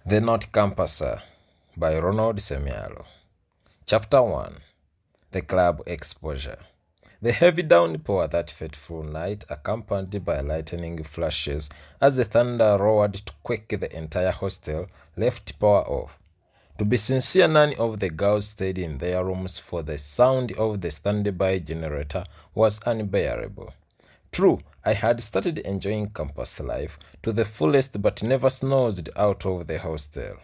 The Not Campuser by Ronald Ssemyalo. Chapter 1. The Club Exposure. The heavy downpour that fateful night, accompanied by lightning flashes as the thunder roared to quake the entire hostel, left power off. To be sincere, none of the girls stayed in their rooms, for the sound of the standby generator was unbearable. True, I had started enjoying campus life to the fullest, but never snoozed out of the hostel.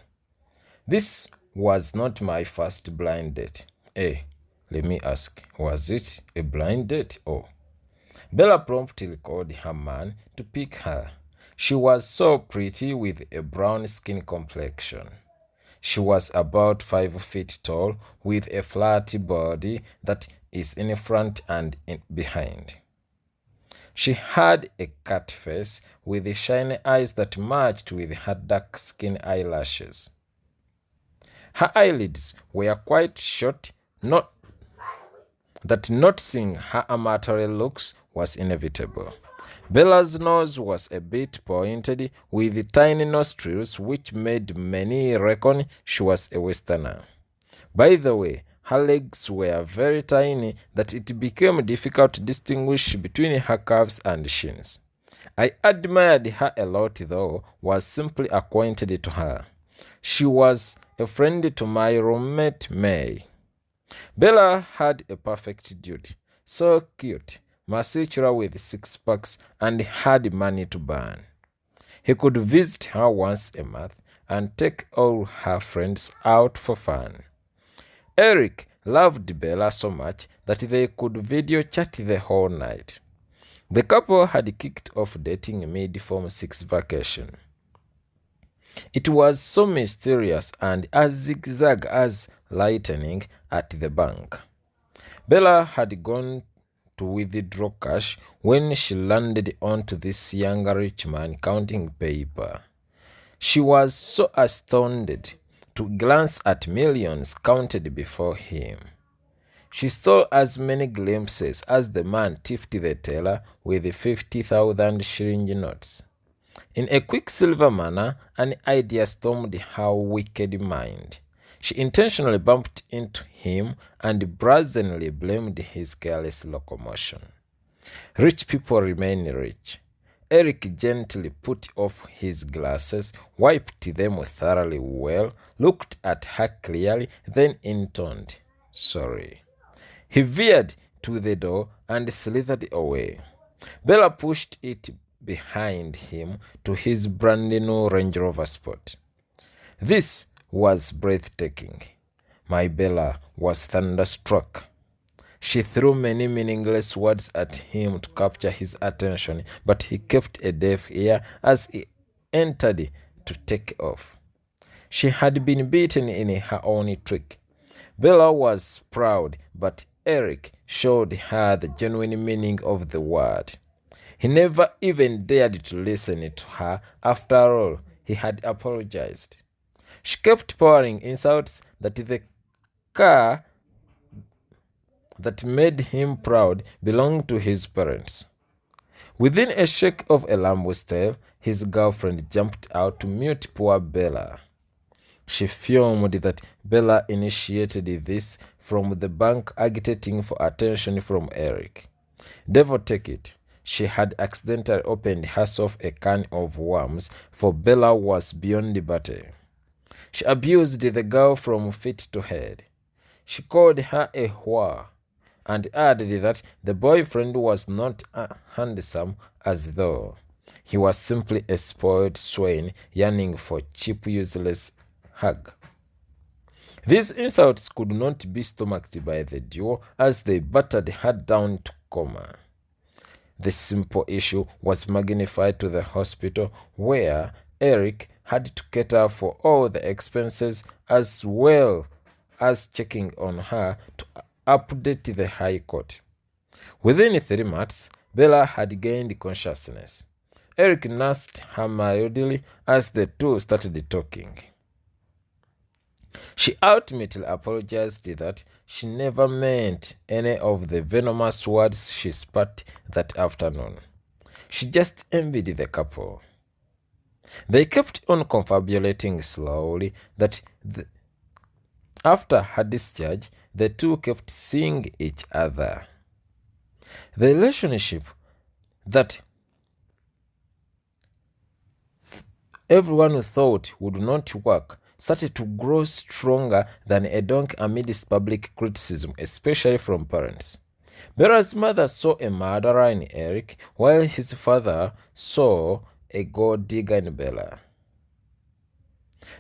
This was not my first blind date. Let me ask, was it a blind date? Bella promptly called her man to pick her. She was so pretty with a brown skin complexion. She was about 5 feet tall with a flat body that is in front and behind. She had a cat face with shiny eyes that matched with her dark skin eyelashes. Her eyelids were quite short, not noticing her amatory looks was inevitable. Bella's nose was a bit pointed, with tiny nostrils which made many reckon she was a Westerner. By the way, her legs were very tiny that it became difficult to distinguish between her calves and shins. I admired her a lot, though was simply acquainted to her. She was a friend to my roommate May. Bella had a perfect dude, so cute, muscular with 6 packs, and had money to burn. He could visit her once a month and take all her friends out for fun. Eric loved Bella so much that they could video chat the whole night. The couple had kicked off dating mid-Form 6 vacation. It was so mysterious and as zigzag as lightning at the bank. Bella had gone to withdraw cash when she landed onto this young rich man counting paper. She was so astounded to glance at millions counted before him. She stole as many glimpses as the man tipped the teller with 50,000 shilling notes. In a quicksilver manner, an idea stormed her wicked mind. She intentionally bumped into him and brazenly blamed his careless locomotion. Rich people remain rich. Eric gently put off his glasses, wiped them thoroughly well, looked at her clearly, then intoned, "Sorry." He veered to the door and slithered away. Bella pushed it behind him to his brand new Range Rover Sport. This was breathtaking. My Bella was thunderstruck. She threw many meaningless words at him to capture his attention, but he kept a deaf ear as he entered to take off. She had been beaten in her own trick. Bella was proud, but Eric showed her the genuine meaning of the word. He never even dared to listen to her. After all, he had apologized. She kept pouring insults that the car that made him proud belonged to his parents. Within a shake of a Lambo's tail, his girlfriend jumped out to mute poor Bella. She fumed that Bella initiated this from the bank, agitating for attention from Eric. Devil take it. She had accidentally opened herself a can of worms, for Bella was beyond battle. She abused the girl from feet to head. She called her a whore and added that the boyfriend was not handsome, as though he was simply a spoiled swain yearning for cheap, useless hug. These insults could not be stomached by the duo as they battered her down to coma. The simple issue was magnified to the hospital, where Eric had to cater for all the expenses as well as checking on her to update the High Court. Within 3 months, Bella had gained consciousness. Eric nursed her mildly as the two started talking. She ultimately apologized that she never meant any of the venomous words she spat that afternoon. She just envied the couple. They kept on confabulating slowly that after her discharge, the two kept seeing each other. The relationship that everyone thought would not work started to grow stronger than a donkey amidst public criticism, especially from parents. Bella's mother saw a murderer in Eric, while his father saw a gold digger in Bella.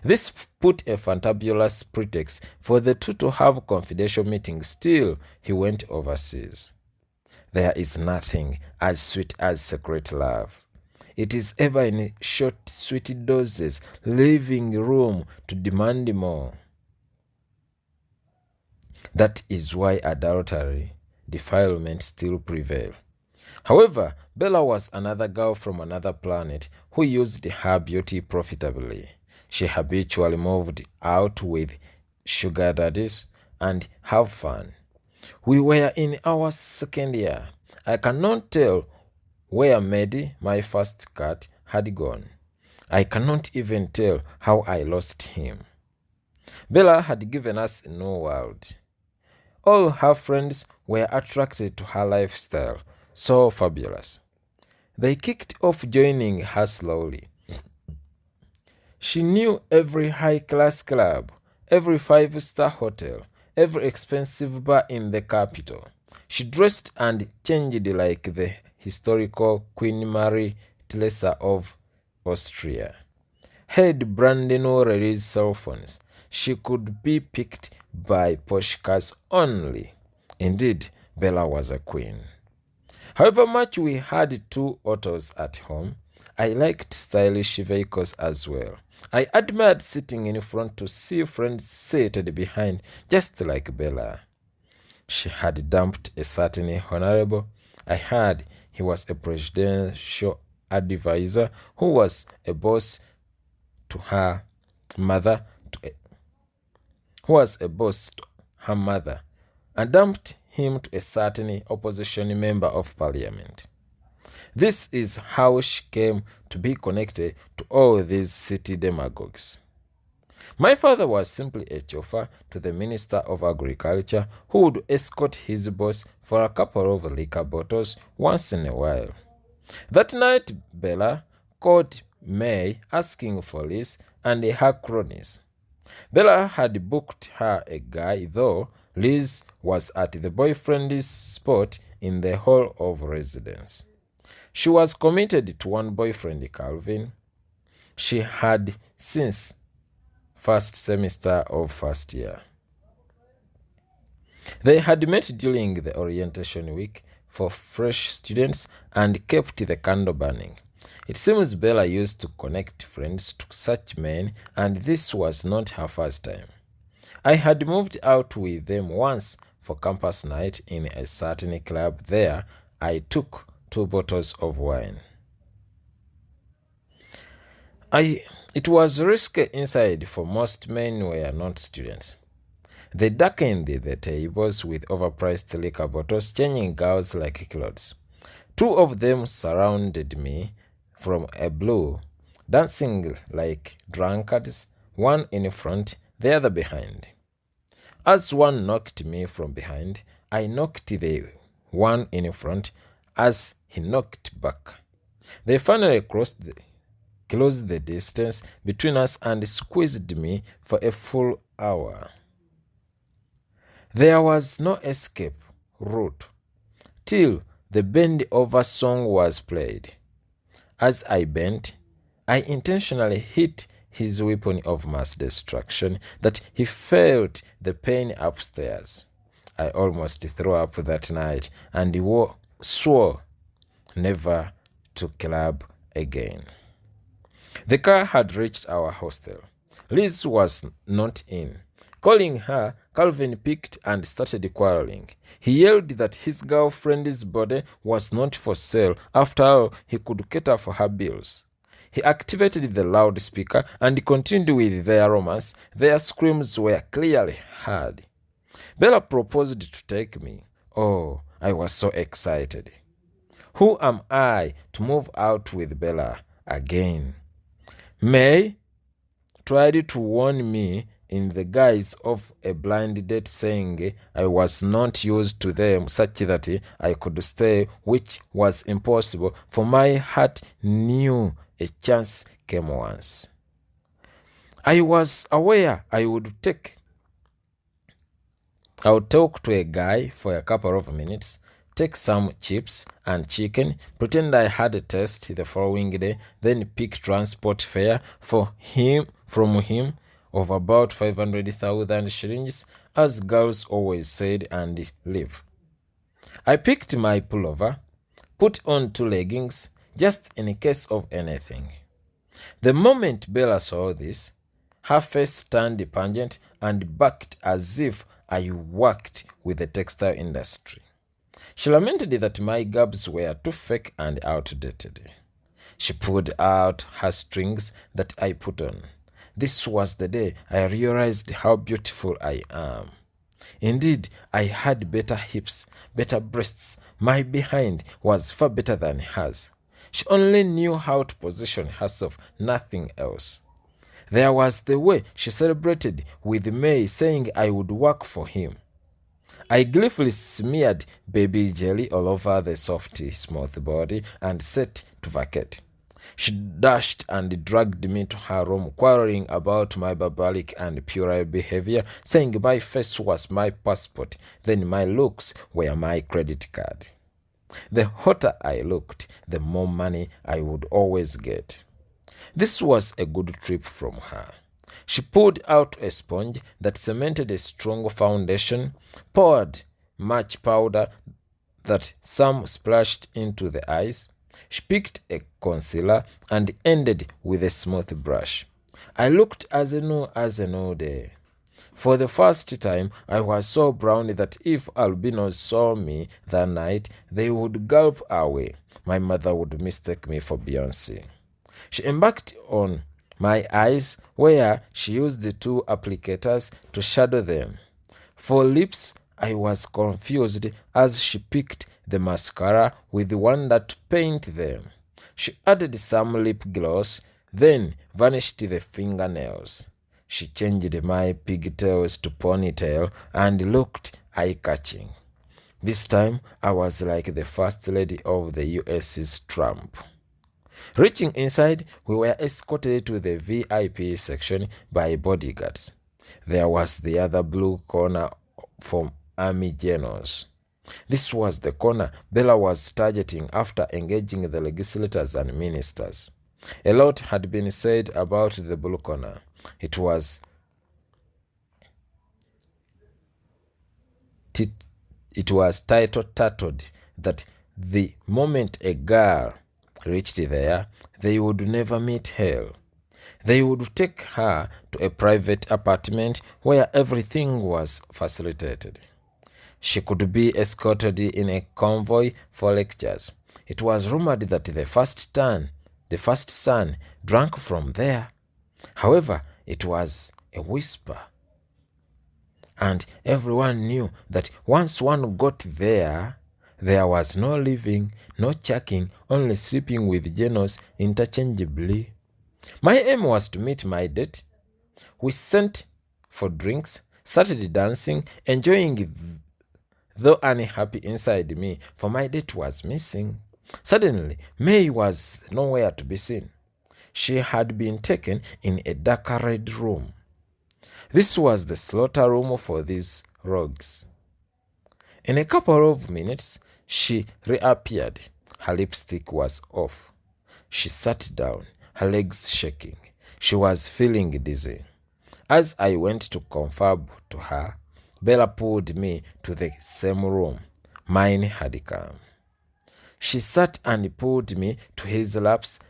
This put a fantabulous pretext for the two to have confidential meetings. Still, he went overseas. There is nothing as sweet as secret love. It is ever in short, sweet doses, leaving room to demand more. That is why adultery, defilement still prevail. However, Bella was another girl from another planet who used her beauty profitably. She habitually moved out with sugar daddies and have fun. We were in our second year. I cannot tell where Maddie, my first cat, had gone. I cannot even tell how I lost him. Bella had given us a new world. All her friends were attracted to her lifestyle, so fabulous. They kicked off joining her slowly. She knew every high-class club, every five-star hotel, every expensive bar in the capital. She dressed and changed like the historical Queen Marie Theresa of Austria. Had brand new release cell phones. She could be picked by posh cars only. Indeed, Bella was a queen. However much we had two autos at home, I liked stylish vehicles as well. I admired sitting in front to see friends seated behind, just like Bella. She had dumped a certain honorable. I heard he was a presidential advisor who was a boss to her mother, and dumped him to a certain opposition member of parliament. This is how she came to be connected to all these city demagogues. My father was simply a chauffeur to the Minister of Agriculture who would escort his boss for a couple of liquor bottles once in a while. That night, Bella called May asking for Liz and her cronies. Bella had booked her a guy, though Liz was at the boyfriend's spot in the hall of residence. She was committed to one boyfriend, Calvin. She had since first semester of first year. They had met during the orientation week for fresh students and kept the candle burning. It seems Bella used to connect friends to such men, and this was not her first time. I had moved out with them once for campus night in a certain club. There, I took 2 bottles of wine. It was risky inside, for most men were not students. They darkened the tables with overpriced liquor bottles, changing girls like clothes. 2 of them surrounded me from a blue, dancing like drunkards, one in front, the other behind. As one knocked me from behind, I knocked the one in front as he knocked back. They finally closed the distance between us and squeezed me for a full hour. There was no escape route till the bend over song was played. As I bent, I intentionally hit his weapon of mass destruction that he felt the pain upstairs. I almost threw up that night and swore never to club again. The car had reached our hostel. Liz was not in. Calling her, Calvin picked and started quarreling. He yelled that his girlfriend's body was not for sale. After all, he could cater for her bills. He activated the loudspeaker and continued with their romance. Their screams were clearly heard. Bella proposed to take me. Oh, I was so excited. Who am I to move out with Bella again? May tried to warn me in the guise of a blind date, saying I was not used to them such that I could stay, which was impossible, for my heart knew a chance came once. I was aware I would talk to a guy for a couple of minutes, take some chips and chicken, pretend I had a test the following day, then pick transport fare from him of about 500,000 shillings, as girls always said, and leave. I picked my pullover, put on 2 leggings, just in case of anything. The moment Bella saw this, her face turned pungent and backed as if I worked with the textile industry. She lamented that my garbs were too fake and outdated. She pulled out her strings that I put on. This was the day I realized how beautiful I am. Indeed, I had better hips, better breasts. My behind was far better than hers. She only knew how to position herself, nothing else. There was the way she celebrated with May, saying I would work for him. I gleefully smeared baby jelly all over the soft, smooth body and set to vacate. She dashed and dragged me to her room, quarreling about my barbaric and puerile behavior, saying my face was my passport, then my looks were my credit card. The hotter I looked, the more money I would always get. This was a good trip from her. She pulled out a sponge that cemented a strong foundation, poured much powder that some splashed into the eyes. She picked a concealer and ended with a smooth brush. I looked as new as a new day. For the first time, I was so brown that if albinos saw me that night, they would gulp away. My mother would mistake me for Beyoncé. She embarked on my eyes, where she used the 2 applicators to shadow them. For lips, I was confused as she picked the mascara with the one that paint them. She added some lip gloss, then varnished the fingernails. She changed my pigtails to ponytail and looked eye-catching. This time, I was like the first lady of the US's Trump. Reaching inside, we were escorted to the VIP section by bodyguards. There was the other blue corner for Army generals. This was the corner Bella was targeting after engaging the legislators and ministers. A lot had been said about the blue corner. It was title-tattled that the moment a girl reached there, they would never meet hell. They would take her to a private apartment where everything was facilitated. She could be escorted in a convoy for lectures. It was rumored that the first son drank from there. However, it was a whisper. And everyone knew that once one got there, there was no living, no chucking, only sleeping with generals interchangeably. My aim was to meet my date. We sent for drinks, started dancing, enjoying, though unhappy inside me, for my date was missing. Suddenly, May was nowhere to be seen. She had been taken in a darker red room. This was the slaughter room for these rogues. In a couple of minutes, she reappeared. Her lipstick was off. She sat down, her legs shaking. She was feeling dizzy. As I went to confab to her, Bella pulled me to the same room. Mine had come. She sat and pulled me to his laps,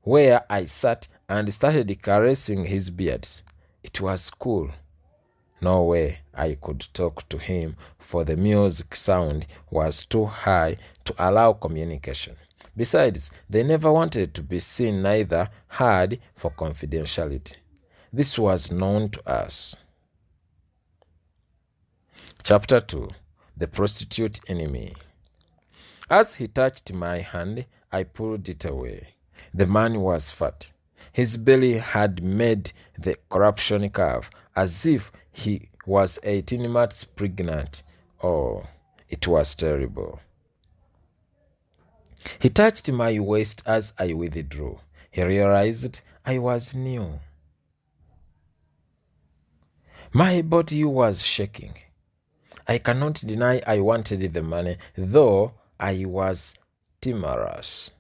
where I sat and started caressing his beards. It was cool. No way I could talk to him, for the music sound was too high to allow communication. Besides, they never wanted to be seen, neither heard, for confidentiality. This was known to us. Chapter 2. The Prostitute Enemy. As he touched my hand, I pulled it away. The man was fat. His belly had made the corruption curve, as if he was 18 months pregnant. Oh, it was terrible. He touched my waist as I withdrew. He realized I was new. My body was shaking. I cannot deny I wanted the money, though I was timorous.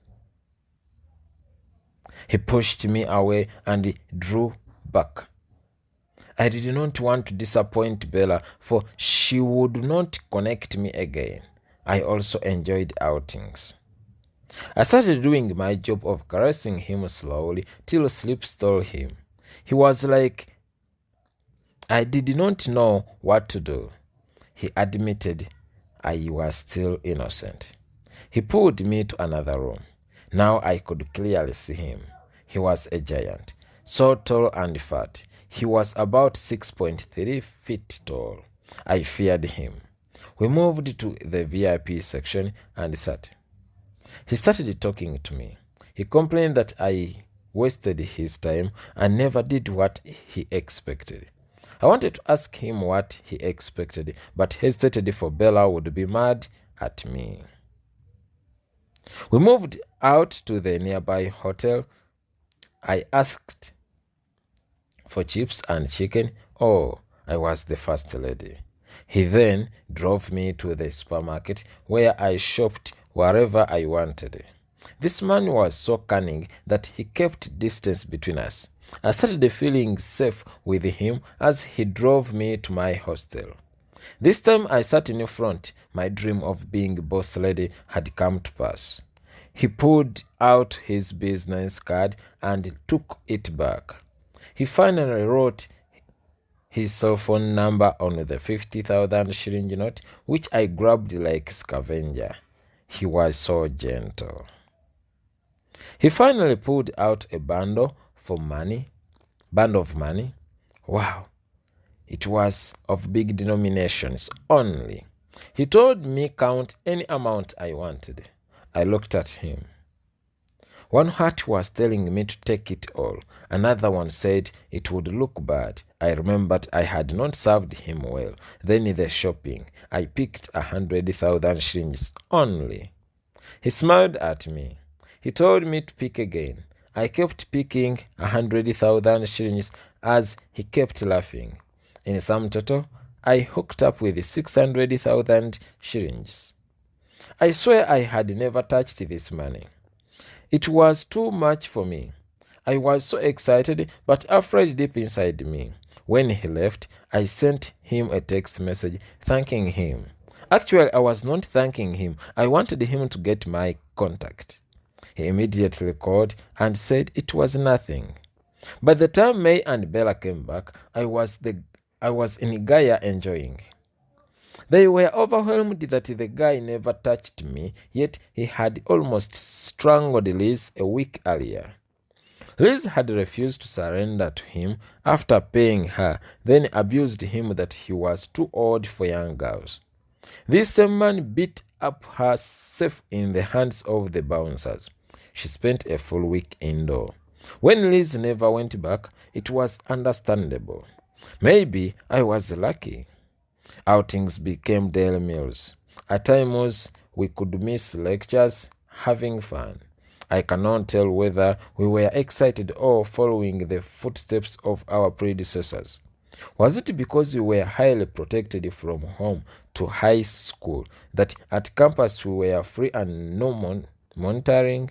He pushed me away and drew back. I did not want to disappoint Bella, for she would not connect me again. I also enjoyed outings. I started doing my job of caressing him slowly till sleep stole him. He was like I did not know what to do. He admitted I was still innocent. He pulled me to another room. Now I could clearly see him. He was a giant, so tall and fat. He was about 6.3 feet tall. I feared him. We moved to the VIP section and sat. He started talking to me. He complained that I wasted his time and never did what he expected. I wanted to ask him what he expected, but hesitated, for Bella would be mad at me. We moved out to the nearby hotel. I asked for chips and chicken. Oh, I was the first lady. He then drove me to the supermarket, where I shopped wherever I wanted. This man was so cunning that he kept distance between us. I started feeling safe with him as he drove me to my hostel. This time I sat in front. My dream of being boss lady had come to pass. He pulled out his business card and took it back. He finally wrote his cell phone number on the 50,000 shilling note, which I grabbed like scavenger. He was so gentle. He finally pulled out a bundle of money. Wow, it was of big denominations only. He told me count any amount I wanted. I looked at him. One heart was telling me to take it all. Another one said it would look bad. I remembered I had not served him well. Then in the shopping, I picked 100,000 shillings only. He smiled at me. He told me to pick again. I kept picking 100,000 shillings as he kept laughing. In sum total, I hooked up with 600,000 shillings. I swear I had never touched this money. It was too much for me. I was so excited but afraid deep inside me. When he left, I sent him a text message thanking him. Actually, I was not thanking him. I wanted him to get my contact. He immediately called and said it was nothing. By the time May and Bella came back, I was in Gaia enjoying. They were overwhelmed that the guy never touched me, yet he had almost strangled Liz a week earlier. Liz had refused to surrender to him after paying her, then abused him that he was too old for young girls. This same man beat up her safe in the hands of the bouncers. She spent a full week indoor. When Liz never went back, it was understandable. Maybe I was lucky. Outings became daily meals. At times, we could miss lectures, having fun. I cannot tell whether we were excited or following the footsteps of our predecessors. Was it because we were highly protected from home to high school that at campus we were free and no monitoring?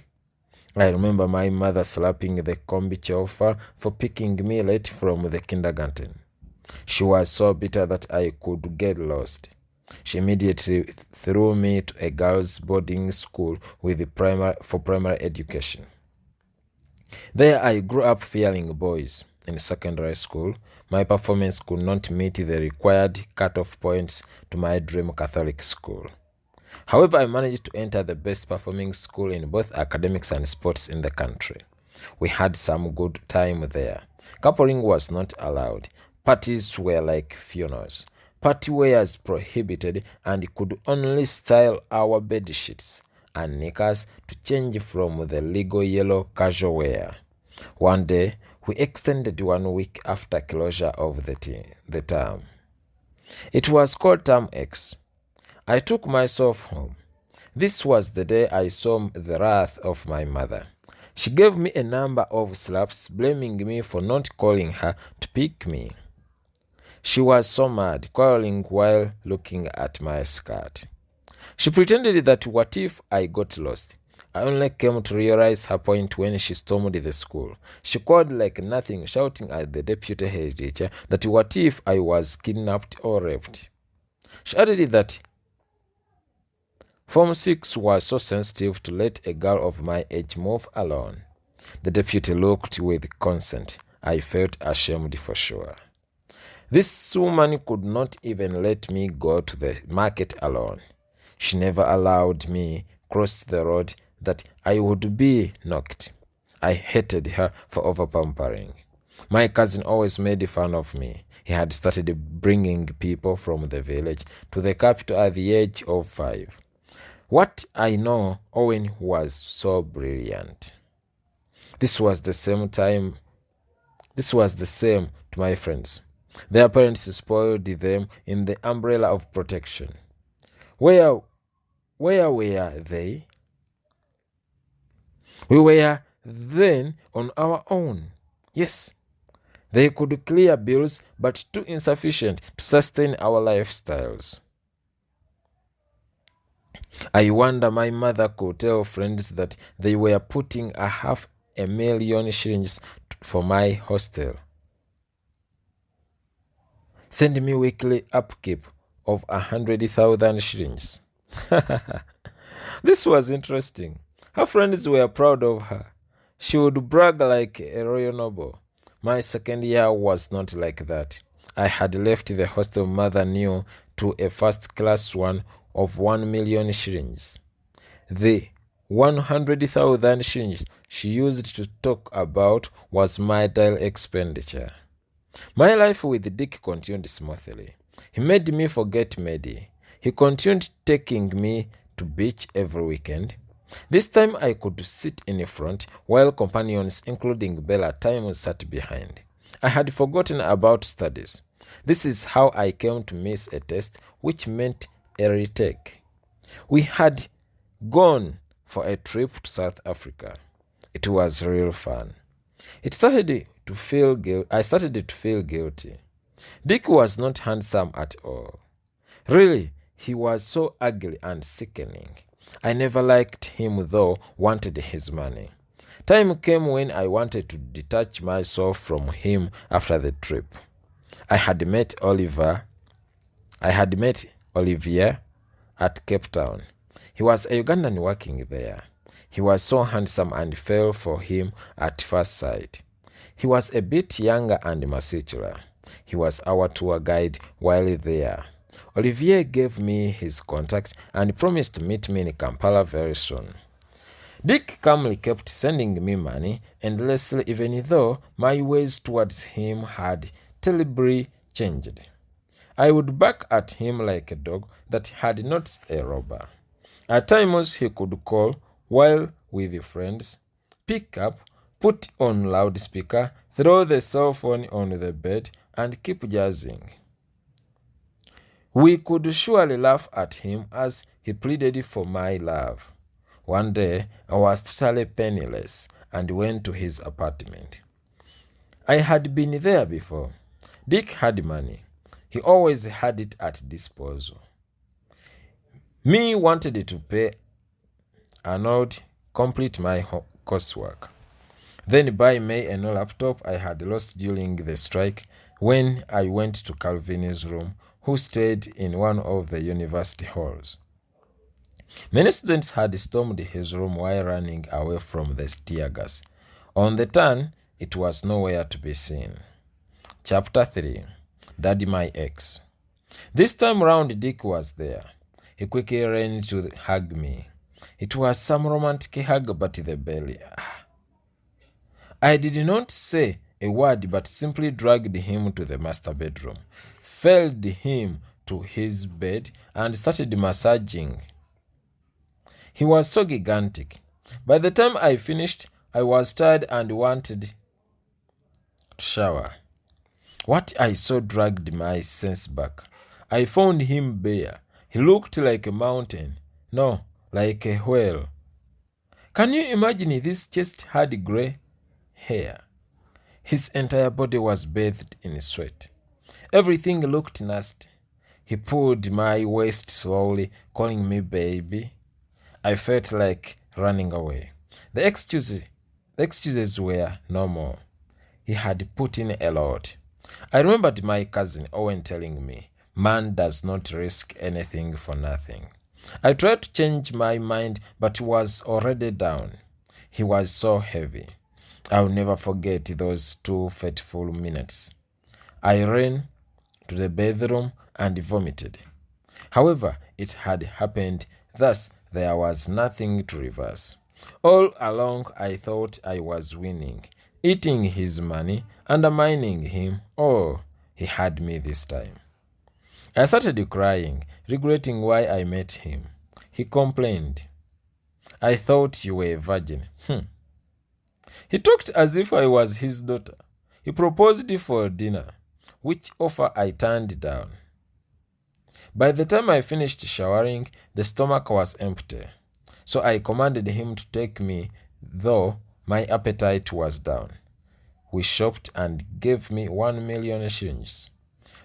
I remember my mother slapping the combi chauffeur for picking me late from the kindergarten. She was so bitter that I could get lost. She immediately threw me to a girls' boarding school for primary education. There I grew up fearing boys. In secondary school, my performance could not meet the required cut-off points to my dream Catholic school. However, I managed to enter the best performing school in both academics and sports in the country. We had some good time there. Coupling was not allowed. Parties were like funerals. Party wears prohibited and could only style our bed sheets. and knickers to change from the legal yellow casual wear. One day, we extended 1 week after closure of the term. It was called Term X. I took myself home. This was the day I saw the wrath of my mother. She gave me a number of slaps, blaming me for not calling her to pick me. She was so mad, quarreling while looking at my skirt. She pretended that what if I got lost? I only came to realize her point when she stormed the school. She called like nothing, shouting at the deputy head teacher that what if I was kidnapped or raped. She added that Form 6 was so sensitive to let a girl of my age move alone. The deputy looked with consent. I felt ashamed for sure. This woman could not even let me go to the market alone. She never allowed me cross the road that I would be knocked. I hated her for over-pampering. My cousin always made fun of me. He had started bringing people from the village to the capital at the age of 5. What I know, Owen was so brilliant. This was the same to my friends. Their parents spoiled them in the umbrella of protection. Where were they? We were then on our own. Yes, they could clear bills, but too insufficient to sustain our lifestyles. I wonder my mother could tell friends that they were putting 500,000 shillings for my hostel. Send me weekly upkeep of 100,000 shillings. This was interesting. Her friends were proud of her. She would brag like a royal noble. My second year was not like that. I had left the hostel mother knew to a first-class one of 1,000,000 shillings. The 100,000 shillings she used to talk about was my daily expenditure. My life with Dick continued smoothly. He made me forget Medi. He continued taking me to beach every weekend. This time I could sit in front while companions including Bella Time sat behind. I had forgotten about studies. This is how I came to miss a test, which meant a retake. We had gone for a trip to South Africa. It was real fun. I started to feel guilty. Dick was not handsome at all. Really, he was so ugly and sickening. I never liked him though, wanted his money. Time came when I wanted to detach myself from him after the trip. I had met Olivier at Cape Town. He was a Ugandan working there. He was so handsome and fell for him at first sight. He was a bit younger and muscular. He was our tour guide while there. Olivier gave me his contact and promised to meet me in Kampala very soon. Dick calmly kept sending me money endlessly even though my ways towards him had terribly changed. I would bark at him like a dog that had noticed a robber. At times he could call while with friends, pick up, put on loudspeaker, throw the cell phone on the bed, and keep jazzing. We could surely laugh at him as he pleaded for my love. One day, I was totally penniless and went to his apartment. I had been there before. Dick had money. He always had it at disposal. Me wanted to pay Arnold, complete my coursework. Then buy May a new laptop I had lost during the strike when I went to Calvin's room, who stayed in one of the university halls. Many students had stormed his room while running away from the tear gas. On the turn, it was nowhere to be seen. Chapter 3. Daddy My Ex. This time round, Dick was there. He quickly ran to hug me. It was some romantic hug, but the belly. I did not say a word, but simply dragged him to the master bedroom, felled him to his bed, and started massaging. He was so gigantic. By the time I finished, I was tired and wanted to shower. What I saw dragged my sense back. I found him bare. He looked like a mountain. No, like a whale. Can you imagine this chest had gray hair? His entire body was bathed in sweat. Everything looked nasty. He pulled my waist slowly, calling me baby. I felt like running away. The excuses were no more. He had put in a lot. I remembered my cousin Owen telling me, man does not risk anything for nothing. I tried to change my mind, but was already down. He was so heavy. I'll never forget those 2 fateful minutes. I ran to the bathroom and vomited. However, it had happened, thus there was nothing to reverse. All along I thought I was winning, eating his money, undermining him. Oh, he had me this time. I started crying, regretting why I met him. He complained, I thought you were a virgin. He talked as if I was his daughter. He proposed for dinner, which offer I turned down. By the time I finished showering, the stomach was empty. So I commanded him to take me, though my appetite was down. We shopped and gave me 1 million shillings.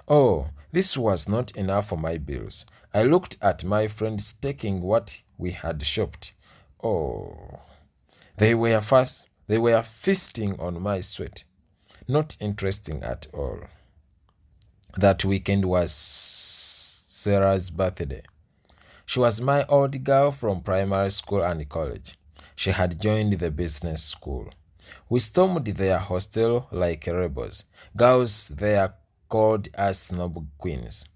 Oh, this was not enough for my bills. I looked at my friends taking what we had shopped. Oh, they were feasting on my sweat. Not interesting at all. That weekend was Sarah's birthday. She was my old girl from primary school and college. She had joined the business school. We stormed their hostel like rebels. Girls there called us snob queens.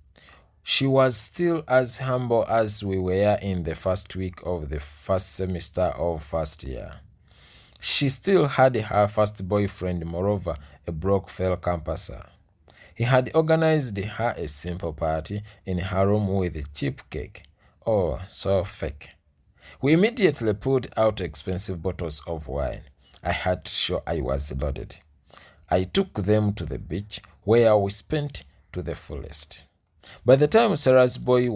She was still as humble as we were in the first week of the first semester of first year. She still had her first boyfriend, moreover, a broke fellow campuser. He had organized her a simple party in her room with a cheap cake. Oh, so fake. We immediately pulled out expensive bottles of wine. I had to show I was loaded. I took them to the beach, where we spent to the fullest. By the way, Sarah's boy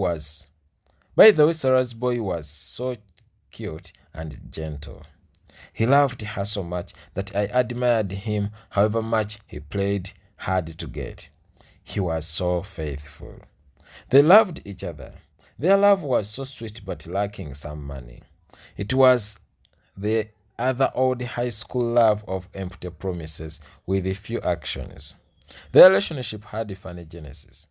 was so cute and gentle. He loved her so much that I admired him, however much he played hard to get. He was so faithful. They loved each other. Their love was so sweet but lacking some money. It was the other old high school love of empty promises with a few actions. Their relationship had a funny genesis.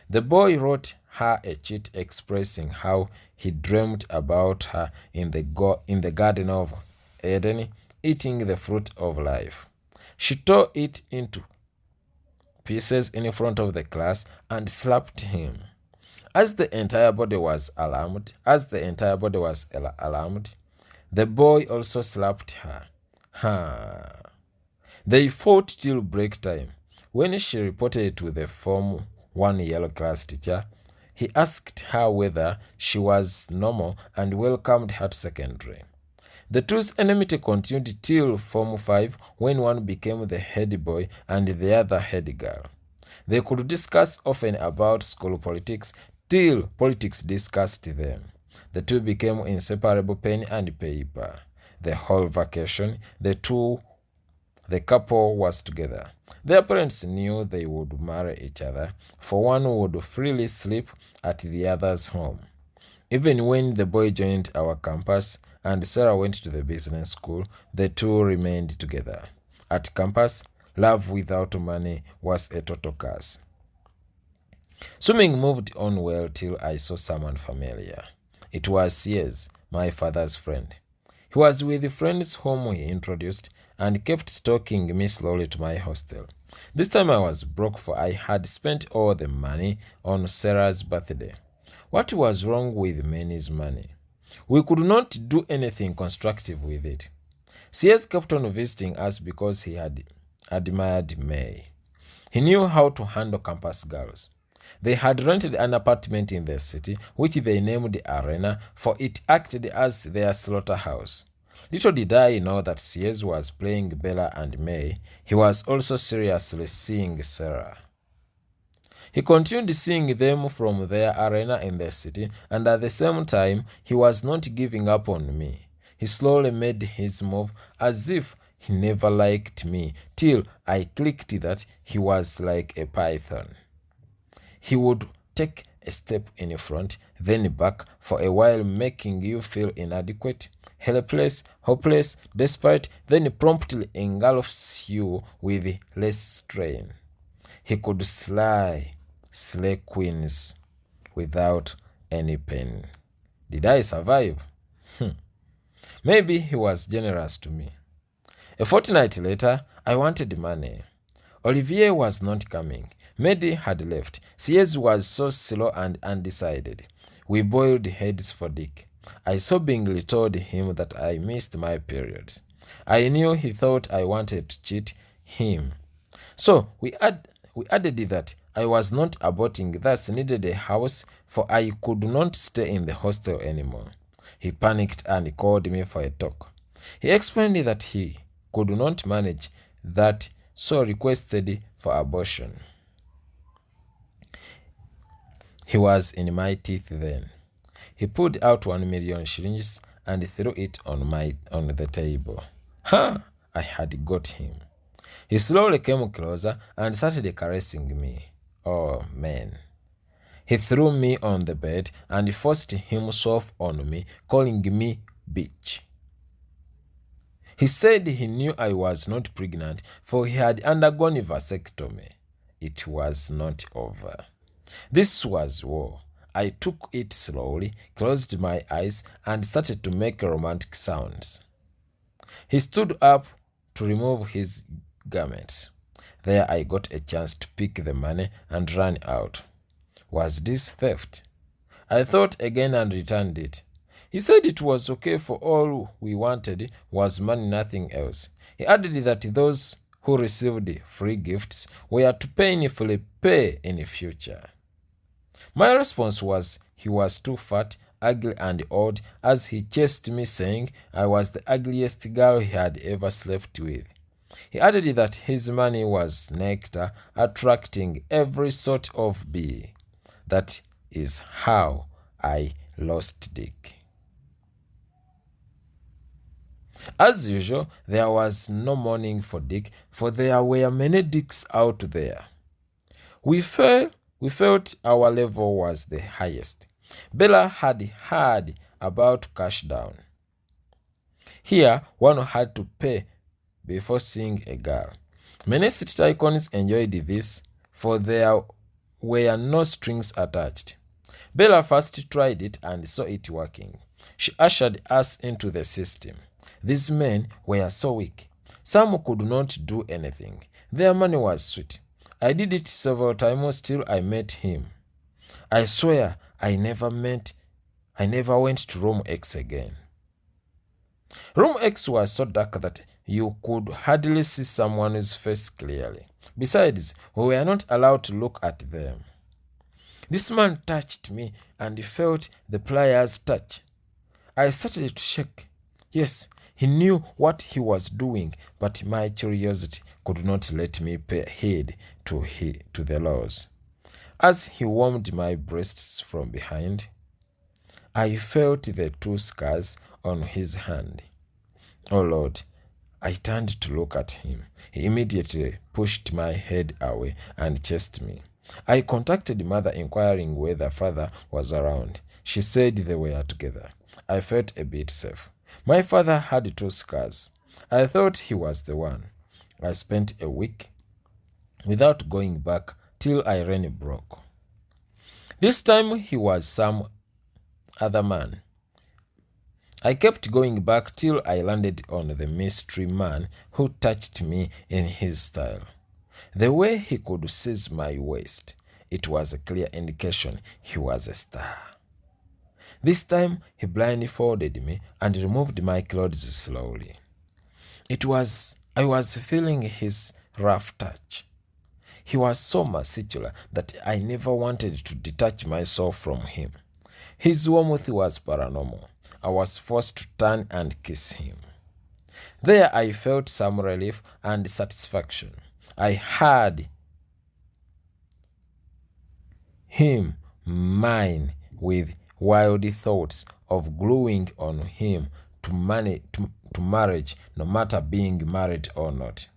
The boy wrote her a cheat expressing how he dreamt about her in the Garden of Eden, eating the fruit of life. She tore it into pieces in front of the class and slapped him. As the entire body was alarmed, the boy also slapped her. They fought till break time. When she reported to the Form 1 yellow class teacher, he asked her whether she was normal and welcomed her to secondary. The two's enmity continued till Form 5, when one became the head boy and the other head girl. They could discuss often about school politics till politics discussed them. The two became inseparable, pen and paper. The whole vacation, the couple was together. Their parents knew they would marry each other, for one would freely sleep at the other's home. Even when the boy joined our campus and Sarah went to the business school, the two remained together. At campus, love without money was a total curse. Swimming moved on well till I saw someone familiar. It was Sears, my father's friend. He was with the friends whom he introduced and kept stalking me slowly to my hostel. This time I was broke, for I had spent all the money on Sarah's birthday. What was wrong with Manny's money? We could not do anything constructive with it. Sears kept on visiting us because he had admired May. He knew how to handle campus girls. They had rented an apartment in the city, which they named the Arena, for it acted as their slaughterhouse. Little did I know that Sears was playing Bella and May. He was also seriously seeing Sarah. He continued seeing them from their arena in the city, and at the same time, he was not giving up on me. He slowly made his move as if he never liked me, till I clicked that he was like a python. He would take a step in front, then back for a while, making you feel inadequate, helpless, hopeless, desperate, then promptly engulfs you with less strain. He could slay queens without any pain. Did I survive? Maybe he was generous to me. A fortnight later, I wanted money. Olivier was not coming. Mehdi had left. Sears was so slow and undecided. We boiled heads for Dick. I sobbingly told him that I missed my period. I knew he thought I wanted to cheat him. So we added that I was not aborting, thus needed a house, for I could not stay in the hostel anymore. He panicked and called me for a talk. He explained that he could not manage that, so requested for abortion. He was in my teeth then. He pulled out 1 million shillings and threw it on the table. Ha! I had got him. He slowly came closer and started caressing me. Oh, man. He threw me on the bed and forced himself on me, calling me bitch. He said he knew I was not pregnant, for he had undergone a vasectomy. It was not over. This was war. I took it slowly, closed my eyes, and started to make romantic sounds. He stood up to remove his garments. There I got a chance to pick the money and ran out. Was this theft? I thought again and returned it. He said it was okay, for all we wanted was money, nothing else. He added that those who received free gifts were to painfully pay in the future. My response was he was too fat, ugly, and old, as he chased me, saying I was the ugliest girl he had ever slept with. He added that his money was nectar, attracting every sort of bee. That is how I lost Dick. As usual, there was no mourning for Dick, for there were many Dicks out there. We felt our level was the highest. Bella had heard about cash down. Here, one had to pay before seeing a girl. Many city icons enjoyed this, for there were no strings attached. Bella first tried it and saw it working. She ushered us into the system. These men were so weak. Some could not do anything. Their money was sweet. I did it several times till I met him. I swear I never went to room X again. Room X was so dark that you could hardly see someone's face clearly. Besides, we were not allowed to look at them. This man touched me and felt the pliers touch. I started to shake. Yes, he knew what he was doing, but my curiosity could not let me pay heed to the laws. As he warmed my breasts from behind, I felt the 2 scars on his hand. Oh Lord, I turned to look at him. He immediately pushed my head away and chased me. I contacted mother, inquiring whether father was around. She said they were together. I felt a bit safe. My father had 2 scars. I thought he was the one. I spent a week without going back till I ran broke. This time he was some other man. I kept going back till I landed on the mystery man who touched me in his style. The way he could seize my waist, it was a clear indication he was a star. This time he blindfolded me and removed my clothes slowly. I was feeling his rough touch. He was so muscular that I never wanted to detach myself from him. His warmth was paranormal. I was forced to turn and kiss him. There I felt some relief and satisfaction. I had him mine with wild thoughts of gluing on him to marriage, no matter being married or not.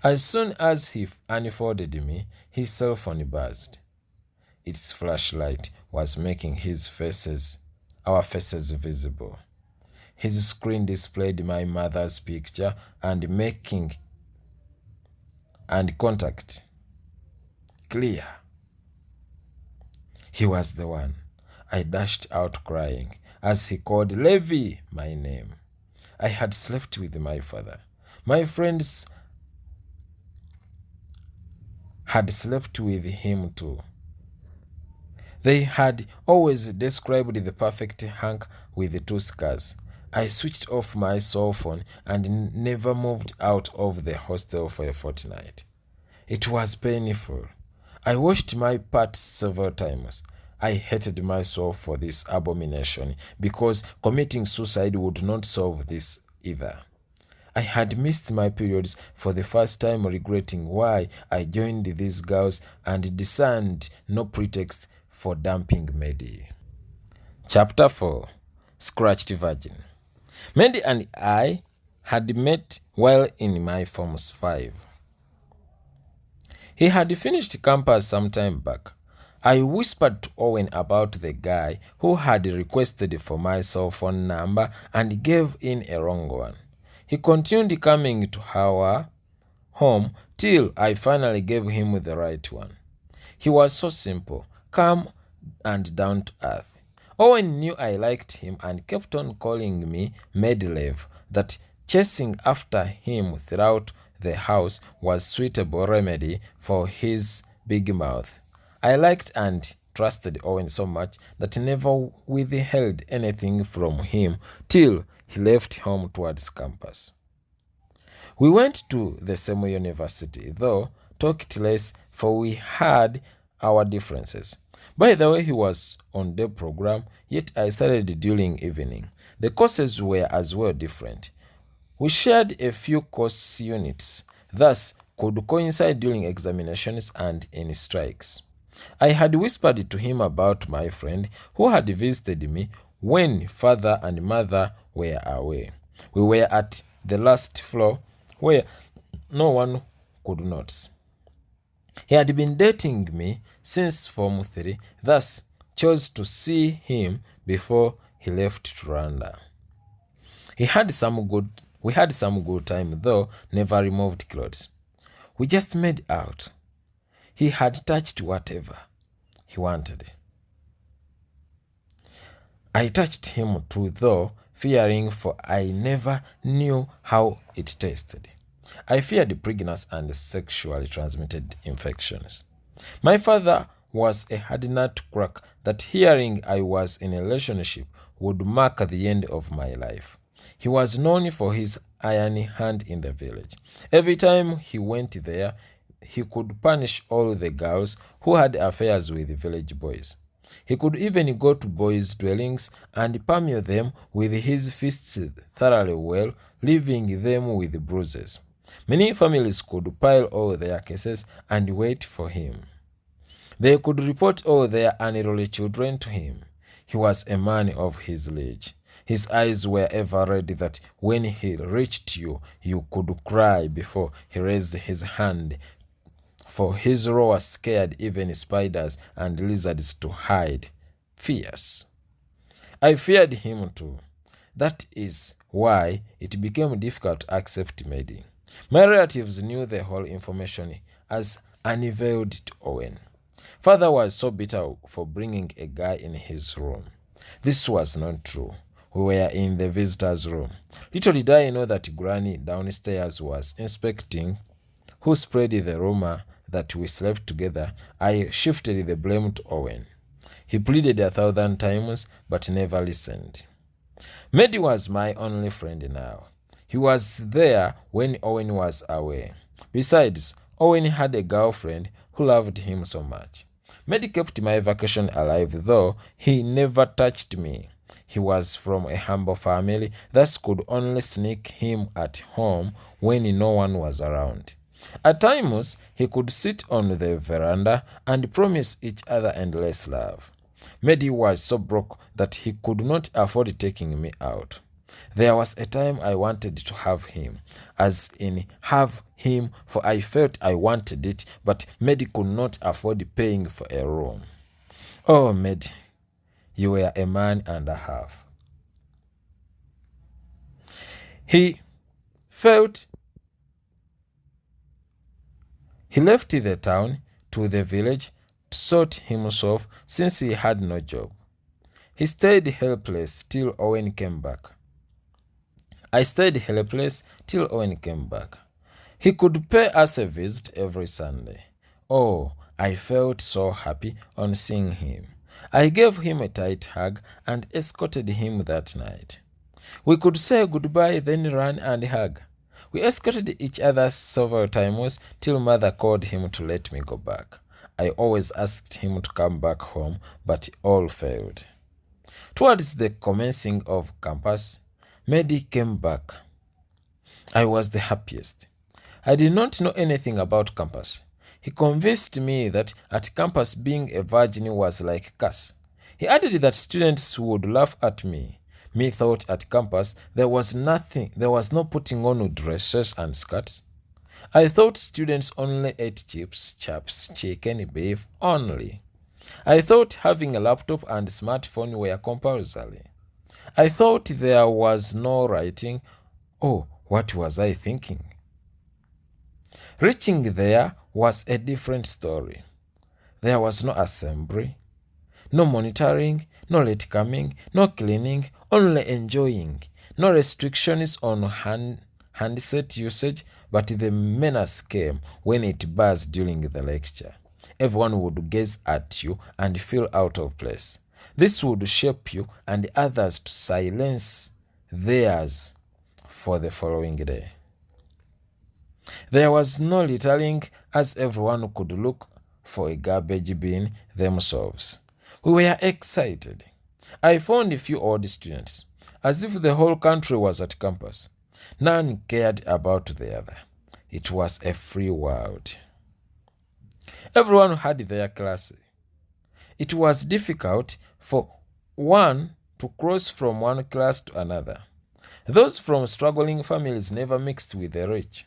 As soon as he unfolded me, his cell phone buzzed. Its flashlight was making our faces visible. His screen displayed my mother's picture and contact clear. He was the one. I dashed out crying as he called Levi my name. I had slept with my father. My friends had slept with him too. They had always described the perfect hunk with 2 scars. I switched off my cell phone and never moved out of the hostel for a fortnight. It was painful. I washed my parts several times. I hated myself for this abomination because committing suicide would not solve this either. I had missed my periods for the first time, regretting why I joined these girls and discerned no pretext for dumping Medi. Chapter 4. Scratched Virgin. Medi and I had met while in my Form 5. He had finished campus some time back. I whispered to Owen about the guy who had requested for my cell phone number and gave in a wrong one. He continued coming to our home till I finally gave him the right one. He was so simple, calm, and down to earth. Owen knew I liked him and kept on calling me Medlev, that chasing after him throughout the house was suitable remedy for his big mouth. I liked and trusted Owen so much that I never withheld anything from him till he left home towards campus. We went to the same university, though talked less, for we had our differences. By the way, he was on day program, yet I studied during evening. The courses were as well different. We shared a few course units, thus could coincide during examinations and in strikes. I had whispered to him about my friend who had visited me when father and mother were away. We were at the last floor where no one could notice. He had been dating me since Form 3, thus chose to see him before he left to Rwanda. We had some good time, though never removed clothes. We just made out. He had touched whatever he wanted. I touched him too, though fearing, for I never knew how it tasted. I feared pregnancy and sexually transmitted infections. My father was a hard nut to crack that hearing I was in a relationship would mark the end of my life. He was known for his iron hand in the village. Every time he went there, he could punish all the girls who had affairs with village boys. He could even go to boys' dwellings and pummel them with his fists thoroughly well, leaving them with bruises. Many families could pile all their cases and wait for him. They could report all their unruly children to him. He was a man of his age. His eyes were ever red that when he reached you, you could cry before he raised his hand, for his roar scared even spiders and lizards to hide. Fierce. I feared him too. That is why it became difficult to accept Medi. My relatives knew the whole information as unveiled to Owen. Father was so bitter for bringing a guy in his room. This was not true. We were in the visitor's room. Little did I know that Granny downstairs was inspecting, who spread the rumor that we slept together. I shifted the blame to Owen. He pleaded 1,000 times, but never listened. Medi was my only friend now. He was there when Owen was away, Besides, Owen had a girlfriend who loved him so much. Medi kept my vacation alive, though he never touched me. He was from a humble family, thus could only sneak him at home when no one was around. At times, he could sit on the veranda and promise each other endless love. Medi was so broke that he could not afford taking me out. There was a time I wanted to have him, as in have him, for I felt I wanted it, but Medi could not afford paying for a room. Oh, Medi, you were a man and a half. He left the town to the village to sort himself since he had no job. He stayed helpless till Owen came back. I stayed helpless till Owen came back. He could pay us a visit every Sunday. Oh, I felt so happy on seeing him. I gave him a tight hug and escorted him that night. We could say goodbye, then run and hug. We escorted each other several times till mother called him to let me go back. I always asked him to come back home, but all failed. Towards the commencing of campus, Medi came back. I was the happiest. I did not know anything about campus. He convinced me that at campus being a virgin was like a curse. He added that students would laugh at me. Me thought at campus there was no putting on dresses and skirts. I thought students only ate chips, chaps, chicken, beef only. I thought having a laptop and smartphone were compulsory. I thought there was no writing. Oh, what was I thinking? Reaching there was a different story. There was no assembly, no monitoring, no late coming, no cleaning, only enjoying. No restrictions on handset usage, but the menace came when it buzzed during the lecture. Everyone would gaze at you and feel out of place. This would shape you and others to silence theirs for the following day. There was no littering, as everyone could look for a garbage bin themselves. We were excited. I found a few old students, as if the whole country was at campus. None cared about the other. It was a free world. Everyone had their class. It was difficult for one to cross from one class to another. Those from struggling families never mixed with the rich.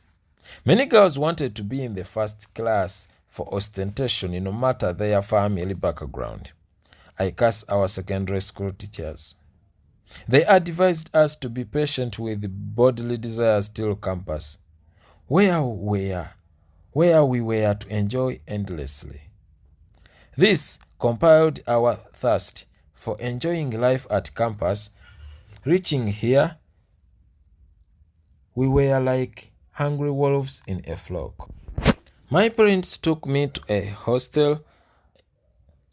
Many girls wanted to be in the first class for ostentation, no matter their family background. I curse our secondary school teachers. They advised us to be patient with bodily desires till campus, where we were to enjoy endlessly. This compelled our thirst for enjoying life at campus. Reaching here, we were like hungry wolves in a flock. My parents took me to a hostel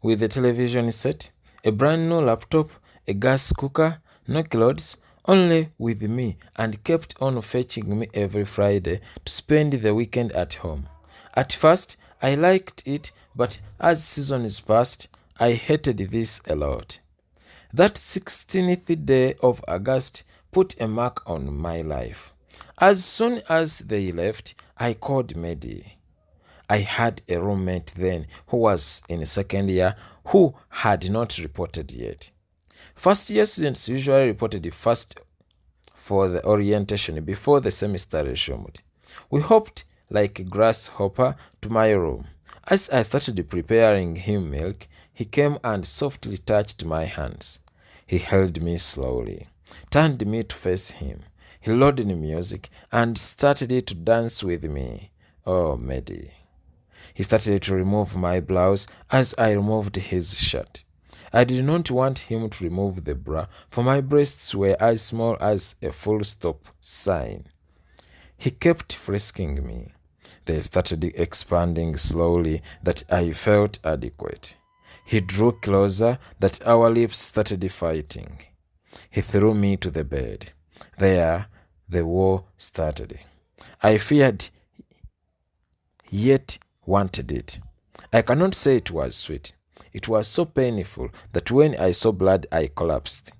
with a television set, a brand new laptop, a gas cooker, no clothes, only with me, and kept on fetching me every Friday to spend the weekend at home. At first, I liked it, but as seasons passed, I hated this a lot. That 16th day of August put a mark on my life. As soon as they left, I called Medi. I had a roommate then who was in second year who had not reported yet. First year students usually reported first for the orientation before the semester resumed. We hopped like a grasshopper to my room. As I started preparing him milk, he came and softly touched my hands. He held me slowly, turned me to face him. He loaded music and started to dance with me. Oh, Medi. He started to remove my blouse as I removed his shirt. I did not want him to remove the bra, for my breasts were as small as a full stop sign. He kept frisking me. They started expanding slowly that I felt adequate. He drew closer that our lips started fighting. He threw me to the bed. There, the war started. I feared yet wanted it. I cannot say it was sweet. It was so painful that when I saw blood, I collapsed.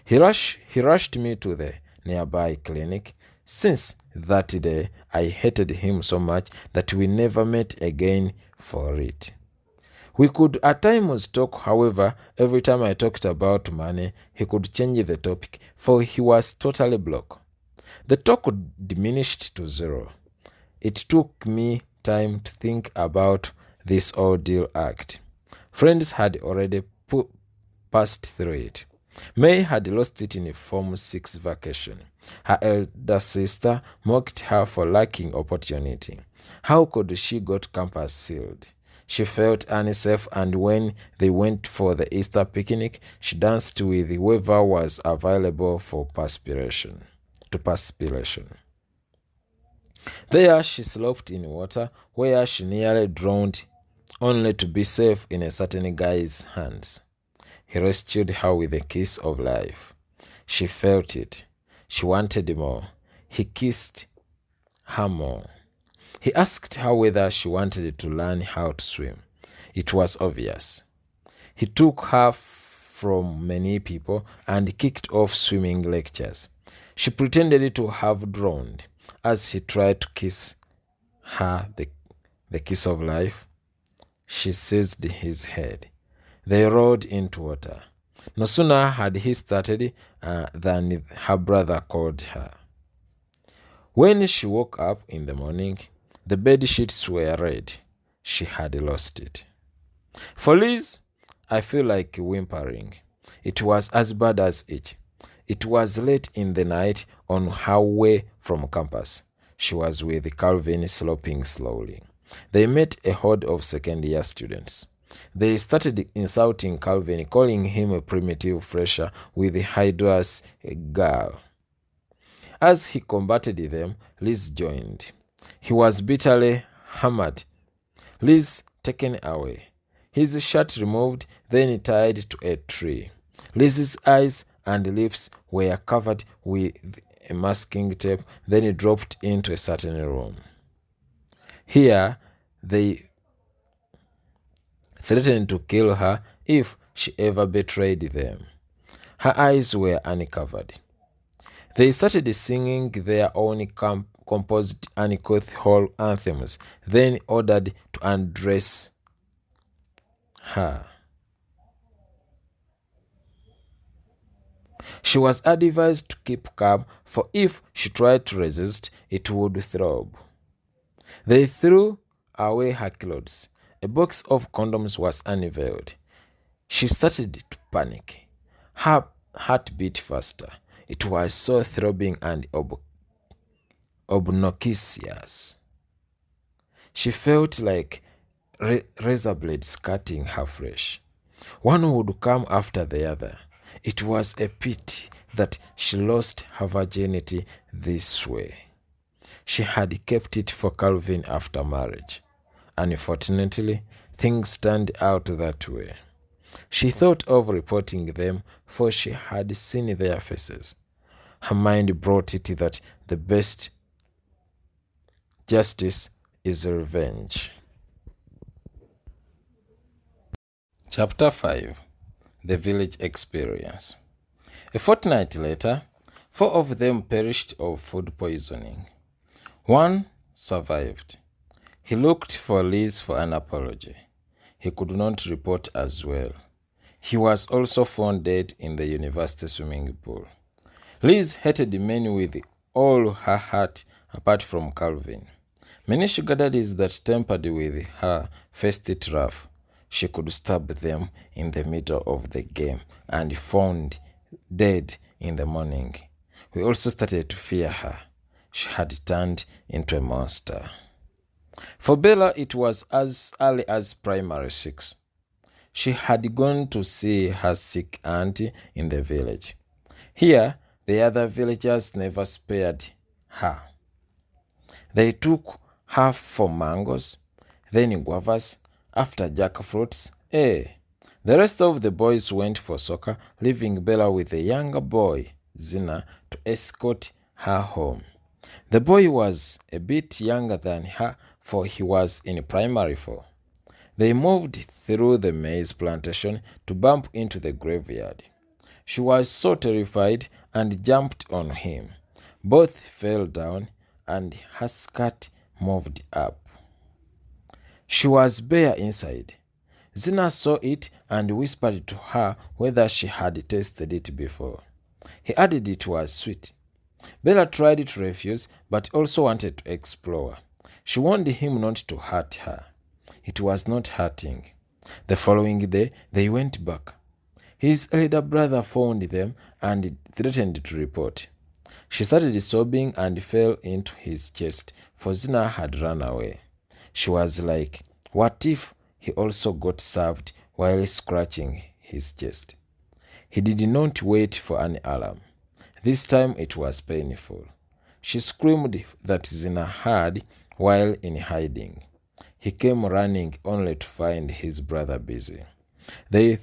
He rushed me to the nearby clinic. Since that day, I hated him so much that we never met again for it. We could at times talk, however, every time I talked about money, he could change the topic, for he was totally blocked. The talk diminished to zero. It took me time to think about this ordeal act. Friends had already passed through it. May had lost it in a Form 6 vacation. Her elder sister mocked her for lacking opportunity. How could she got campus sealed? She felt unsafe, and when they went for the Easter picnic, she danced with whoever was available for perspiration. There she sloped in water where she nearly drowned, only to be safe in a certain guy's hands. He rescued her with a kiss of life. She felt it. She wanted more. He kissed her more. He asked her whether she wanted to learn how to swim. It was obvious. He took her from many people and kicked off swimming lectures. She pretended to have drowned as he tried to kiss her the kiss of life. She seized his head. They rode into water. No sooner had he started than her brother called her. When she woke up in the morning, the bed sheets were red. She had lost it. For Liz, I feel like whimpering. It was as bad as it. It was late in the night on her way from campus. She was with Calvin sloping slowly. They met a horde of second-year students. They started insulting Calvin, calling him a primitive fresher with Hydra's girl. As he combated them, Liz joined. He was bitterly hammered. Liz taken away. His shirt removed, then tied to a tree. Liz's eyes and lips were covered with a masking tape, then dropped into a certain room. Here, they threatened to kill her if she ever betrayed them. Her eyes were uncovered. They started singing their own composed uncouth hall anthems, then ordered to undress her. She was advised to keep calm, for if she tried to resist, it would throb. They threw away her clothes. A box of condoms was unveiled. She started to panic. Her heart beat faster. It was so throbbing and obnoxious. She felt like razor blades cutting her flesh. One would come after the other. It was a pity that she lost her virginity this way. She had kept it for Calvin after marriage. Unfortunately, things turned out that way. She thought of reporting them, for she had seen their faces. Her mind brought it that the best justice is revenge. Chapter 5. The Village Experience. A fortnight later, 4 of them perished of food poisoning. One survived. He looked for Liz for an apology. He could not report as well. He was also found dead in the university swimming pool. Liz hated men with all her heart apart from Calvin. Many sugar daddies that tempered with her faced it rough. She could stab them in the middle of the game and found dead in the morning. We also started to fear her. She had turned into a monster. For Bella, it was as early as primary 6. She had gone to see her sick auntie in the village. Here, the other villagers never spared her. They took her for mangoes, then guavas, after jackfruits. The rest of the boys went for soccer, leaving Bella with a younger boy, Zina, to escort her home. The boy was a bit younger than her, for he was in primary 4. They moved through the maize plantation to bump into the graveyard. She was so terrified and jumped on him. Both fell down and her skirt moved up. She was bare inside. Zina saw it and whispered to her whether she had tasted it before. He added it was sweet. Bella tried to refuse, but also wanted to explore. She warned him not to hurt her. It was not hurting. The following day, they went back. His elder brother found them and threatened to report. She started sobbing and fell into his chest, for Zina had run away. She was like, what if he also got served while scratching his chest? He did not wait for an alarm. This time it was painful. She screamed that Zina heard while in hiding. He came running only to find his brother busy. They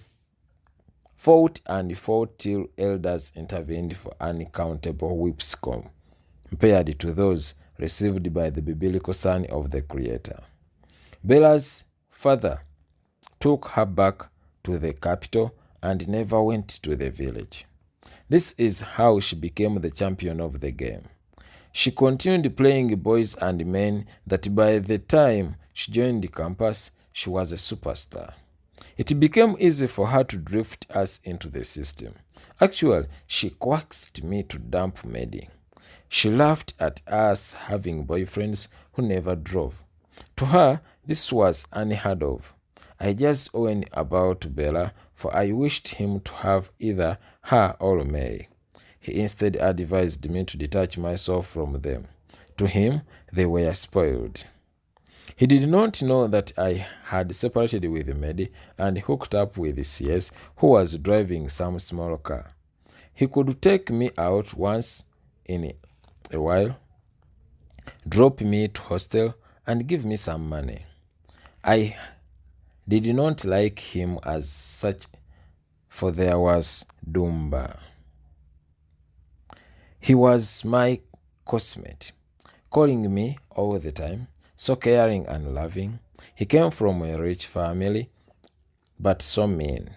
fought and fought till elders intervened for uncountable whips compared to those received by the biblical son of the Creator. Bella's father took her back to the capital and never went to the village. This is how she became the champion of the game. She continued playing boys and men that by the time she joined the campus, she was a superstar. It became easy for her to drift us into the system. Actually, she coaxed me to dump Maddie. She laughed at us having boyfriends who never drove. To her, this was unheard of. I just went about Bella, for I wished him to have either her or me. He instead advised me to detach myself from them. To him, they were spoiled. He did not know that I had separated with Medi and hooked up with CS, who was driving some small car. He could take me out once in a while, drop me to hostel, and give me some money. I did not like him as such, for there was Dumba. He was my cosmate, calling me all the time, so caring and loving. He came from a rich family, but so mean.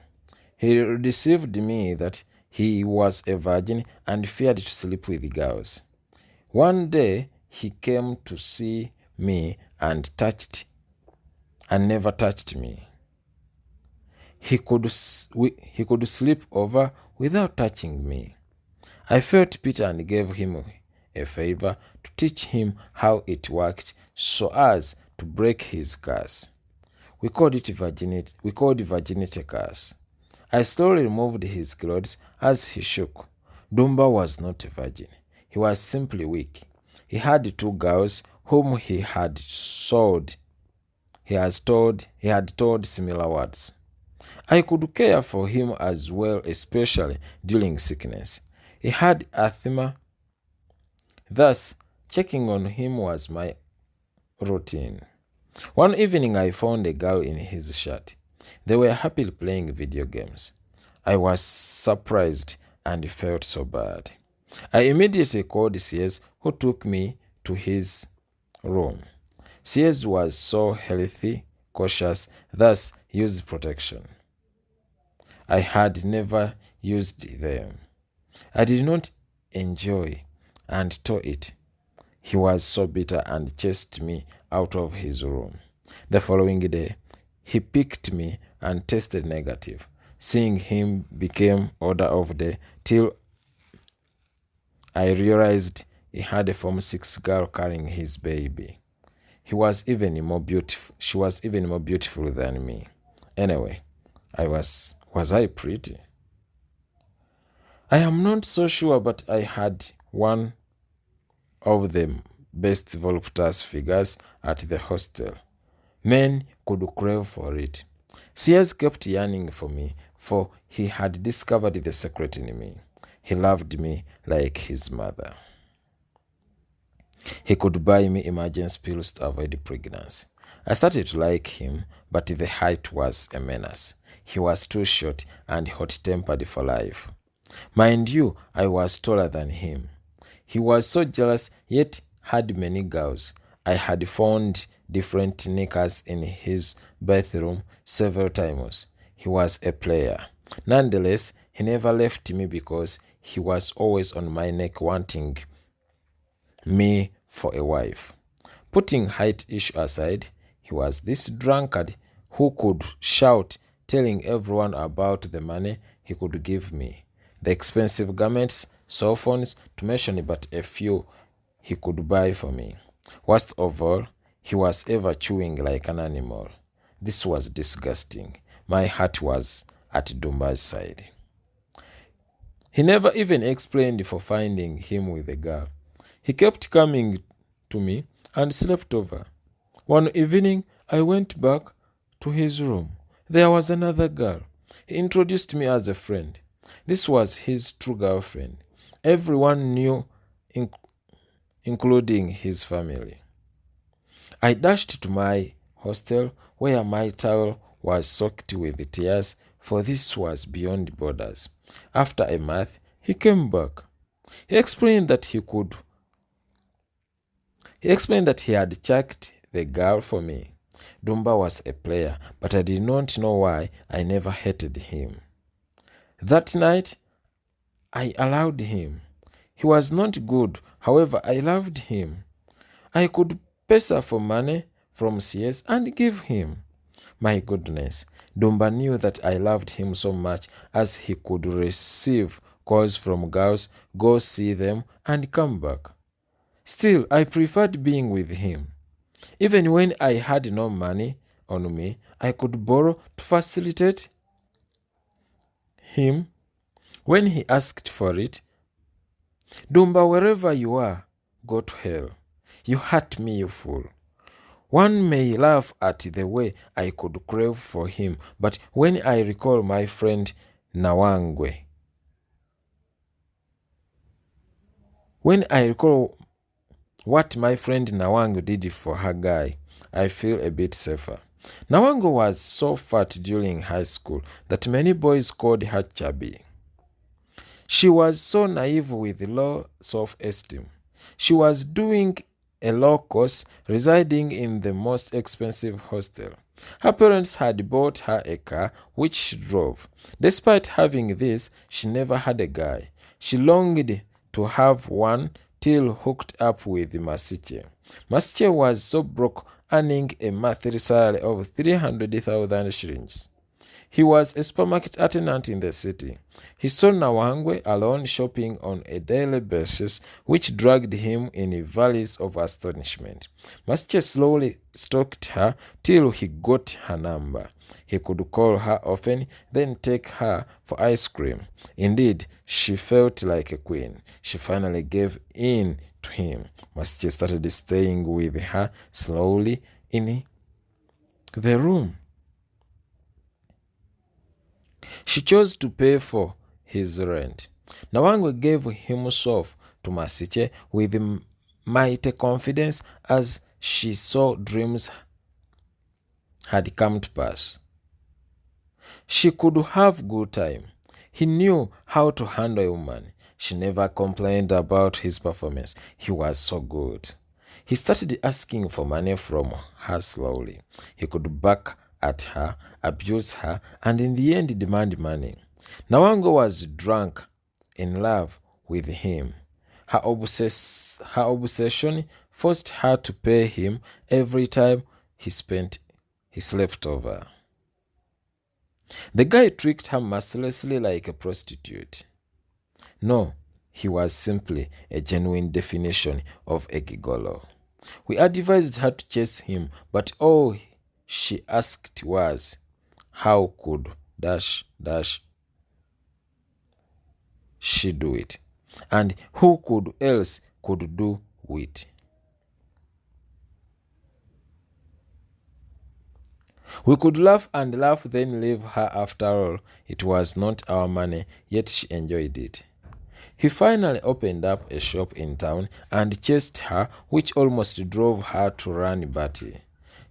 He deceived me that he was a virgin and feared to sleep with girls. One day, he came to see me and never touched me. He could sleep over without touching me. I felt pity and gave him a favor to teach him how it worked so as to break his curse. We called virginity curse. I slowly removed his clothes as he shook. Dumba was not a virgin. He was simply weak. He had 2 girls whom he had told similar words. I could care for him as well, especially during sickness. He had asthma. Thus, checking on him was my routine. One evening, I found a girl in his shirt. They were happily playing video games. I was surprised and felt so bad. I immediately called CS, who took me to his room. CS was so healthy, cautious, thus used protection. I had never used them. I did not enjoy and tore it. He was so bitter and chased me out of his room. The following day, he picked me and tested negative. Seeing him became order of the till I realized he had a Form 6 girl carrying his baby. She was even more beautiful than me. Anyway, was I pretty? I am not so sure, but I had one of the best voluptuous figures at the hostel. Men could crave for it. Sears kept yearning for me, for he had discovered the secret in me. He loved me like his mother. He could buy me emergency pills to avoid pregnancy. I started to like him, but the height was a menace. He was too short and hot-tempered for life. Mind you, I was taller than him. He was so jealous, yet had many girls. I had found different knickers in his bathroom several times. He was a player. Nonetheless, he never left me because he was always on my neck wanting me for a wife. Putting height issue aside, he was this drunkard who could shout, telling everyone about the money he could give me. The expensive garments, cell phones, to mention but a few he could buy for me. Worst of all, he was ever chewing like an animal. This was disgusting. My heart was at Dumba's side. He never even explained for finding him with a girl. He kept coming to me and slept over. One evening, I went back to his room. There was another girl. He introduced me as a friend. This was his true girlfriend. Everyone knew, including his family. I dashed to my hostel where my towel was soaked with tears, for this was beyond borders. After a month, he came back. He explained that he had checked the girl for me. Dumba was a player, but I did not know why I never hated him. That night, I allowed him. He was not good, however, I loved him. I could pesa for money from CS and give him. My goodness, Dumba knew that I loved him so much as he could receive calls from girls, go see them, and come back. Still, I preferred being with him. Even when I had no money on me, I could borrow to facilitate him when he asked for it. Dumba, wherever you are, go to hell. You hurt me, you fool. One may laugh at the way I could crave for him, but when I recall my friend Nawangwe, when I recall what my friend Nawango did for her guy, I feel a bit safer. Nawango was so fat during high school that many boys called her chubby. She was so naive with low self-esteem. She was doing a law course, residing in the most expensive hostel. Her parents had bought her a car, which she drove. Despite having this, she never had a guy. She longed to have one till hooked up with Masiche. Masiche was so broke, earning a monthly salary of 300,000 shillings. He was a supermarket attendant in the city. He saw Nawangwe alone shopping on a daily basis, which dragged him in valleys of astonishment. Masiche slowly stalked her till he got her number. He could call her often, then take her for ice cream. Indeed, she felt like a queen. She finally gave in to him. Masiche started staying with her slowly in the room. She chose to pay for his rent. Nawangwe gave himself to Masiche with mighty confidence as she saw dreams had come to pass. She could have good time. He knew how to handle a woman. She never complained about his performance. He was so good. He started asking for money from her slowly. He could back at her, abuse her, and in the end demand money. Nawango was drunk, in love with him. Her obsession forced her to pay him every time he slept over. The guy tricked her mercilessly like a prostitute. No, he was simply a genuine definition of a gigolo. We advised her to chase him, but all she asked was, how could she do it? And who else could do it? We could laugh and laugh, then leave her. After all, it was not our money, yet she enjoyed it. He finally opened up a shop in town and chased her, which almost drove her to run batty.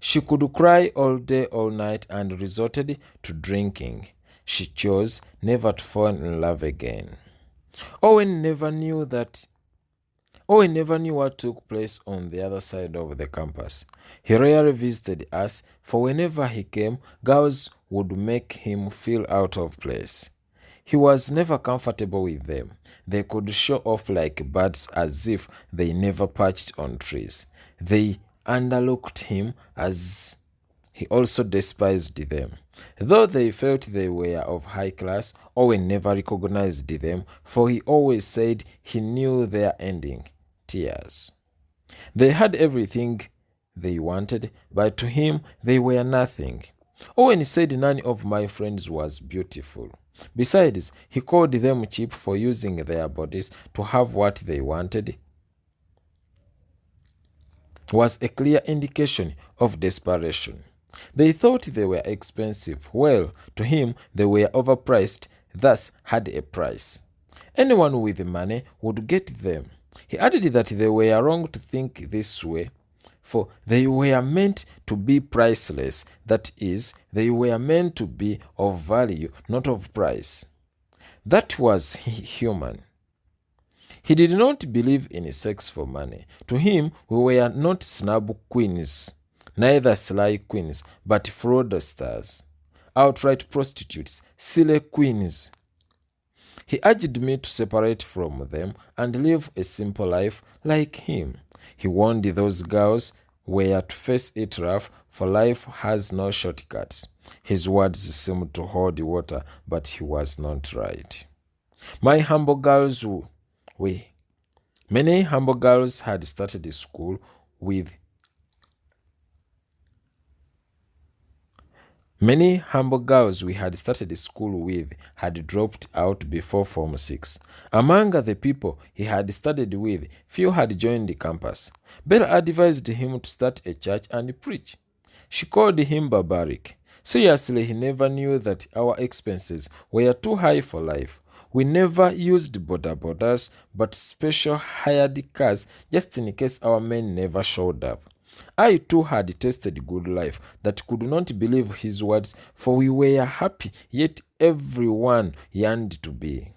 She could cry all day, all night, and resorted to drinking. She chose never to fall in love again. Owen never knew that Owen never knew what took place on the other side of the campus. He rarely visited us, for whenever he came, girls would make him feel out of place. He was never comfortable with them. They could show off like birds as if they never perched on trees. They underlooked him as he also despised them. Though they felt they were of high class, Owen never recognized them, for he always said he knew their ending: tears. They had everything they wanted, but to him they were nothing. Owen said none of my friends was beautiful. Besides, he called them cheap for using their bodies to have what they wanted. Was a clear indication of desperation. They thought they were expensive. Well, to him, they were overpriced, thus had a price. Anyone with money would get them. He added that they were wrong to think this way, for they were meant to be priceless. That is, they were meant to be of value, not of price. That was human. He did not believe in sex for money. To him, we were not snub queens, neither sly queens, but fraudsters, outright prostitutes, silly queens. He urged me to separate from them and live a simple life like him. He warned those girls were to face it rough, for life has no shortcuts. His words seemed to hold water, but he was not right. Many humble girls had started school with Many humble girls we had started school with had dropped out before Form 6. Among the people he had studied with, few had joined the campus. Bella advised him to start a church and preach. She called him barbaric. Seriously, he never knew that our expenses were too high for life. We never used bodas, but special hired cars just in case our men never showed up. I too had tasted good life, that could not believe his words, for we were happy, yet everyone yearned to be.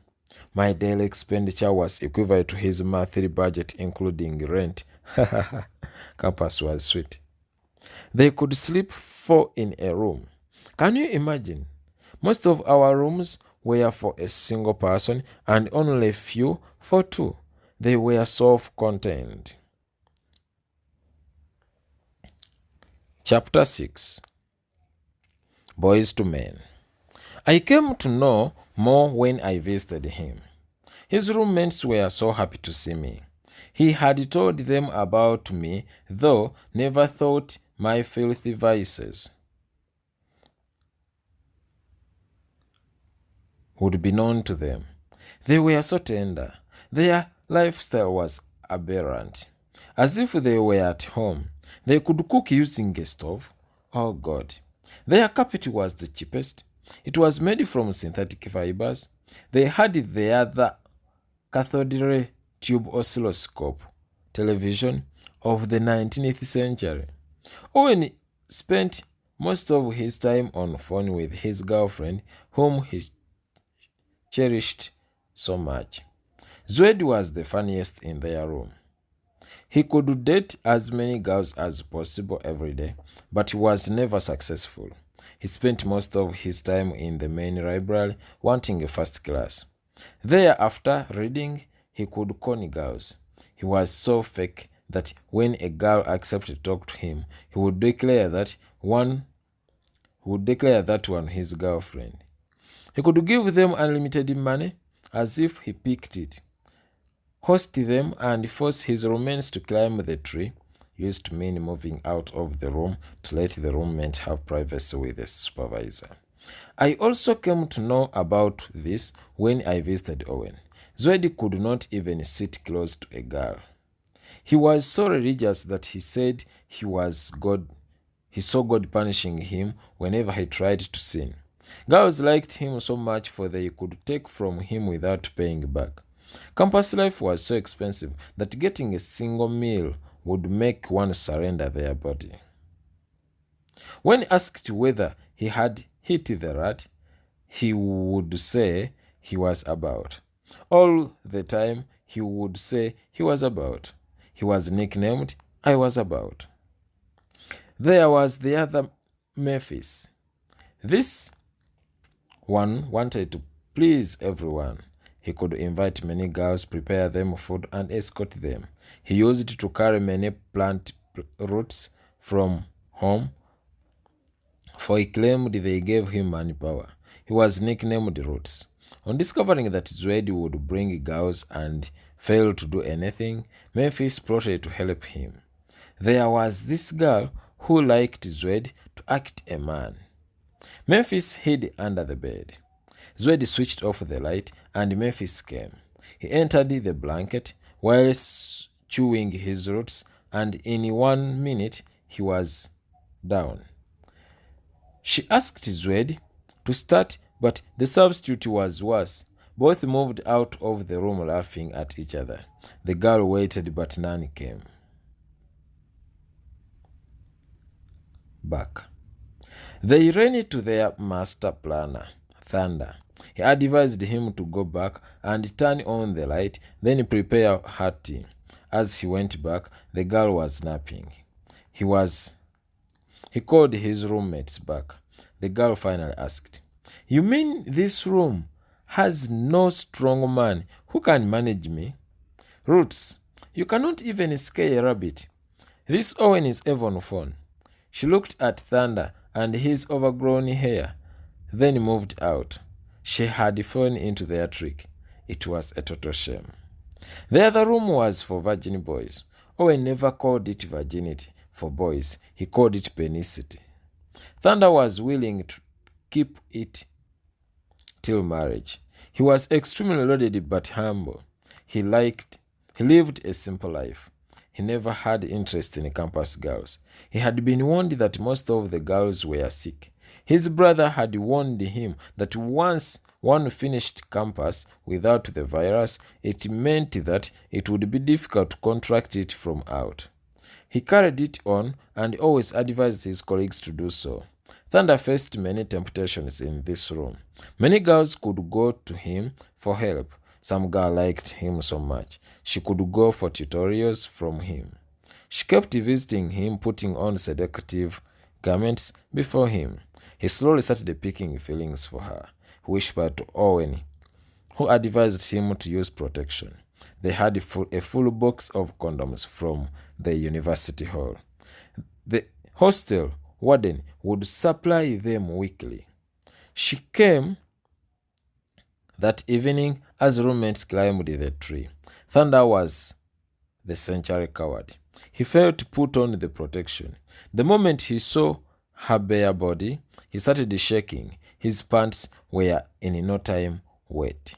My daily expenditure was equivalent to his monthly budget, including rent. Campus was sweet. They could sleep 4 in a room. Can you imagine? Most of our rooms were for a single person and only a few for 2. They were self-contained. Chapter 6. Boys to Men. I came to know more when I visited him. His roommates were so happy to see me. He had told them about me, though never thought my filthy vices would be known to them. They were so tender. Their lifestyle was aberrant. As if they were at home. They could cook using a stove. Oh God. Their carpet was the cheapest. It was made from synthetic fibers. They had the other cathode ray tube oscilloscope television of the 19th century. Owen spent most of his time on the phone with his girlfriend, whom he cherished so much. Zwed was the funniest in their room. He could date as many girls as possible every day, but he was never successful. He spent most of his time in the main library, wanting a first class. There, after reading, he could con girls. He was so fake that when a girl accepted to talk to him, he would declare that one his girlfriend. He could give them unlimited money, as if he picked it, host them, and force his roommates to climb the tree, used to mean moving out of the room to let the roommate have privacy with the supervisor. I also came to know about this when I visited Owen. Zwedi could not even sit close to a girl. He was so religious that he said he saw God punishing him whenever he tried to sin. Girls liked him so much, for they could take from him without paying back. Campus life was so expensive that getting a single meal would make one surrender their body. When asked whether he had hit the rat, he would say he was about. All the time he would say he was about. He was nicknamed I Was About. There was the other Memphis. This one wanted to please everyone. He could invite many girls, prepare them food, and escort them. He used to carry many plant roots from home, for he claimed they gave him money power. He was nicknamed Roots. On discovering that Zwedi would bring girls and fail to do anything, Memphis plotted to help him. There was this girl who liked Zwedi to act a man. Memphis hid under the bed. Zwedi switched off the light and Memphis came. He entered the blanket while chewing his roots, and in 1 minute he was down. She asked Zwedi to start, but the substitute was worse. Both moved out of the room laughing at each other. The girl waited, but none came back. They ran to their master planner, Thunder. He advised him to go back and turn on the light, then prepare her tea. As he went back, the girl was napping. He called his roommates back. The girl finally asked, "You mean this room has no strong man who can manage me? Roots, you cannot even scare a rabbit. This Owen is Avon phone." She looked at Thunder and his overgrown hair, then moved out. She had fallen into their trick. It was a total shame. The other room was for virgin boys. Owen never called it virginity for boys. He called it penicity. Thunder was willing to keep it till marriage. He was extremely loaded but humble. He lived a simple life. He never had interest in campus girls. He had been warned that most of the girls were sick. His brother had warned him that once one finished campus without the virus, it meant that it would be difficult to contract it from out. He carried it on and always advised his colleagues to do so. Thunder faced many temptations in this room. Many girls could go to him for help. Some girl liked him so much, she could go for tutorials from him. She kept visiting him, putting on seductive garments before him. He slowly started picking feelings for her. He whispered to Owen, who advised him to use protection. They had a full box of condoms from the university hall. The hostel warden would supply them weekly. She came that evening as roommates climbed the tree. Thunder was the century coward. He failed to put on the protection. The moment he saw her bare body, he started shaking. His pants were in no time wet.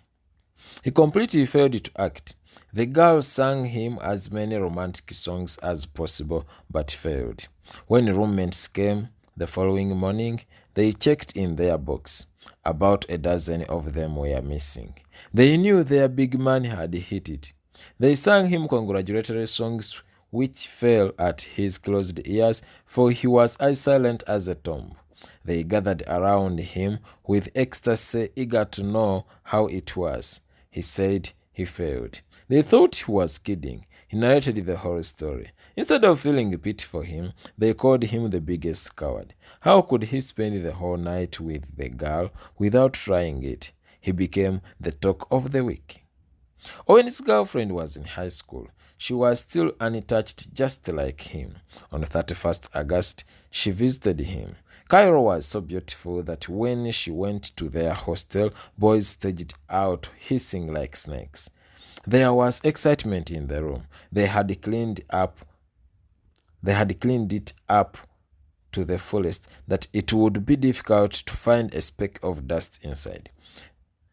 He completely failed to act. The girl sang him as many romantic songs as possible, but failed. When roommates came the following morning, they checked in their box. About a dozen of them were missing. They knew their big man had hit it. They sang him congratulatory songs which fell at his closed ears, for he was as silent as a tomb. They gathered around him with ecstasy, eager to know how it was. He said he failed. They thought he was kidding. He narrated the whole story. Instead of feeling pity for him, they called him the biggest coward. How could he spend the whole night with the girl without trying it? He became the talk of the week. Owen's girlfriend was in high school. She was still untouched, just like him. On 31st August, she visited him. Cairo was so beautiful that when she went to their hostel, boys staged out, hissing like snakes. There was excitement in the room. They had cleaned it up to the fullest, that it would be difficult to find a speck of dust inside.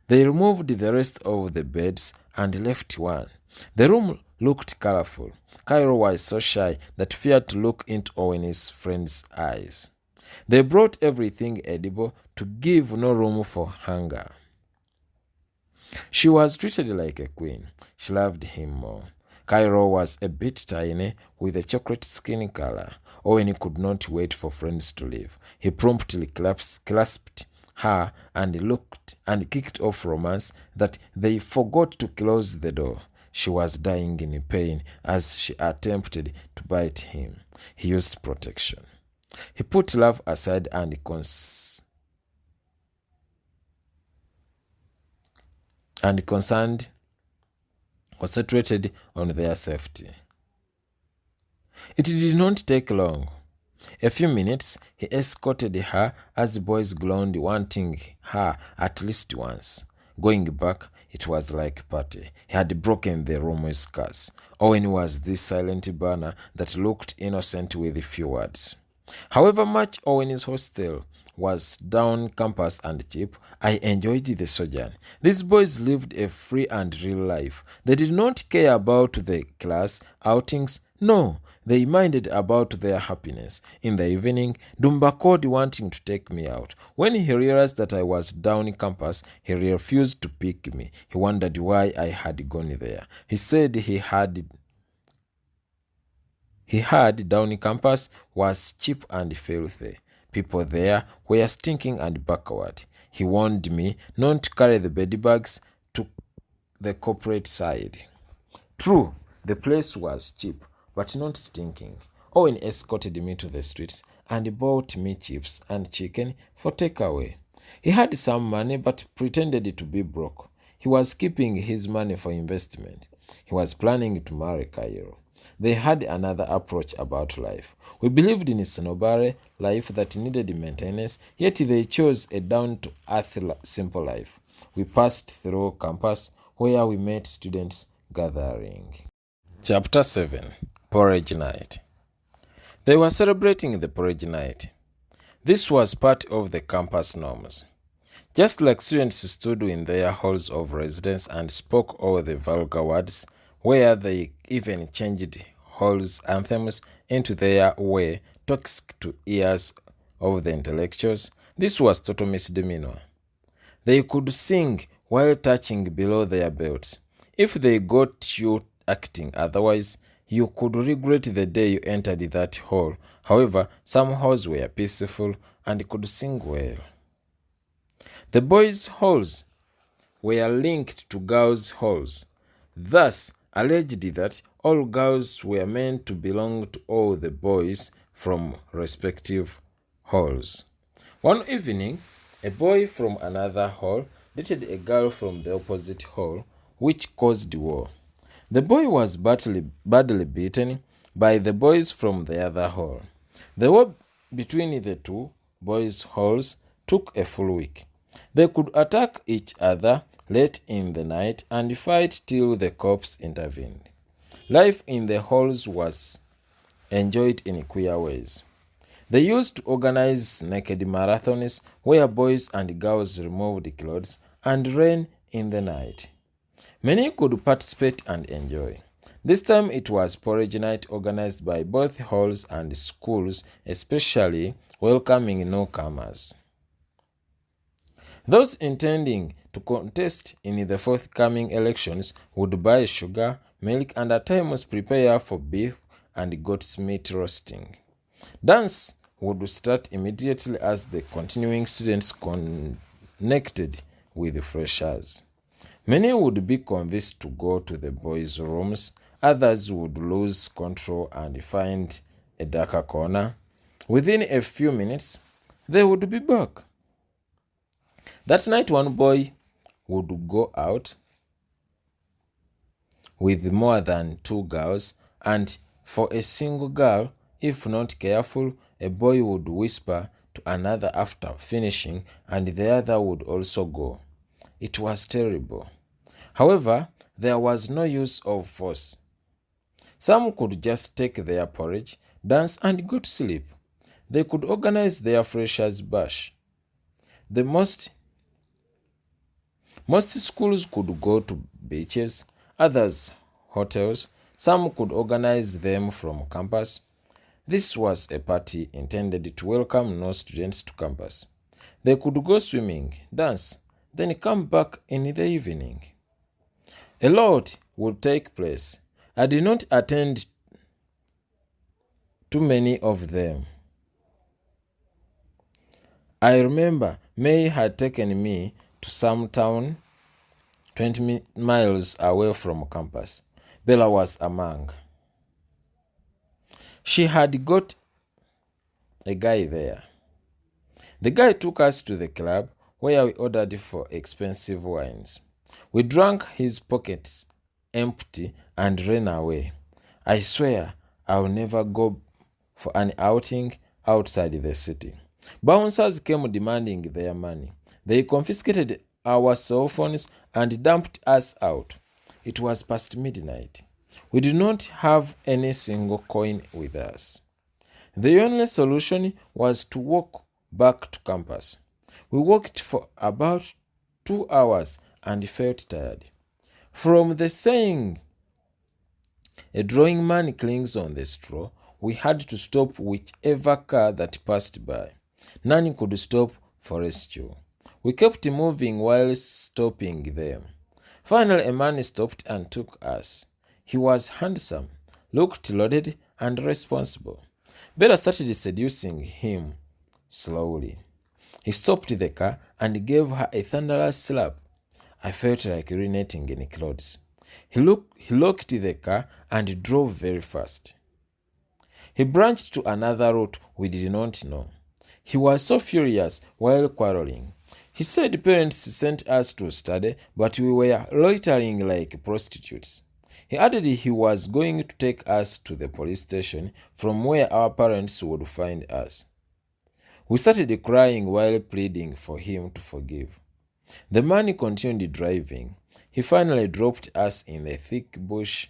They removed the rest of the beds and left one. The room looked colorful. Cairo was so shy that feared to look into Owen's friend's eyes. They brought everything edible to give no room for hunger. She was treated like a queen. She loved him more. Cairo was a bit tiny with a chocolate skin color. Owen could not wait for friends to leave. He promptly clasped her and kicked off romance that they forgot to close the door. She was dying in pain as she attempted to bite him. He used protection. He put love aside and concentrated on their safety. It did not take long. A few minutes, he escorted her as the boys groaned, wanting her at least once. Going back, it was like a party. He had broken the Rome's curse. Owen was this silent burner that looked innocent with few words. However much Owen's hostel was down campus and cheap, I enjoyed the sojourn. These boys lived a free and real life. They did not care about the class outings. No, they minded about their happiness. In the evening, Dumba called wanting to take me out. When he realized that I was down campus, he refused to pick me. He wondered why I had gone there. He said he had down campus was cheap and filthy. People there were stinking and backward. He warned me not to carry the bedbugs to the corporate side. True, the place was cheap, but not stinking. Owen escorted me to the streets and bought me chips and chicken for takeaway. He had some money but pretended to be broke. He was keeping his money for investment. He was planning to marry Cairo. They had another approach about life. We believed in a snobbery life that needed maintenance, yet they chose a down-to-earth simple life. We passed through campus where we met students gathering. Chapter 7. Porridge Night. They were celebrating the porridge night. This was part of the campus norms. Just like students stood in their halls of residence and spoke all the vulgar words, where they even changed halls anthems into their way, toxic to ears of the intellectuals, this was total misdemeanor. They could sing while touching below their belts. If they got you acting otherwise, you could regret the day you entered that hall. However, some halls were peaceful and could sing well. The boys' halls were linked to girls' halls, thus alleged that all girls were meant to belong to all the boys from respective halls. One evening, a boy from another hall dated a girl from the opposite hall, which caused war. The boy was badly beaten by the boys from the other hall. The war between the two boys' halls took a full week. They could attack each other late in the night and fight till the cops intervened. Life in the halls was enjoyed in queer ways. They used to organize naked marathons where boys and girls removed clothes and ran in the night. Many could participate and enjoy. This time it was porridge night organized by both halls and schools, especially welcoming newcomers. Those intending to contest in the forthcoming elections would buy sugar, milk, and at times prepare for beef and goat's meat roasting. Dance would start immediately as the continuing students connected with the freshers. Many would be convinced to go to the boys' rooms, others would lose control and find a darker corner. Within a few minutes, they would be back. That night, one boy would go out with more than two girls, and for a single girl, if not careful, a boy would whisper to another after finishing, and the other would also go. It was terrible. However, there was no use of force. Some could just take their porridge, dance, and go to sleep. They could organize their freshers' bash. Most schools could go to beaches, others hotels. Some could organize them from campus. This was a party intended to welcome no students to campus. They could go swimming, dance, then come back in the evening. A lot would take place. I did not attend to many of them. I remember May had taken me to some town 20 miles away from campus. Bella was among. She had got a guy there. The guy took us to the club where we ordered for expensive wines. We drank his pockets empty and ran away. I swear I'll never go for an outing outside the city. Bouncers came demanding their money. They confiscated our cell phones and dumped us out. It was past midnight. We did not have any single coin with us. The only solution was to walk back to campus. We walked for about 2 hours and felt tired. From the saying, "A drawing man clings on the straw," we had to stop whichever car that passed by. None could stop for rescue. We kept moving while stopping them. Finally, a man stopped and took us. He was handsome, looked loaded, and responsible. Bella started seducing him slowly. He stopped the car and gave her a thunderous slap. I felt like urinating in clothes. He locked the car and drove very fast. He branched to another route we did not know. He was so furious while quarreling. He said parents sent us to study, but we were loitering like prostitutes. He added he was going to take us to the police station from where our parents would find us. We started crying while pleading for him to forgive. The man continued driving. He finally dropped us in a thick bush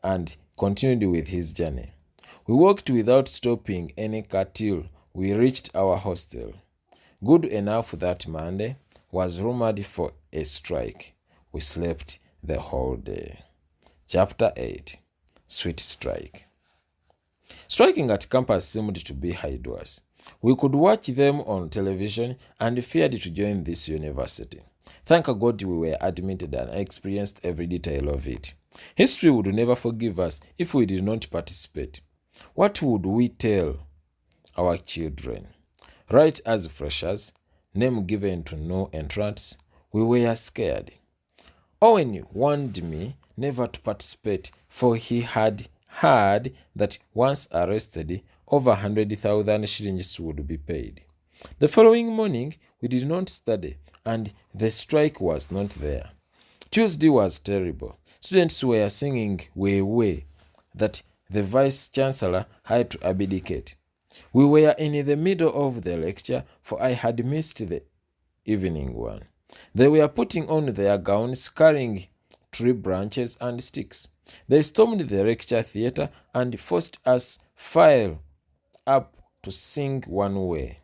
and continued with his journey. We walked without stopping any car till we reached our hostel. Good enough that Monday was rumored for a strike. We slept the whole day. Chapter 8. Sweet Strike. Striking at campus seemed to be hideous. We could watch them on television and feared to join this university. Thank God we were admitted and experienced every detail of it. History would never forgive us if we did not participate. What would we tell our children? Right as freshers, name given to no entrants, we were scared. Owen warned me never to participate, for he had heard that once arrested, over 100,000 shillings would be paid. The following morning, we did not study, and the strike was not there. Tuesday was terrible. Students were singing "Way," that the vice-chancellor had to abdicate. We were in the middle of the lecture, for I had missed the evening one. They were putting on their gowns, carrying tree branches and sticks. They stormed the lecture theater and forced us file up to sing "One Way."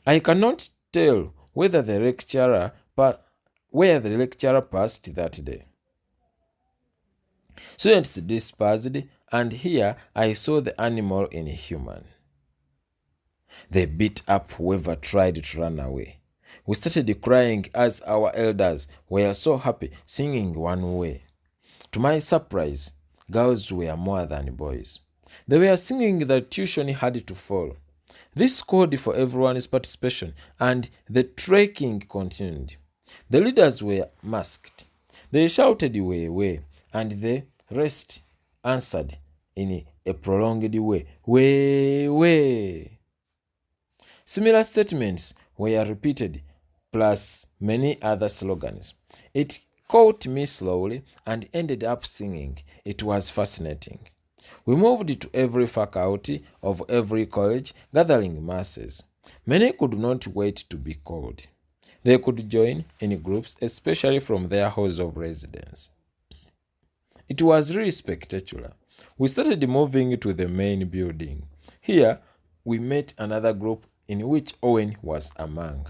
I cannot tell whether the lecturer passed that day. Students dispersed, and here I saw the animal in human. They beat up whoever tried to run away. We started crying as our elders were so happy singing "One Way." To my surprise, girls were more than boys. They were singing that tuition had to fall. This called for everyone's participation, and the trekking continued. The leaders were masked. They shouted "Way," and the rest answered in a prolonged way. Similar statements were repeated, plus many other slogans. It caught me slowly and ended up singing. It was fascinating. We moved to every faculty of every college, gathering masses. Many could not wait to be called. They could join in groups, especially from their halls of residence. It was really spectacular. We started moving to the main building. Here, we met another group in which Owen was among.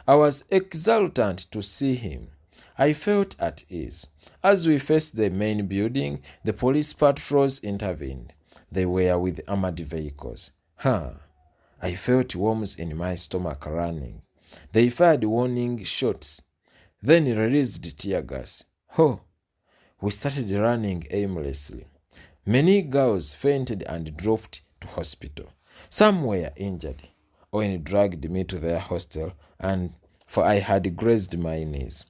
I was exultant to see him. I felt at ease. As we faced the main building, the police patrols intervened. They were with armored vehicles. I felt worms in my stomach running. They fired warning shots, then released tear gas. We started running aimlessly. Many girls fainted and dropped to hospital. Some were injured. Owen dragged me to their hostel, for I had grazed my knees.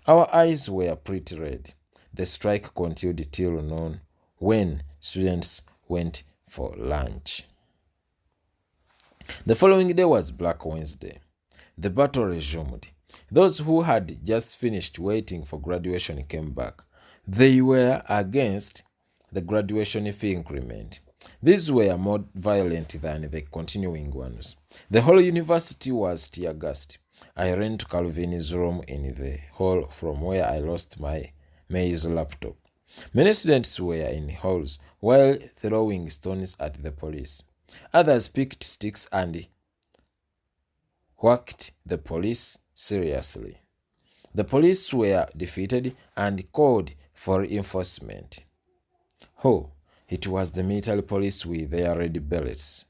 Our eyes were pretty red. The strike continued till noon when students went for lunch. The following day was Black Wednesday. The battle resumed. Those who had just finished waiting for graduation came back. They were against the graduation fee increment. These were more violent than the continuing ones. The whole university was tear gassed. I ran to Calvin's room in the hall from where I lost my May's laptop. Many students were in halls while throwing stones at the police. Others picked sticks and whacked the police seriously. The police were defeated and called for reinforcement. Oh, it was the military police with their red berets.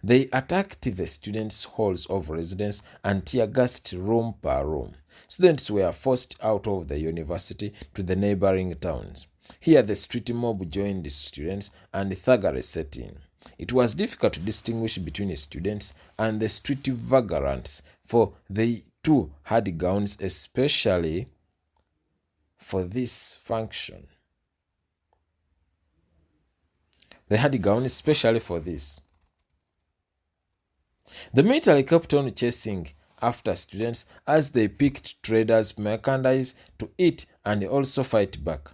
They attacked the students' halls of residence and tear-gassed room per room. Students were forced out of the university to the neighboring towns. Here the street mob joined the students and thuggery set in. It was difficult to distinguish between students and the street vagrants, for they too had gowns especially for this function. They had gowns especially for this. The military kept on chasing after students as they picked traders' merchandise to eat and also fight back.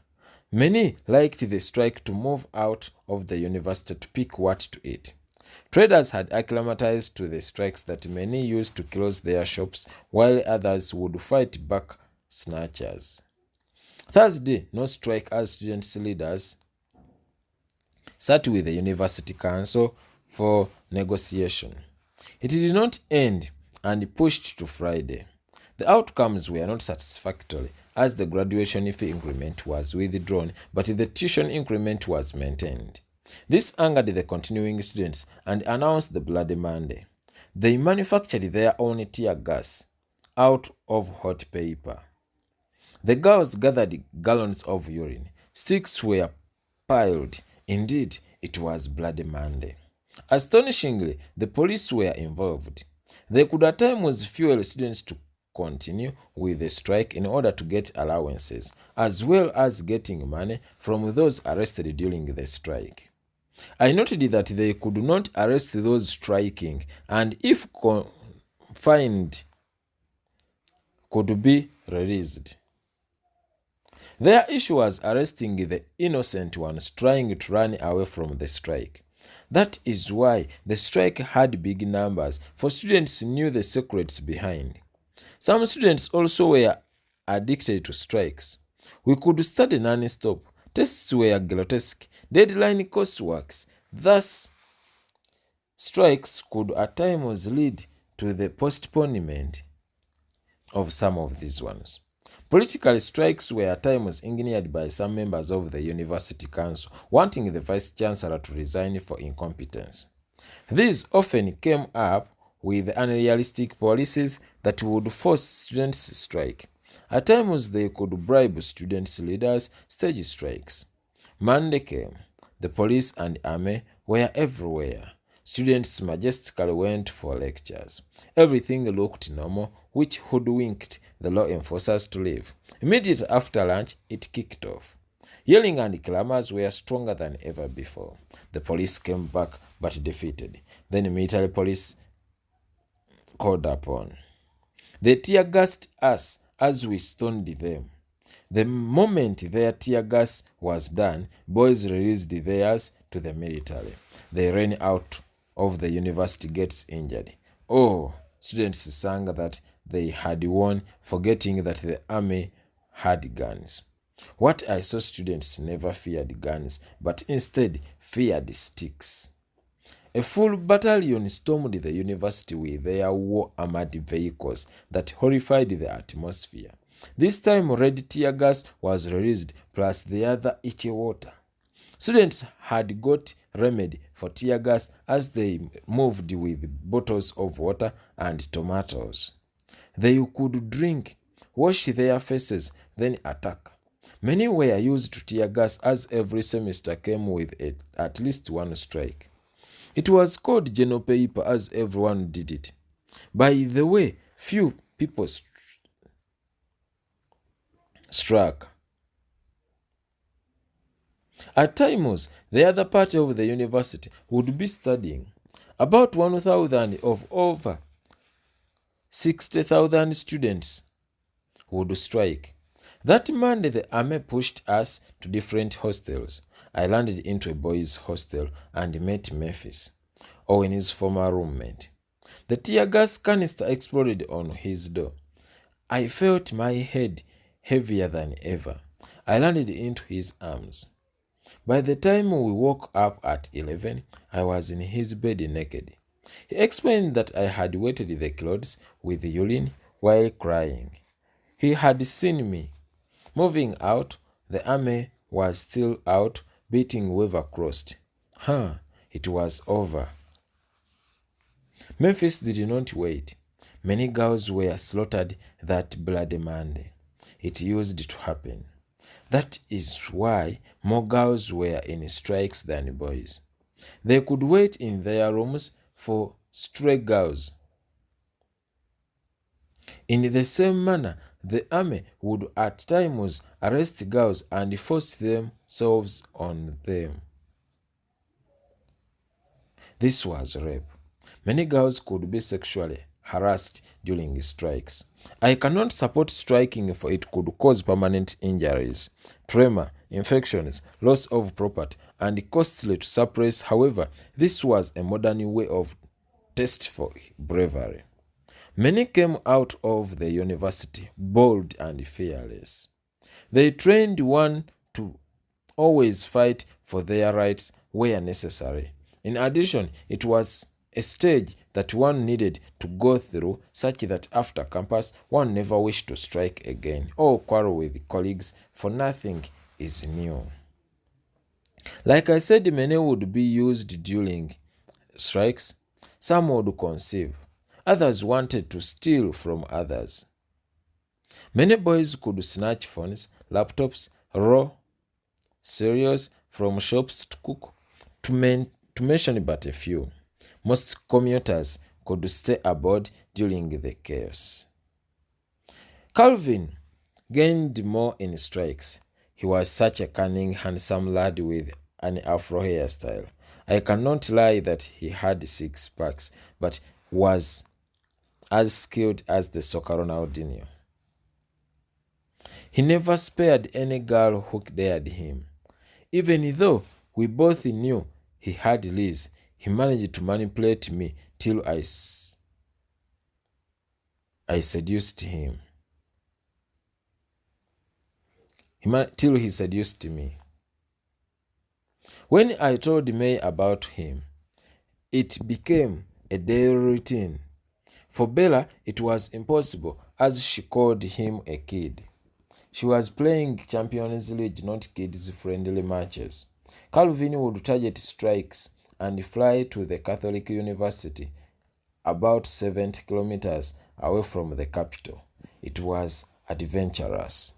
Many liked the strike to move out of the university to pick what to eat. Traders had acclimatized to the strikes that many used to close their shops, while others would fight back snatchers. Thursday, no strike as students' leaders sat with the university council for negotiation. It did not end and pushed to Friday. The outcomes were not satisfactory as the graduation fee increment was withdrawn, but the tuition increment was maintained. This angered the continuing students and announced the Bloody Monday. They manufactured their own tear gas out of hot paper. The girls gathered gallons of urine. Sticks were piled. Indeed, it was Bloody Monday. Astonishingly, the police were involved. They could at times fuel students to continue with the strike in order to get allowances, as well as getting money from those arrested during the strike. I noted that they could not arrest those striking, and if fined, could be released. Their issue was arresting the innocent ones trying to run away from the strike. That is why the strike had big numbers, for students knew the secrets behind. Some students also were addicted to strikes. We could study non-stop. Tests were grotesque, deadline courseworks. Thus, strikes could at times lead to the postponement of some of these ones. Political strikes were at times engineered by some members of the university council, wanting the vice-chancellor to resign for incompetence. These often came up with unrealistic policies that would force students to strike. At times they could bribe students' leaders, stage strikes. Monday came. The police and army were everywhere. Students majestically went for lectures. Everything looked normal, which hoodwinked the law enforcers to leave. Immediately after lunch, it kicked off. Yelling and clamors were stronger than ever before. The police came back but defeated. Then the military police called upon. They tear-gassed us as we stoned them. The moment their tear gas was done, boys released theirs to the military. They ran out of the university gates injured. Oh, students sang that they had won, forgetting that the army had guns. What I saw, students never feared guns, but instead feared sticks. A full battalion stormed the university with their war-armored vehicles that horrified the atmosphere. This time red tear gas was released, plus the other itchy water. Students had got remedy for tear gas as they moved with bottles of water and tomatoes. They could drink, wash their faces, then attack. Many were used to tear gas as every semester came with at least one strike. It was called general paper as everyone did it. By the way, few people struck. At times, the other part of the university would be studying. About 1,000 of over 60,000 students would strike. That Monday, the army pushed us to different hostels. I landed into a boys' hostel and met Memphis, Owen's former roommate. The tear gas canister exploded on his door. I felt my head heavier than ever. I landed into his arms. By the time we woke up at 11, I was in his bed naked. He explained that I had wetted the clothes with urine while crying. He had seen me. Moving out, the army was still out beating whoever crossed. It was over. Memphis did not wait. Many girls were slaughtered that bloody Monday. It used to happen. That is why more girls were in strikes than boys. They could wait in their rooms for stray girls. In the same manner, the army would at times arrest girls and force themselves on them. This was rape. Many girls could be sexually harassed during strikes. I cannot support striking, for it could cause permanent injuries, trauma, infections, loss of property, and costly to suppress. However, this was a modern way of test for bravery. Many came out of the university bold and fearless. They trained one to always fight for their rights where necessary. In addition, it was a stage that one needed to go through, such that after campus one never wished to strike again or quarrel with colleagues, for nothing is new. Like I said, many would be used during strikes. Some would conceive. Others wanted to steal from others. Many boys could snatch phones, laptops, raw cereals from shops to cook, to mention but a few. Most commuters could stay aboard during the chaos. Calvin gained more in strikes. He was such a cunning, handsome lad with an afro hairstyle. I cannot lie that he had 6 packs, but was as skilled as the soccer Ronaldinho. He never spared any girl who dared him. Even though we both knew he had Liz, he managed to manipulate me till I seduced him. Till he seduced me. When I told May about him, it became a daily routine. For Bella, it was impossible, as she called him a kid. She was playing Champions League, not kids-friendly matches. Calvin would target strikes and fly to the Catholic University, about 70 kilometers away from the capital. It was adventurous.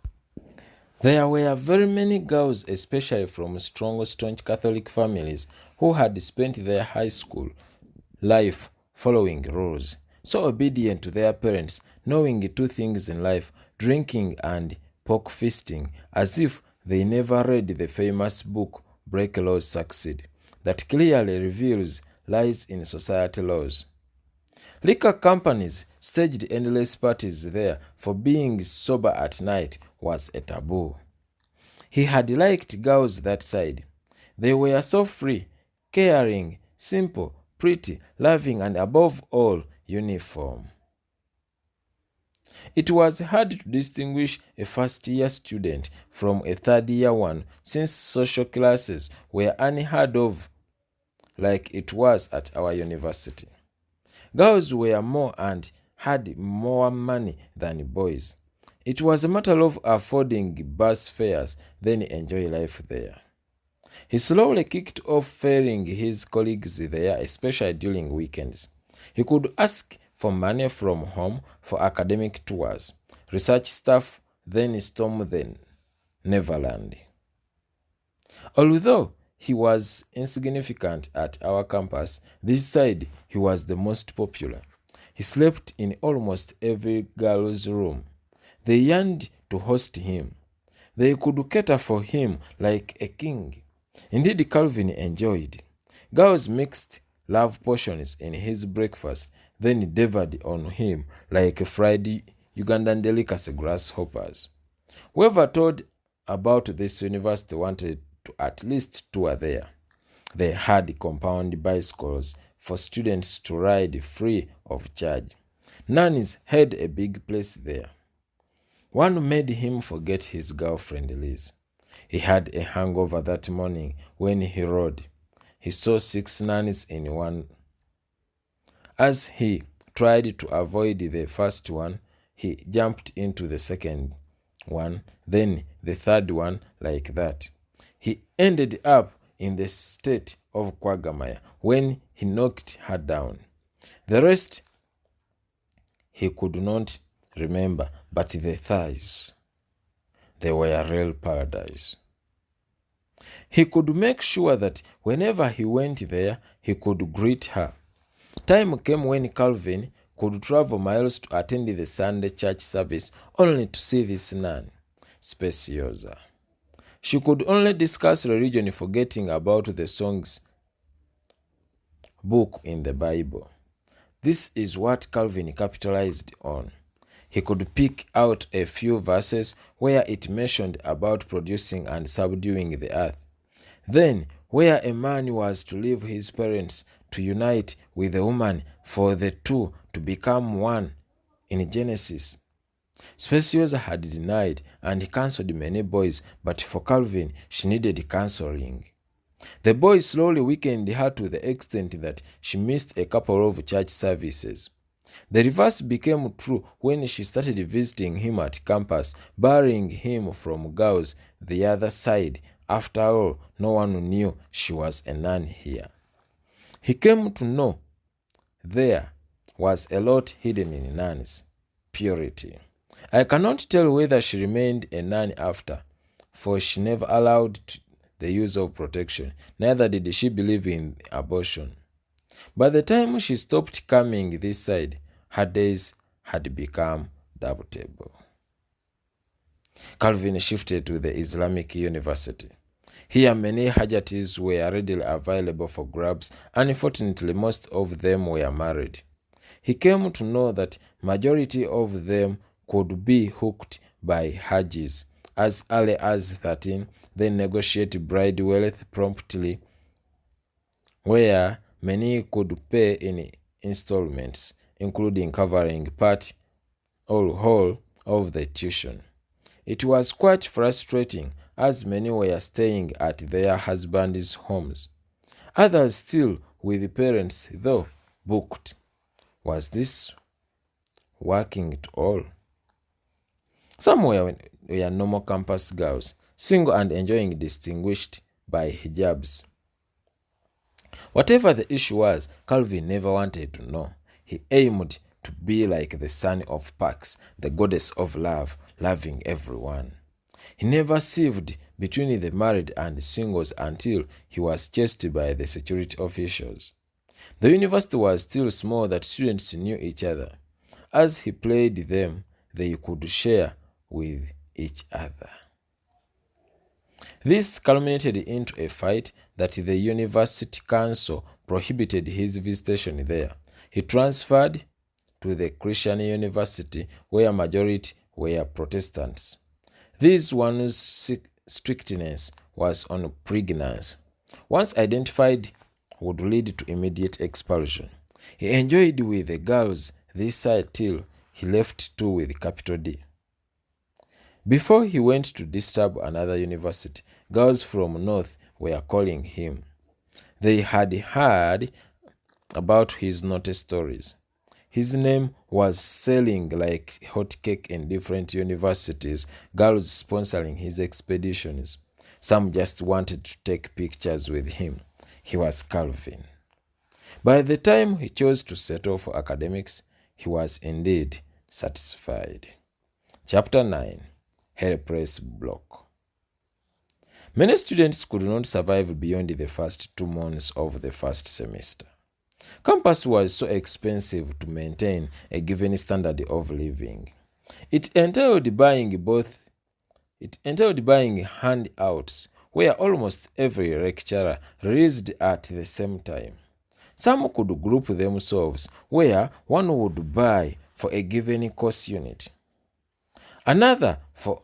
There were very many girls, especially from strong, staunch Catholic families, who had spent their high school life following rules, so obedient to their parents, knowing 2 things in life, drinking and pork feasting, as if they never read the famous book Break Laws Succeed, that clearly reveals lies in society laws. Liquor companies staged endless parties there, for being sober at night was a taboo. He had liked girls that side. They were so free, caring, simple, pretty, loving, and above all, uniform. It was hard to distinguish a first-year student from a third-year one, since social classes were unheard of, like it was at our university. Girls were more and had more money than boys. It was a matter of affording bus fares, then enjoy life there. He slowly kicked off failing his colleagues there, especially during weekends. He could ask for money from home for academic tours, research staff, then storm the Neverland. Although he was insignificant at our campus, this side he was the most popular. He slept in almost every girl's room. They yearned to host him. They could cater for him like a king. Indeed, Calvin enjoyed. Girls mixed love potions in his breakfast, then devoured on him like fried Ugandan delicacy grasshoppers. Whoever told about this university wanted to at least tour there. They had compound bicycles for students to ride free of charge. Nannies had a big place there. One made him forget his girlfriend Liz. He had a hangover that morning when he rode. He saw 6 nannies in one. As he tried to avoid the first one, he jumped into the second one, then the third one, like that. He ended up in the state of quagmire when he knocked her down. The rest he could not remember, but the thighs, they were real paradise. He could make sure that whenever he went there, he could greet her. Time came when Calvin could travel miles to attend the Sunday church service only to see this nun, Speciosa. She could only discuss religion, forgetting about the songs book in the Bible. This is what Calvin capitalized on. He could pick out a few verses where it mentioned about producing and subduing the earth. Then, where a man was to leave his parents to unite with a woman for the two to become one in Genesis. Speciosa had denied and cancelled many boys, but for Calvin, she needed cancelling. The boys slowly weakened her to the extent that she missed a couple of church services. The reverse became true when she started visiting him at campus, barring him from girls the other side. After all, no one knew she was a nun here. He came to know there was a lot hidden in nuns' purity. I cannot tell whether she remained a nun after, for she never allowed the use of protection, neither did she believe in abortion. By the time she stopped coming this side, her days had become doubtful. Calvin shifted to the Islamic University. Here many Hajatis were readily available for grabs. Unfortunately, most of them were married. He came to know that majority of them could be hooked by Hajis as early as 13, then negotiate bride wealth promptly, where many could pay in installments, including covering part or whole of the tuition. It was quite frustrating, as many were staying at their husbands' homes. Others still with parents, though booked. Was this working at all? Some were normal campus girls, single and enjoying distinguished by hijabs. Whatever the issue was, Calvin never wanted to know. He aimed to be like the son of Pax, the goddess of love, loving everyone. He never sieved between the married and singles until he was chased by the security officials. The university was still small that students knew each other. As he played them, they could share with each other. This culminated into a fight that the university council prohibited his visitation there. He transferred to the Christian university, where majority were Protestants. This one's strictness was on pregnancy. Once identified, would lead to immediate expulsion. He enjoyed with the girls this side till he left too with capital D. Before he went to disturb another university, girls from North were calling him. They had heard about his naughty stories. His name was selling like hotcake in different universities, girls sponsoring his expeditions. Some just wanted to take pictures with him. He was Calvin. By the time he chose to settle for academics, he was indeed satisfied. Chapter 9. Helpless Block. Many students could not survive beyond the first 2 months of the first semester. Campus was so expensive to maintain a given standard of living. It entailed buying both It entailed buying handouts where almost every lecturer released at the same time. Some could group themselves where one would buy for a given course unit, another for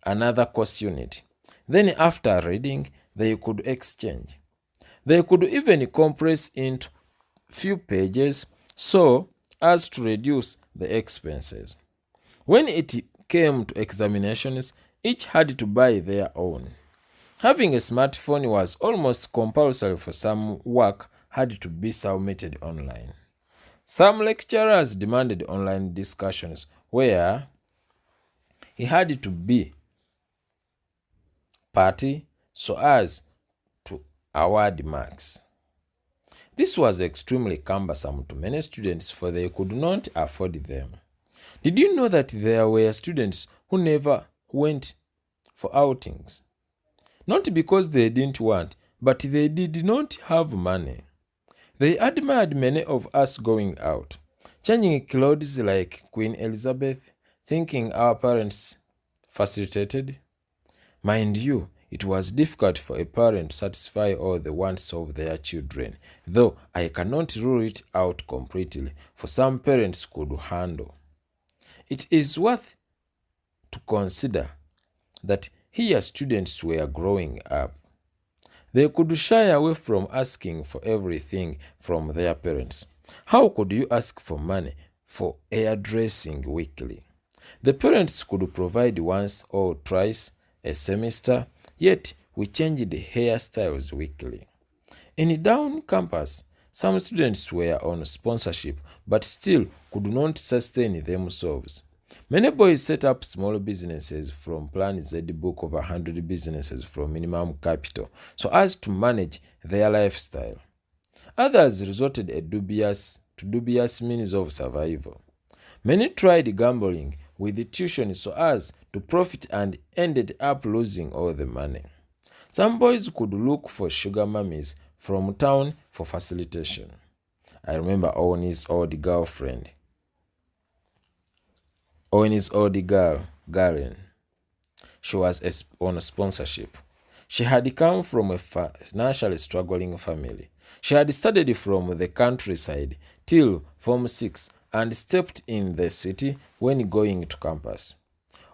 another course unit. Then after reading, they could exchange. They could even compress into few pages so as to reduce the expenses. When it came to examinations, each had to buy their own. Having a smartphone was almost compulsory, for some work had to be submitted online. Some lecturers demanded online discussions where he had to be party so as to award marks. This was extremely cumbersome to many students, for they could not afford them. Did you know that there were students who never went for outings? Not because they didn't want, but they did not have money. They admired many of us going out, changing clothes like Queen Elizabeth, thinking our parents facilitated. Mind you, it was difficult for a parent to satisfy all the wants of their children, though I cannot rule it out completely, for some parents could handle. It is worth to consider that here students were growing up. They could shy away from asking for everything from their parents. How could you ask for money for hairdressing weekly? The parents could provide once or twice a semester, yet we changed hairstyles weekly. In down campus, some students were on sponsorship but still could not sustain themselves. Many boys set up small businesses from Plan Z book of 100 businesses from minimum capital so as to manage their lifestyle. Others resorted to dubious means of survival. Many tried gambling with the tuition so as to profit and ended up losing all the money. Some boys could look for sugar mummies from town for facilitation. I remember Owen's old girlfriend. Owen's old girl, Garen. She was on a sponsorship. She had come from a financially struggling family. She had studied from the countryside till Form 6 and stepped in the city when going to campus.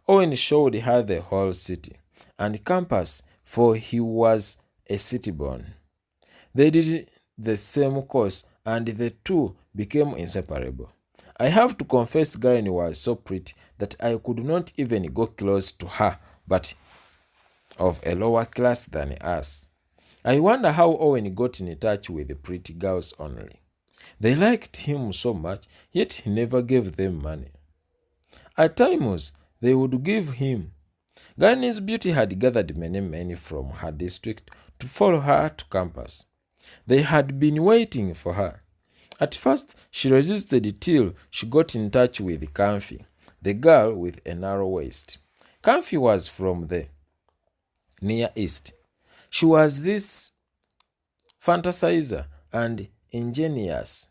Owen showed her the whole city and campus, for he was a city-born. They did the same course and the two became inseparable. I have to confess, Garen was so pretty that I could not even go close to her, but of a lower class than us. I wonder how Owen got in touch with the pretty girls only. They liked him so much, yet he never gave them money. At times, they would give him. Garen's beauty had gathered many men from her district to follow her to campus. They had been waiting for her. At first, she resisted till she got in touch with Comfy, the girl with a narrow waist. Comfy was from the Near East. She was this fantasizer and ingenious.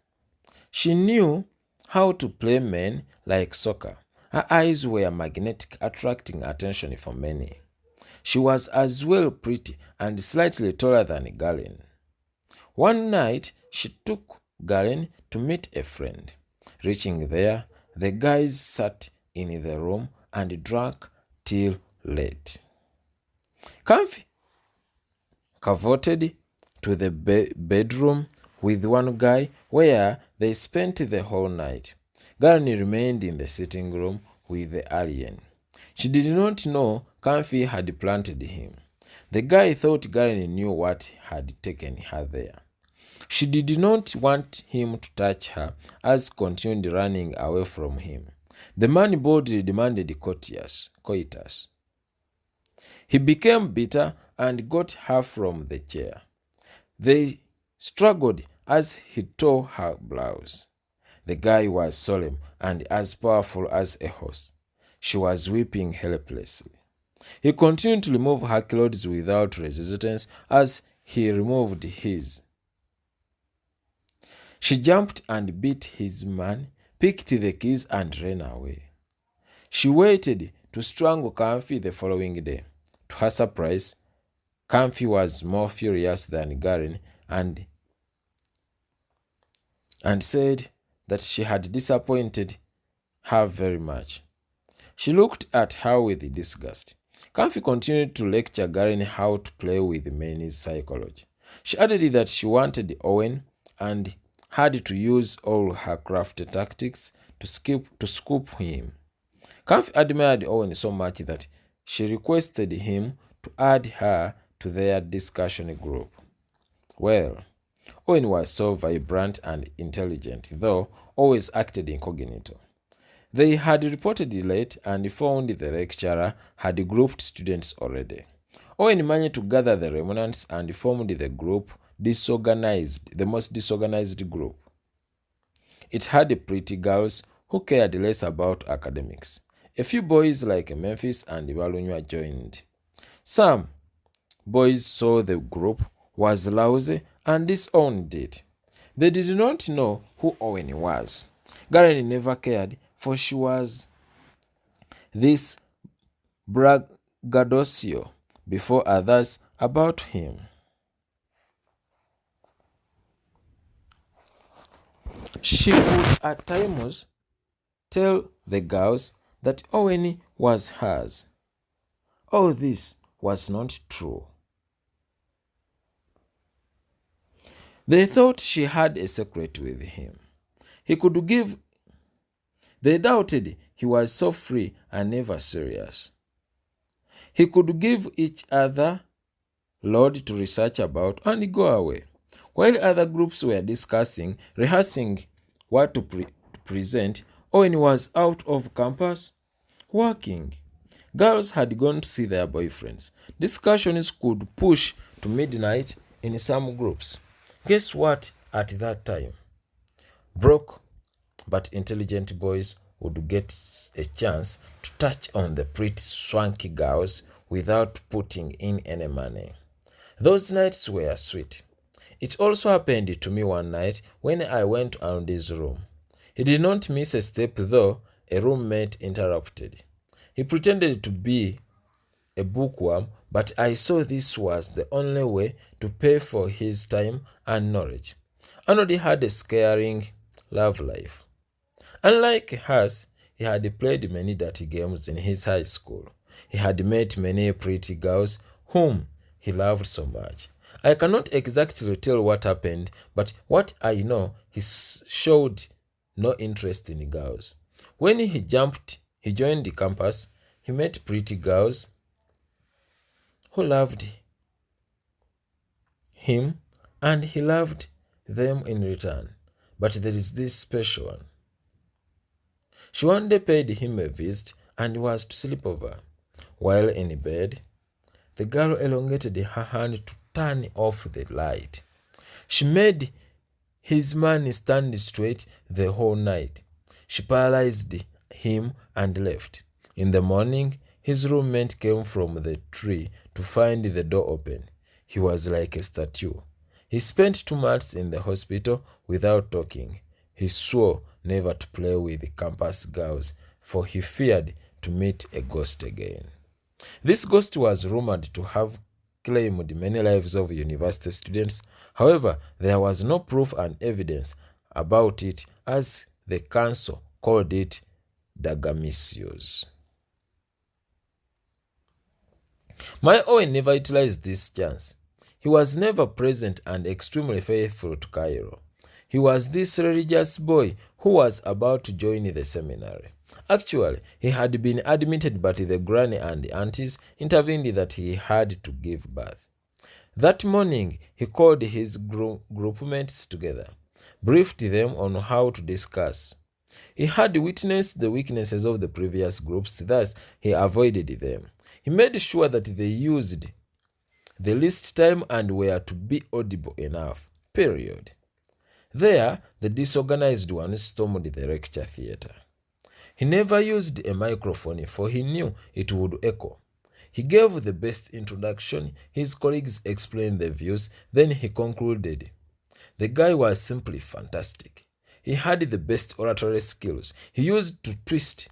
She knew how to play men like soccer. Her eyes were magnetic, attracting attention from many. She was as well pretty and slightly taller than Galen. One night, she took Galen to meet a friend. Reaching there, the guys sat in the room and drank till late. Comfy cavorted to the bedroom with one guy where they spent the whole night. Galen remained in the sitting room with the alien. She did not know Comfy had planted him. The guy thought Galen knew what had taken her there. She did not want him to touch her, as continued running away from him. The man boldly demanded coitus. He became bitter and got her from the chair. They struggled as he tore her blouse. The guy was solemn and as powerful as a horse. She was weeping helplessly. He continued to remove her clothes without resistance as he removed his. She jumped and beat his man, picked the keys and ran away. She waited to strangle Comfy the following day. To her surprise, Comfy was more furious than Garen and said that she had disappointed her very much. She looked at her with disgust. Comfy continued to lecture Garen how to play with men's psychology. She added that she wanted Owen and had to use all her crafty tactics to scoop him. Comfy admired Owen so much that she requested him to add her to their discussion group. Well, Owen was so vibrant and intelligent, though always acted incognito. They had reported late and found the lecturer had grouped students already. Owen managed to gather the remnants and formed the group the most disorganized group. It had pretty girls who cared less about academics. A few boys like Memphis and Balunywa joined. Some boys saw the group was lousy and disowned it. They did not know who Owen was. Garen never cared, for she was this braggadocio before others about him. She would at times tell the girls that Owen was hers. All this was not true. They thought she had a secret with him. They doubted he was so free and never serious. He could give each other load to research about and go away. While other groups were rehearsing what to present, Owen was out of campus, working. Girls had gone to see their boyfriends. Discussions could push to midnight in some groups. Guess what at that time? Broke but intelligent boys would get a chance to touch on the pretty swanky girls without putting in any money. Those nights were sweet. It also happened to me one night when I went to Andy's room. He did not miss a step, though a roommate interrupted. He pretended to be a bookworm, but I saw this was the only way to pay for his time and knowledge. Andy had a scaring love life. Unlike hers, he had played many dirty games in his high school. He had met many pretty girls whom he loved so much. I cannot exactly tell what happened, but what I know, he showed no interest in girls. When he joined the campus, he met pretty girls who loved him, and he loved them in return. But there is this special one. She one day paid him a visit and was to sleep over. While in bed, the girl elongated her hand to turn off the light. She made his man stand straight the whole night. She paralyzed him and left. In the morning, his roommate came from the tree to find the door open. He was like a statue. He spent 2 months in the hospital without talking. He swore never to play with campus girls, for he feared to meet a ghost again. This ghost was rumored to have claimed many lives of university students. However, there was no proof and evidence about it, as the council called it dagamisios. My Owen never utilized this chance. He was never present and extremely faithful to Cairo. He was this religious boy who was about to join the seminary. Actually, he had been admitted, but the granny and the aunties intervened that he had to give birth. That morning, he called his groupmates together, briefed them on how to discuss. He had witnessed the weaknesses of the previous groups, thus he avoided them. He made sure that they used the least time and were to be audible enough, period. There, the disorganized ones stormed the lecture theater. He never used a microphone, for he knew it would echo. He gave the best introduction, his colleagues explained their views, then he concluded. The guy was simply fantastic. He had the best oratory skills. He used to twist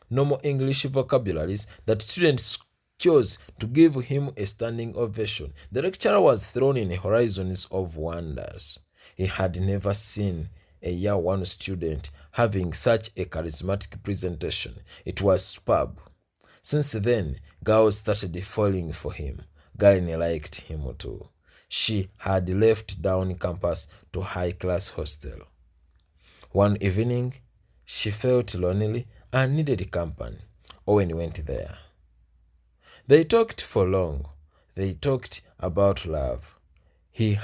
normal English vocabularies that students chose to give him a standing ovation. The lecturer was thrown in horizons of wonders. He had never seen a year one student having such a charismatic presentation. It was superb. Since then, girls started falling for him. Garen liked him too. She had left down campus to high-class hostel. One evening, she felt lonely and needed company. Owen went there. They talked for long. They talked about love. He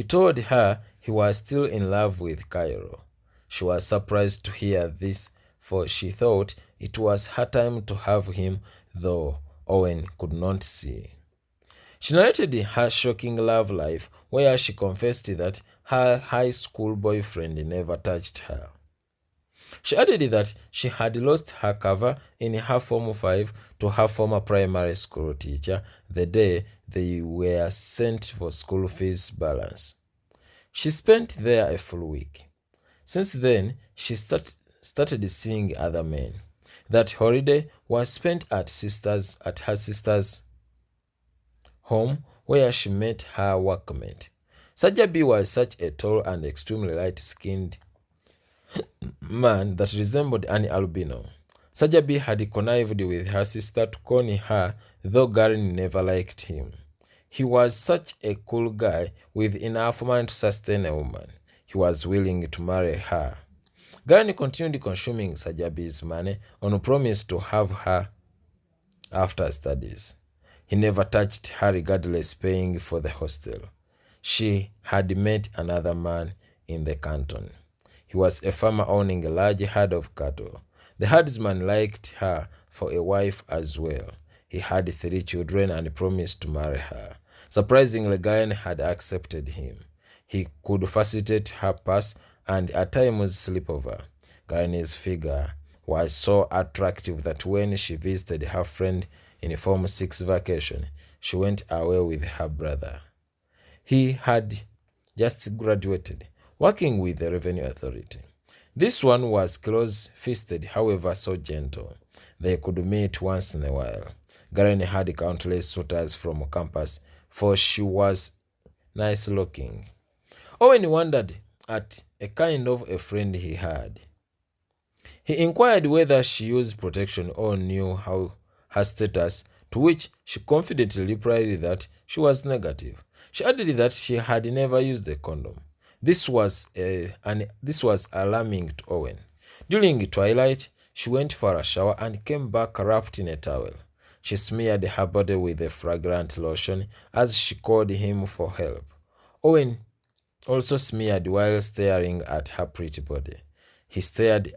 told her he was still in love with Cairo. She was surprised to hear this, for she thought it was her time to have him, though Owen could not see. She narrated her shocking love life, where she confessed that her high school boyfriend never touched her. She added that she had lost her cover in her Form 5 to her former primary school teacher the day they were sent for school fees balance. She spent there a full week. Since then, she started seeing other men. That holiday was spent at her sister's home, where she met her workmate. Sajabi was such a tall and extremely light-skinned man that resembled an albino. Sajabi had connived with her sister to con her, though Garen never liked him. He was such a cool guy with enough money to sustain a woman. He was willing to marry her. Garen continued consuming Sajabi's money on a promise to have her after studies. He never touched her regardless paying for the hostel. She had met another man in the canton. He was a farmer owning a large herd of cattle. The herdsman liked her for a wife as well. He had 3 children and promised to marry her. Surprisingly, Garen had accepted him. He could facilitate her pass and at times sleep over. Garen's figure was so attractive that when she visited her friend in Form 6 vacation, she went away with her brother. He had just graduated, working with the Revenue Authority. This one was close-fisted, however so gentle. They could meet once in a while. Garen had countless suitors from campus, for she was nice-looking. Owen wondered at a kind of a friend he had. He inquired whether she used protection or knew how her status, to which she confidently replied that she was negative. She added that she had never used a condom. This was alarming to Owen. During twilight, she went for a shower and came back wrapped in a towel. She smeared her body with a fragrant lotion as she called him for help. Owen also smeared while staring at her pretty body. He started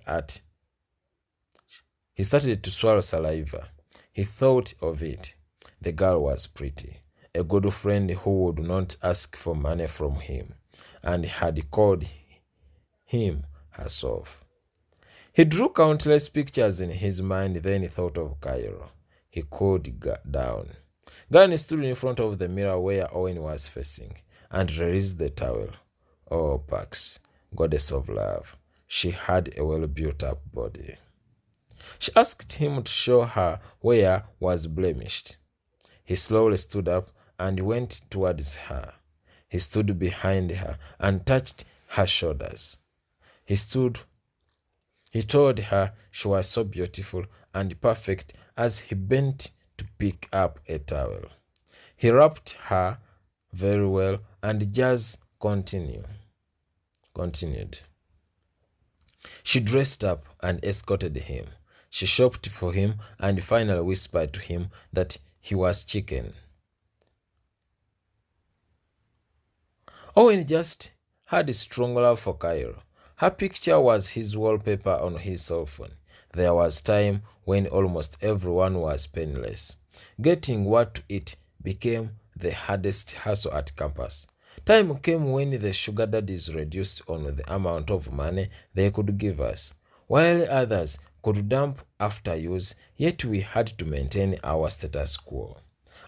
to swallow saliva. He thought of it. The girl was pretty, a good friend who would not ask for money from him, and had called him herself. He drew countless pictures in his mind, then he thought of Cairo. He cooled down. Garen stood in front of the mirror where Owen was facing and released the towel. Oh, Pax, goddess of love. She had a well-built-up body. She asked him to show her where was blemished. He slowly stood up and went towards her. He stood behind her and touched her shoulders. He told her she was so beautiful and perfect as he bent to pick up a towel. He wrapped her very well and just continued. She dressed up and escorted him. She shopped for him and finally whispered to him that he was chicken. Owen just had a strong love for Cairo. Her picture was his wallpaper on his cell phone. There was time when almost everyone was penniless. Getting what to eat became the hardest hassle at campus. Time came when the sugar daddies reduced on the amount of money they could give us, while others could dump after use, yet we had to maintain our status quo.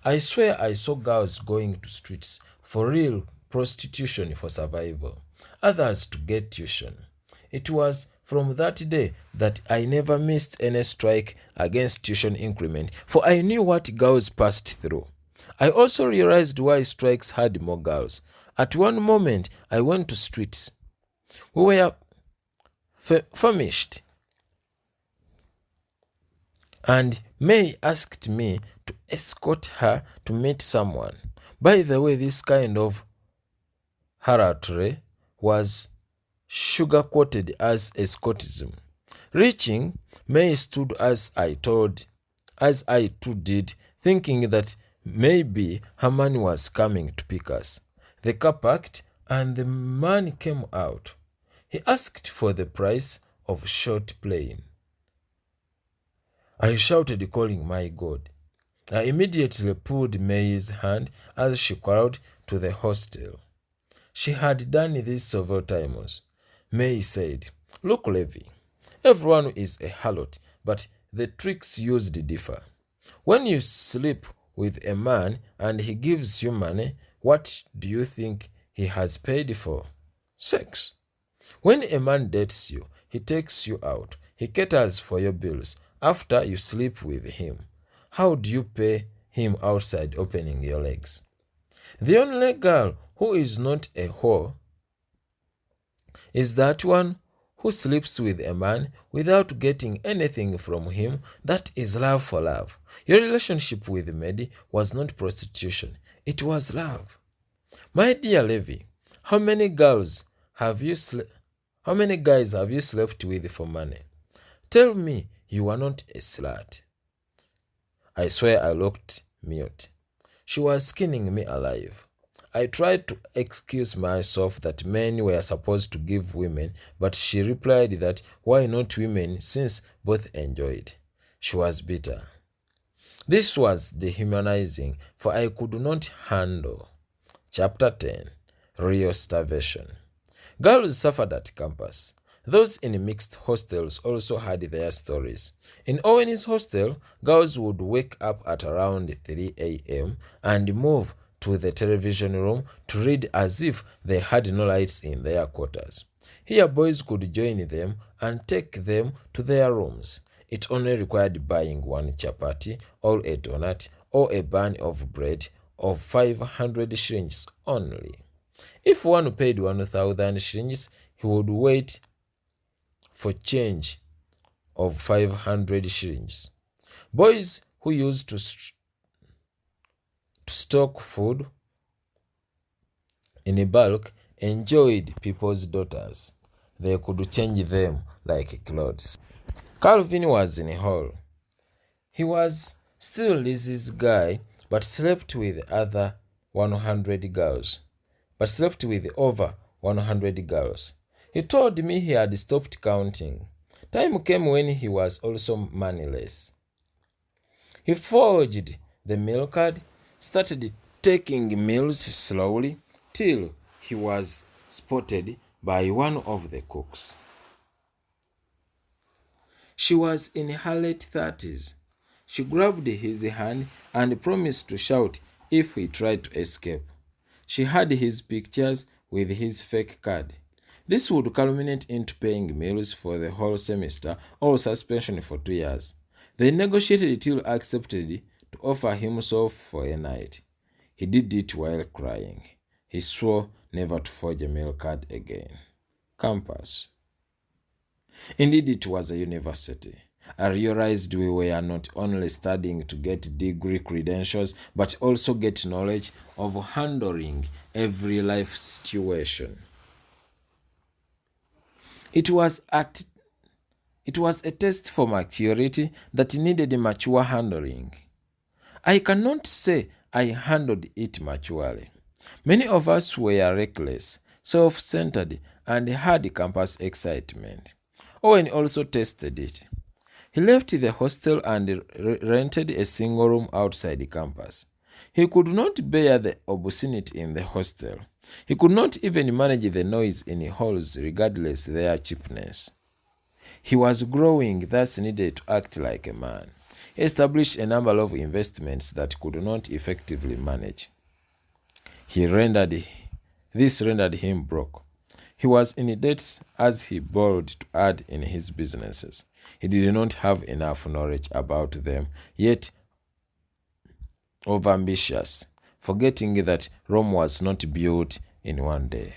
I swear I saw girls going to streets for real prostitution for survival, others to get tuition. It was from that day that I never missed any strike against tuition increment, for I knew what girls passed through. I also realized why strikes had more girls. At one moment, I went to streets. We were famished, and May asked me to escort her to meet someone. By the way, this kind of harlotry was sugar-coated as escortism. Reaching, May stood as I too did, thinking that maybe her man was coming to pick us. The car parked, and the man came out. He asked for the price of short playing. I shouted, calling my God. I immediately pulled May's hand as she crawled to the hostel. She had done this several times. May said, "Look, Levi, everyone is a harlot, but the tricks used differ. When you sleep with a man and he gives you money, what do you think he has paid for? Sex. When a man dates you, he takes you out. He caters for your bills. After you sleep with him, how do you pay him outside opening your legs? The only girl who is not a whore is that one who sleeps with a man without getting anything from him. That is love for love. Your relationship with Medi was not prostitution. It was love. My dear Levi, how many guys have you slept with for money? Tell me you are not a slut." I swear I looked mute. She was skinning me alive. I tried to excuse myself that men were supposed to give women, but she replied that why not women, since both enjoyed. She was bitter. This was dehumanizing, for I could not handle. Chapter 10. Real Starvation. Girls suffered at campus. Those in mixed hostels also had their stories. In Owen's hostel, girls would wake up at around 3 a.m. and move to the television room to read as if they had no lights in their quarters. Here boys could join them and take them to their rooms. It only required buying one chapati or a donut or a bun of bread of 500 shillings only. If one paid 1,000 shillings, he would wait for change of 500 shillings. Boys who used to stock food in bulk enjoyed people's daughters. They could change them like clothes. Calvin was in a hall. He was still Lizzie's guy, but slept with over 100 girls. He told me he had stopped counting. Time came when he was also moneyless. He forged the meal card, started taking meals slowly, till he was spotted by one of the cooks. She was in her late 30s. She grabbed his hand and promised to shout if he tried to escape. She had his pictures with his fake card. This would culminate into paying meals for the whole semester or suspension for 2 years. They negotiated till accepted to offer himself for a night. He did it while crying. He swore never to forge a mail card again. Campus. Indeed, it was a university. I realized we were not only studying to get degree credentials, but also get knowledge of handling every life situation. It was a test for maturity that needed mature handling. I cannot say I handled it maturely. Many of us were reckless, self-centered, and had campus excitement. Owen also tested it. He left the hostel and rented a single room outside the campus. He could not bear the obscenity in the hostel. He could not even manage the noise in halls regardless their cheapness. He was growing, thus needed to act like a man. He established a number of investments that could not effectively manage. This rendered him broke. He was in debts as he borrowed to add in his businesses. He did not have enough knowledge about them, yet overambitious, forgetting that Rome was not built in one day.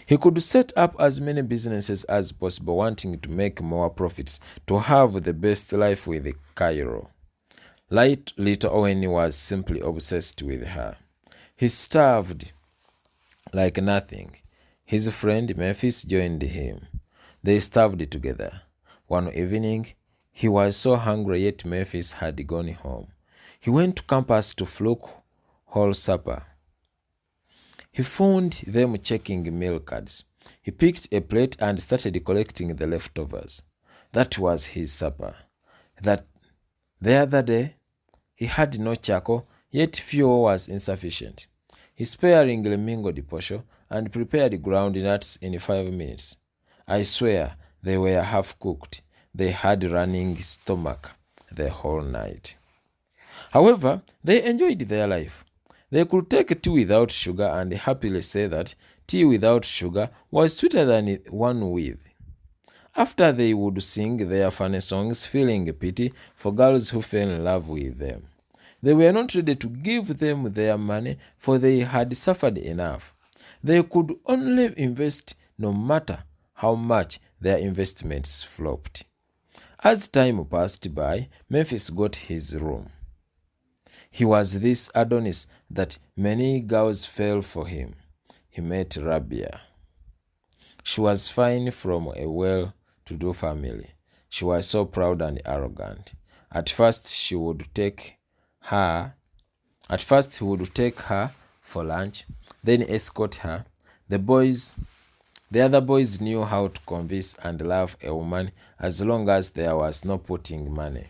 He could set up as many businesses as possible, wanting to make more profits, to have the best life with Cairo. Little Owen was simply obsessed with her. He starved like nothing. His friend Memphis joined him. They starved together. One evening, he was so hungry, yet Memphis had gone home. He went to campus to fluke whole supper. He found them checking meal cards. He picked a plate and started collecting the leftovers. That was his supper. The other day, he had no charcoal, yet fuel was insufficient. He sparingly mingled the portion and prepared ground nuts in 5 minutes. I swear they were half-cooked. They had running stomach the whole night. However, they enjoyed their life. They could take tea without sugar and happily say that tea without sugar was sweeter than one with. After, they would sing their funny songs, feeling pity for girls who fell in love with them. They were not ready to give them their money, for they had suffered enough. They could only invest, no matter how much their investments flopped. As time passed by, Memphis got his room. He was this Adonis that many girls fell for him. He met Rabia. She was fine, from a well-to-do family. She was so proud and arrogant. At first, he would take her for lunch, then escort her. The other boys knew how to convince and love a woman as long as there was no putting money.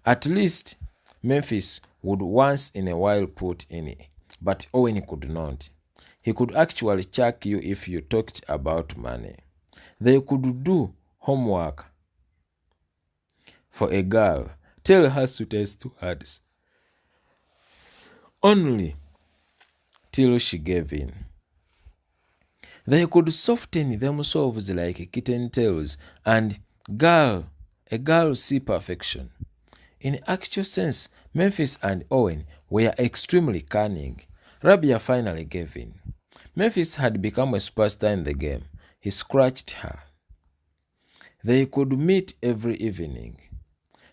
At least, Memphis would once in a while put in it, but Owen could not. He could actually chuck you if you talked about money. They could do homework for a girl, tell her sweetest words, only till she gave in. They could soften themselves like kitten tails and a girl see perfection. In actual sense, Memphis and Owen were extremely cunning. Rabia finally gave in. Memphis had become a superstar in the game. He scratched her. They could meet every evening.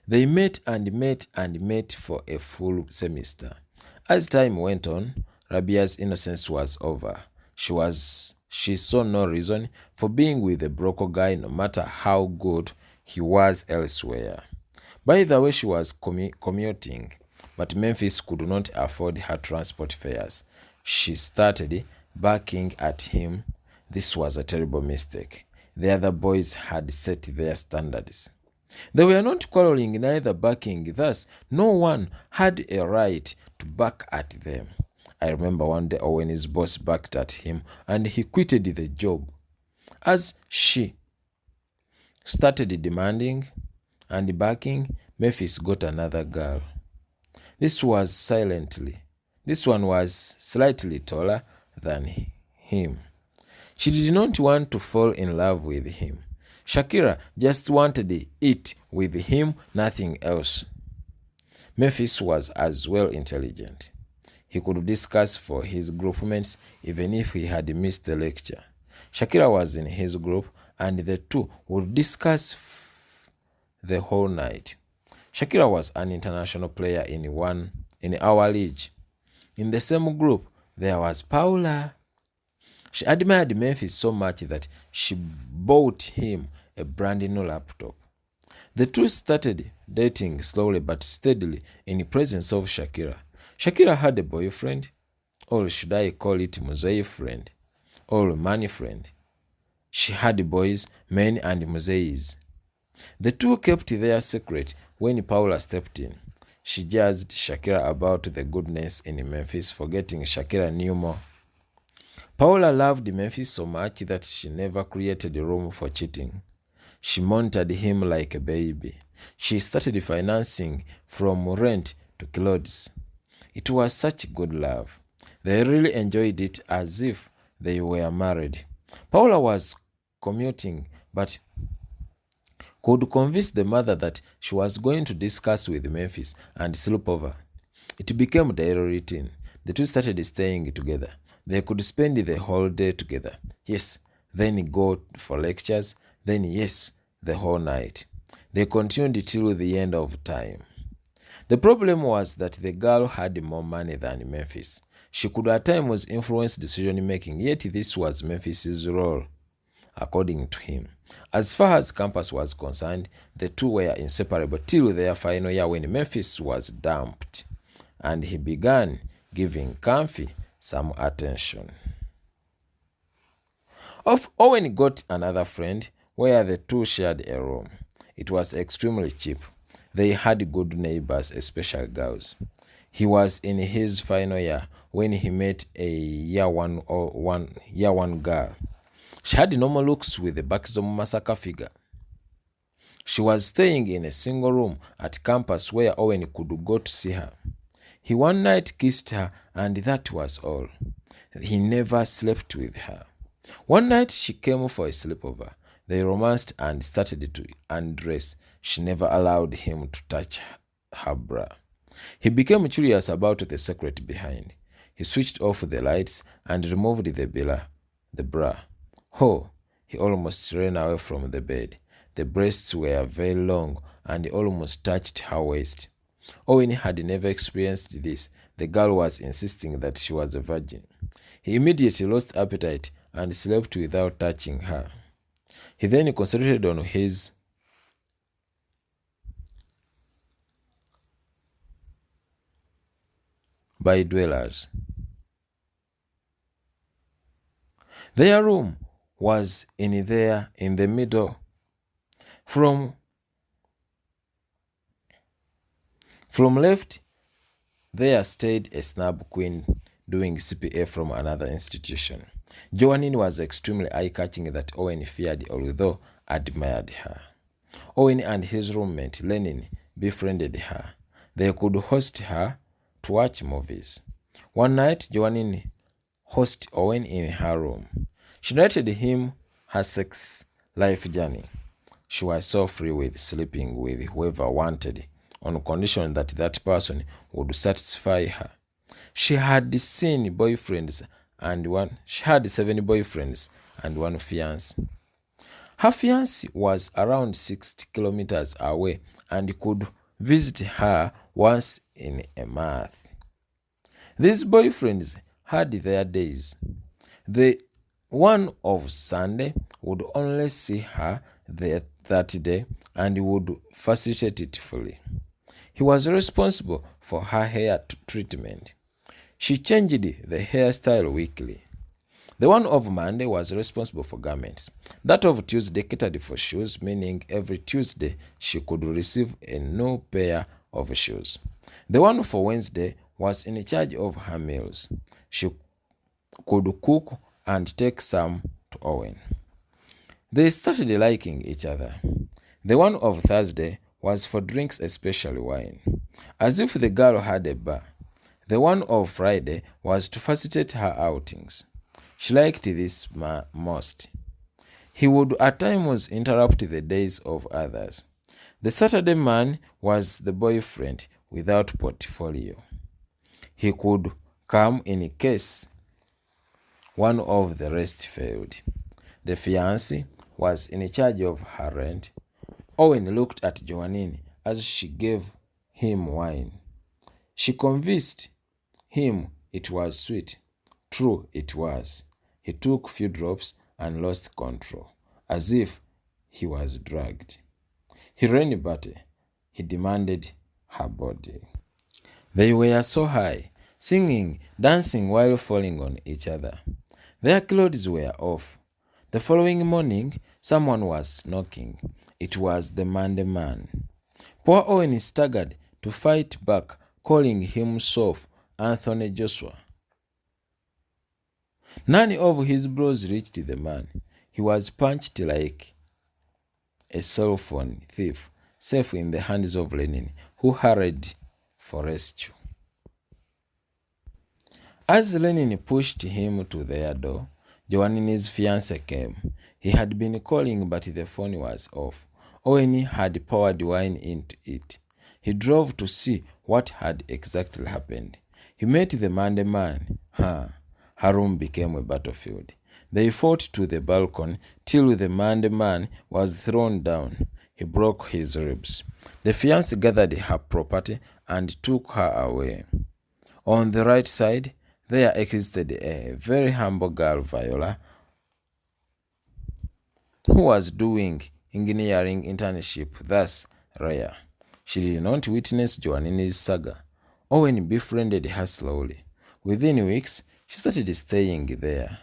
They met and met and met for a full semester. As time went on, Rabia's innocence was over. She saw no reason for being with a broke guy, no matter how good he was elsewhere. By the way, she was commuting, but Memphis could not afford her transport fares. She started barking at him. This was a terrible mistake. The other boys had set their standards. They were not quarreling, neither barking, thus no one had a right to bark at them. I remember one day when his boss barked at him and he quitted the job. As she started demanding and barking, Memphis got another girl. This one was slightly taller than him. She did not want to fall in love with him. Shakira just wanted it with him, nothing else. Memphis was as well intelligent. He could discuss for his groupmates even if he had missed the lecture. Shakira was in his group and the two would discuss the whole night. Shakira was an international player in our league. In the same group, there was Paula. She admired Memphis so much that she bought him a brand new laptop. The two started dating slowly but steadily in the presence of Shakira. Shakira had a boyfriend, or should I call it Muzei friend, or money friend. She had boys, men, and Muzeis. The two kept their secret when Paula stepped in. She jazzed Shakira about the goodness in Memphis, forgetting Shakira knew more. Paula loved Memphis so much that she never created room for cheating. She monitored him like a baby. She started financing from rent to clothes. It was such good love. They really enjoyed it as if they were married. Paula was commuting, but could convince the mother that she was going to discuss with Memphis and sleep over. It became a daily routine. The two started staying together. They could spend the whole day together. Yes, then go for lectures. Then yes, the whole night. They continued till the end of time. The problem was that the girl had more money than Memphis. She could at times influence decision making, yet this was Memphis's role, according to him. As far as campus was concerned, the two were inseparable till their final year when Memphis was dumped, and he began giving Comfy some attention. Owen got another friend where the two shared a room. It was extremely cheap. They had good neighbors, especially girls. He was in his final year when he met a year one girl. She had normal looks with a Buxom massacre figure. She was staying in a single room at campus where Owen could go to see her. He one night kissed her, and that was all. He never slept with her. One night she came for a sleepover. They romanced and started to undress. She never allowed him to touch her bra. He became curious about the secret behind. He switched off the lights and removed the bra. Oh, he almost ran away from the bed. The breasts were very long and almost touched her waist. Owen had never experienced this. The girl was insisting that she was a virgin. He immediately lost appetite and slept without touching her. He then concentrated on his by-dwellers. Their room was in the middle. From left, there stayed a snub queen doing CPA from another institution. Joanine was extremely eye-catching that Owen feared, although admired her. Owen and his roommate Lenin befriended her. They could host her to watch movies. One night, Joanine hosted Owen in her room. She narrated him her sex life journey. She was so free with sleeping with whoever wanted, on condition that that person would satisfy her. She had 7 boyfriends and one fiancé. Her fiancé was around 60 kilometers away and could visit her once in a month. These boyfriends had their days. The one of Sunday would only see her that day and would facilitate it fully. He was responsible for her hair treatment. She changed the hairstyle weekly. The one of Monday was responsible for garments. That of Tuesday catered for shoes, meaning every Tuesday she could receive a new pair of shoes. The one for Wednesday was in charge of her meals. She could cook and take some to Owen. They started liking each other. The one of Thursday was for drinks, especially wine, as if the girl had a bar. The one of Friday was to facilitate her outings. She liked this most. He would at times interrupt the days of others. The Saturday man was the boyfriend without portfolio. He could come in case one of the rest failed. The fiancé was in charge of her rent. Owen looked at Joanine as she gave him wine. She convinced him it was sweet. True, it was. He took few drops and lost control, as if he was drugged. He ran battle. He demanded her body. They were so high, singing, dancing while falling on each other. Their clothes were off. The following morning, someone was knocking. It was the Monday man. Poor Owen staggered to fight back, calling himself Anthony Joshua. None of his blows reached the man. He was punched like a cell phone thief, safe in the hands of Lenin, who hurried for rescue. As Lenin pushed him to their door, Joanini's fiancé came. He had been calling, but the phone was off. Owen had poured wine into it. He drove to see what had exactly happened. He met the Monday man. Her room became a battlefield. They fought to the balcony till the Monday man was thrown down. He broke his ribs. The fiancé gathered her property and took her away. On the right side, there existed a very humble girl, Viola, who was doing engineering internship, thus rare. She did not witness Joanini's saga. Owen befriended her slowly. Within weeks, she started staying there.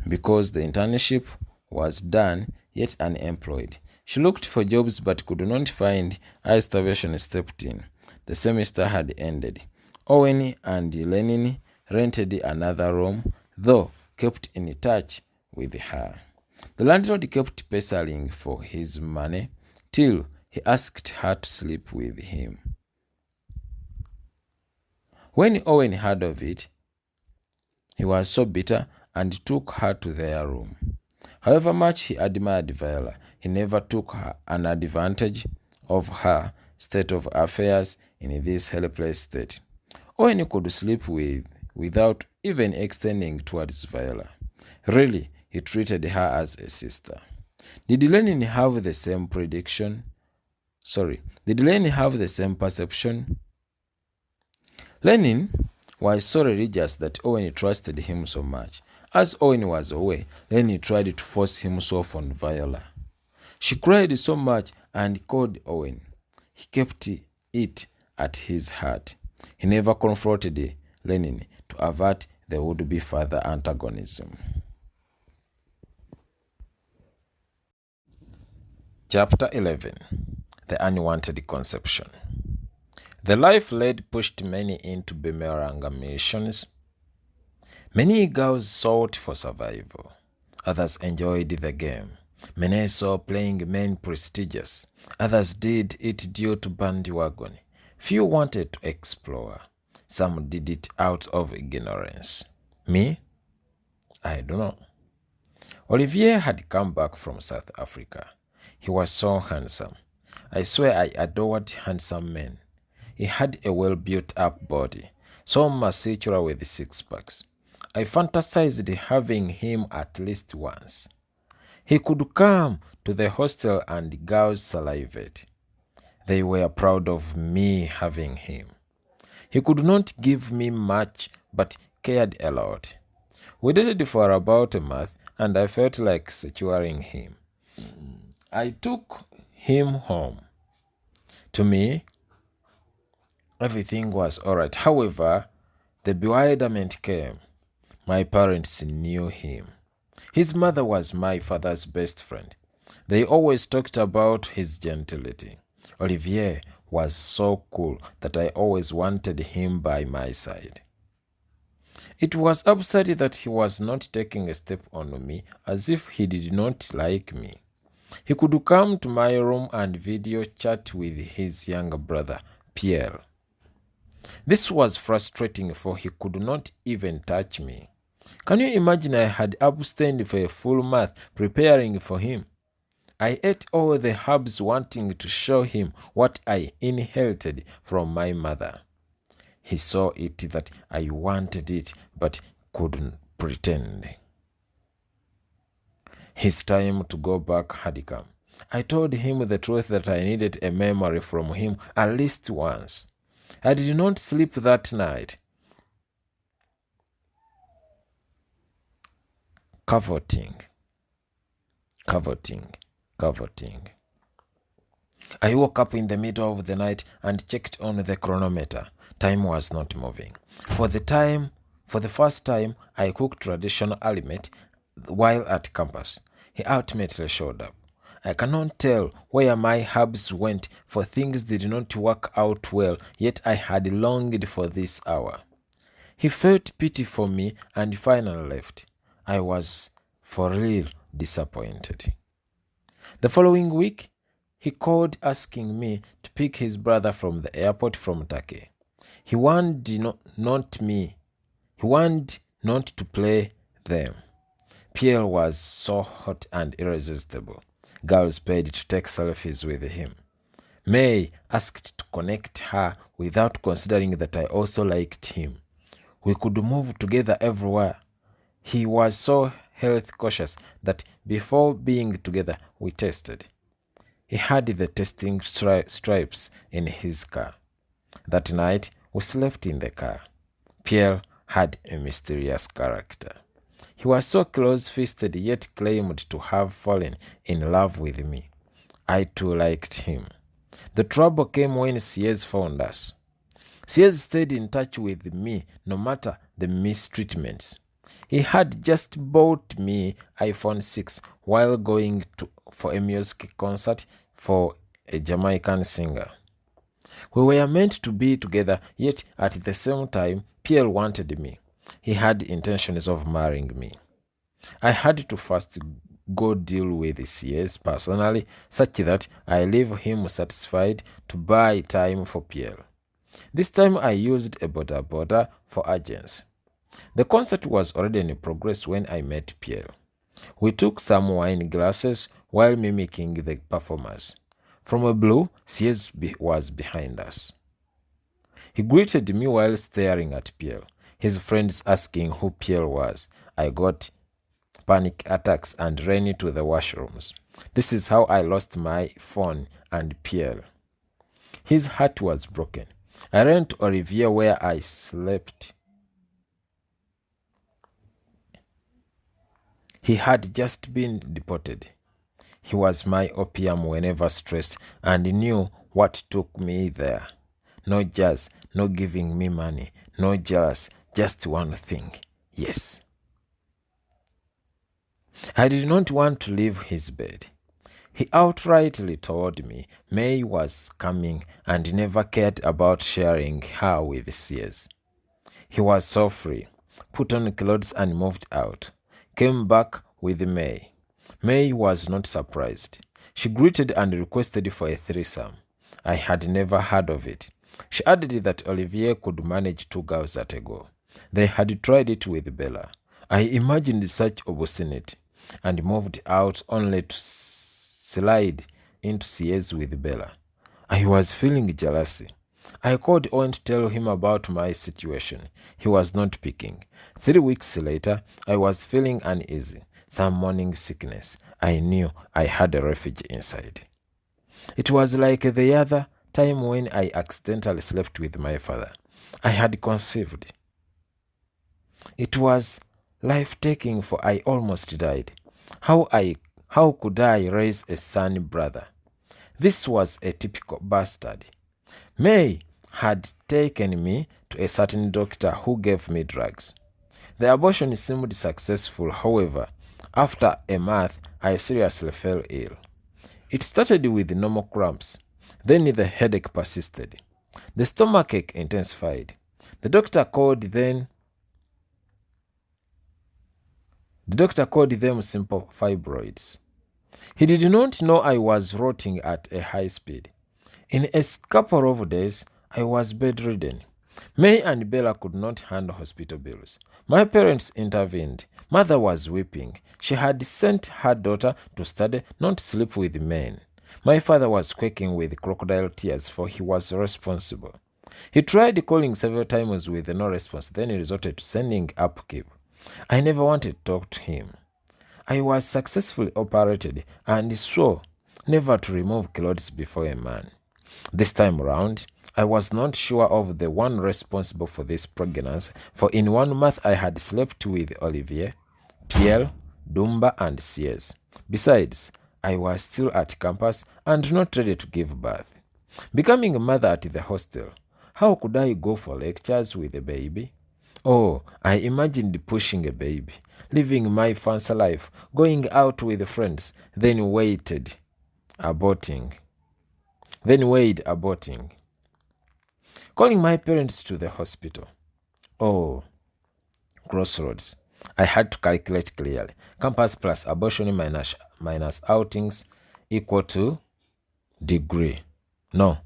Because the internship was done, yet unemployed. She looked for jobs but could not find. Eye starvation stepped in. The semester had ended. Owen and Lenin rented another room, though kept in touch with her. The landlord kept pestering for his money till he asked her to sleep with him. When Owen heard of it, he was so bitter and took her to their room. However much he admired Viola, he never took an advantage of her state of affairs in this helpless state. Owen could sleep without even extending towards Viola. Really, he treated her as a sister. Did Lenin have the same prediction? Did Lenin have the same perception? Lenin was so religious that Owen trusted him so much. As Owen was away, Lenin tried to force himself on Viola. She cried so much and called Owen. He kept it at his heart. He never confronted Lenin to avert the would-be further antagonism. Chapter 11. The Unwanted Conception. The life led pushed many into boomerang missions. Many girls sought for survival. Others enjoyed the game. Many saw playing men prestigious. Others did it due to bandwagon. Few wanted to explore. Some did it out of ignorance. Me? I don't know. Olivier had come back from South Africa. He was so handsome. I swear I adored handsome men. He had a well-built-up body, so muscular with six-packs. I fantasized having him at least once. He could come to the hostel and girls salivate. They were proud of me having him. He could not give me much, but cared a lot. We dated for about a month, and I felt like securing him. I took him home. To me, everything was all right. However, the bewilderment came. My parents knew him. His mother was my father's best friend. They always talked about his gentility. Olivier was so cool that I always wanted him by my side. It was absurd that he was not taking a step on me as if he did not like me. He could come to my room and video chat with his younger brother, Pierre. This was frustrating, for he could not even touch me. Can you imagine? I had abstained for a full month preparing for him. I ate all the herbs wanting to show him what I inherited from my mother. He saw it that I wanted it but couldn't pretend. His time to go back had come. I told him the truth that I needed a memory from him at least once. I did not sleep that night. Coveting. I woke up in the middle of the night and checked on the chronometer. Time was not moving. For the first time, I cooked traditional element while at campus. He ultimately showed up. I cannot tell where my herbs went, for things did not work out well, yet I had longed for this hour. He felt pity for me and finally left. I was for real disappointed. The following week, he called asking me to pick his brother from the airport from Turkey. He warned not me. He wanted not to play them. Pierre was so hot and irresistible. Girls paid to take selfies with him. May asked to connect her without considering that I also liked him. We could move together everywhere. He was so health cautious that before being together, we tested. He had the testing stripes in his car. That night, we slept in the car. Pierre had a mysterious character. He was so close-fisted yet claimed to have fallen in love with me. I too liked him. The trouble came when Siez found us. Siez stayed in touch with me no matter the mistreatments. He had just bought me iPhone 6 while going for a music concert for a Jamaican singer. We were meant to be together, yet at the same time, Pierre wanted me. He had intentions of marrying me. I had to first go deal with CS personally, such that I leave him satisfied to buy time for Pierre. This time I used a boda for agents. The concert was already in progress when I met Pierre. We took some wine glasses while mimicking the performers. From a blue, CS was behind us. He greeted me while staring at Pierre, his friends asking who Pierre was. I got panic attacks and ran into the washrooms. This is how I lost my phone and Pierre. His heart was broken. I ran to Olivier where I slept. He had just been deported. He was my opium whenever stressed and knew what took me there. No jazz, no giving me money, no jealous, just one thing. Yes. I did not want to leave his bed. He outrightly told me May was coming and never cared about sharing her with Sears. He was so free, put on clothes and moved out. Came back with May. May was not surprised. She greeted and requested for a threesome. I had never heard of it. She added that Olivier could manage 2 girls at a go. They had tried it with Bella. I imagined such obscenity and moved out only to slide into CS with Bella. I was feeling jealousy. I called Owen to tell him about my situation. He was not picking. 3 weeks later, I was feeling uneasy, some morning sickness. I knew I had a refuge inside. It was like the other time when I accidentally slept with my father. I had conceived. It was life-taking, for I almost died. How could I raise a son brother? This was a typical bastard. May had taken me to a certain doctor who gave me drugs. The abortion seemed successful, however. After a month, I seriously fell ill. It started with normal cramps. Then the headache persisted. The stomachache intensified. The doctor called them simple fibroids. He did not know I was rotting at a high speed. In a couple of days, I was bedridden. May and Bella could not handle hospital bills. My parents intervened. Mother was weeping. She had sent her daughter to study, not to sleep with men. My father was quaking with crocodile tears, for he was responsible. He tried calling several times with no response, then he resorted to sending upkeep. I never wanted to talk to him. I was successfully operated and swore never to remove clothes before a man. This time around, I was not sure of the one responsible for this pregnancy, for in 1 month I had slept with Olivier, Pierre, Dumba, and Sears. Besides, I was still at campus and not ready to give birth. Becoming a mother at the hostel, how could I go for lectures with a baby? Oh, I imagined pushing a baby, living my fancy life, going out with friends, then waited, aborting. Calling my parents to the hospital. Oh, crossroads. I had to calculate clearly. Campus plus abortion minus outings equal to degree. No.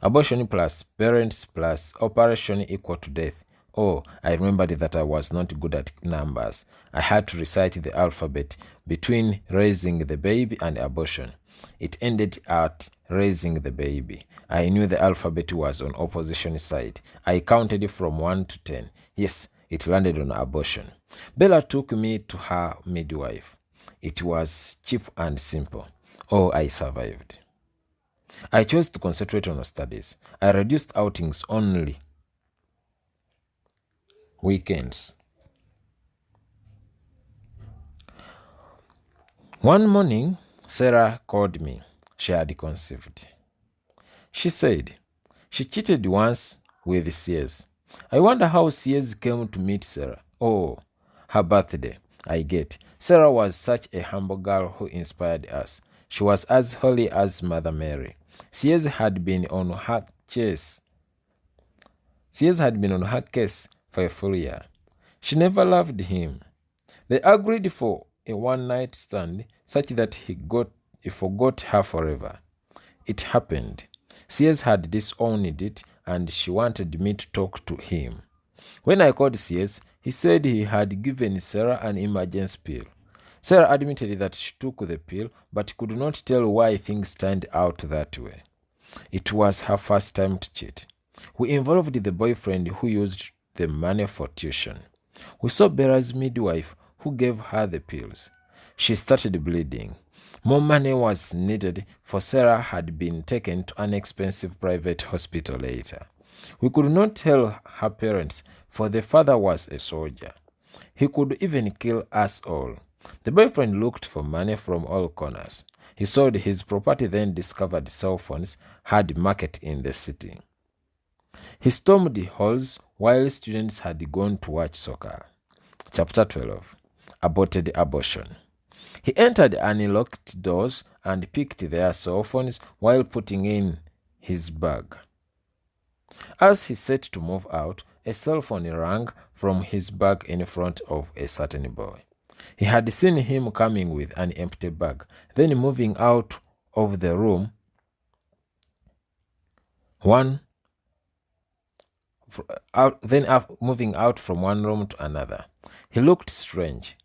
Abortion plus parents plus operation equal to death. Oh, I remembered that I was not good at numbers. I had to recite the alphabet between raising the baby and abortion. It ended at raising the baby. I knew the alphabet was on opposition side. I counted from 1 to 10. Yes, it landed on abortion. Bella took me to her midwife. It was cheap and simple. Oh, I survived. I chose to concentrate on studies. I reduced outings only weekends. One morning, Sarah called me. She had conceived. She said she cheated once with Sears. I wonder how Sears came to meet Sarah. Oh, her birthday. I get. Sarah was such a humble girl who inspired us. She was as holy as Mother Mary. Sears had been on her case. Sears had been on her case for a full year. She never loved him. They agreed for a one-night stand such that he forgot her forever. It happened. Sears had disowned it and she wanted me to talk to him. When I called Sears, he said he had given Sarah an emergency pill. Sarah admitted that she took the pill but could not tell why things turned out that way. It was her first time to cheat. We involved the boyfriend who used the money for tuition. We saw Bella's midwife who gave her the pills. She started bleeding. More money was needed, for Sarah had been taken to an expensive private hospital later. We could not tell her parents, for the father was a soldier. He could even kill us all. The boyfriend looked for money from all corners. He sold his property, then discovered cell phones had market in the city. He stormed the halls while students had gone to watch soccer. Chapter 12. Aborted abortion. He entered unlocked doors and picked their cell phones while putting in his bag. As he set to move out, a cell phone rang from his bag in front of a certain boy. He had seen him coming with an empty bag, then moving out of the room moving out from one room to another. He looked strange.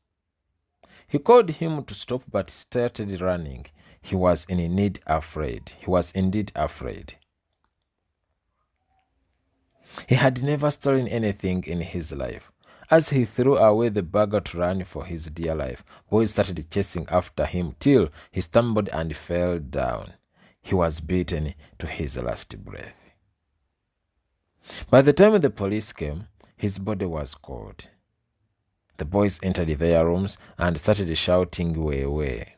He called him to stop but started running. He was indeed afraid. He had never stolen anything in his life. As he threw away the bag to run for his dear life, boys started chasing after him till he stumbled and fell down. He was beaten to his last breath. By the time the police came, his body was cold. The boys entered their rooms and started shouting, "Way, way."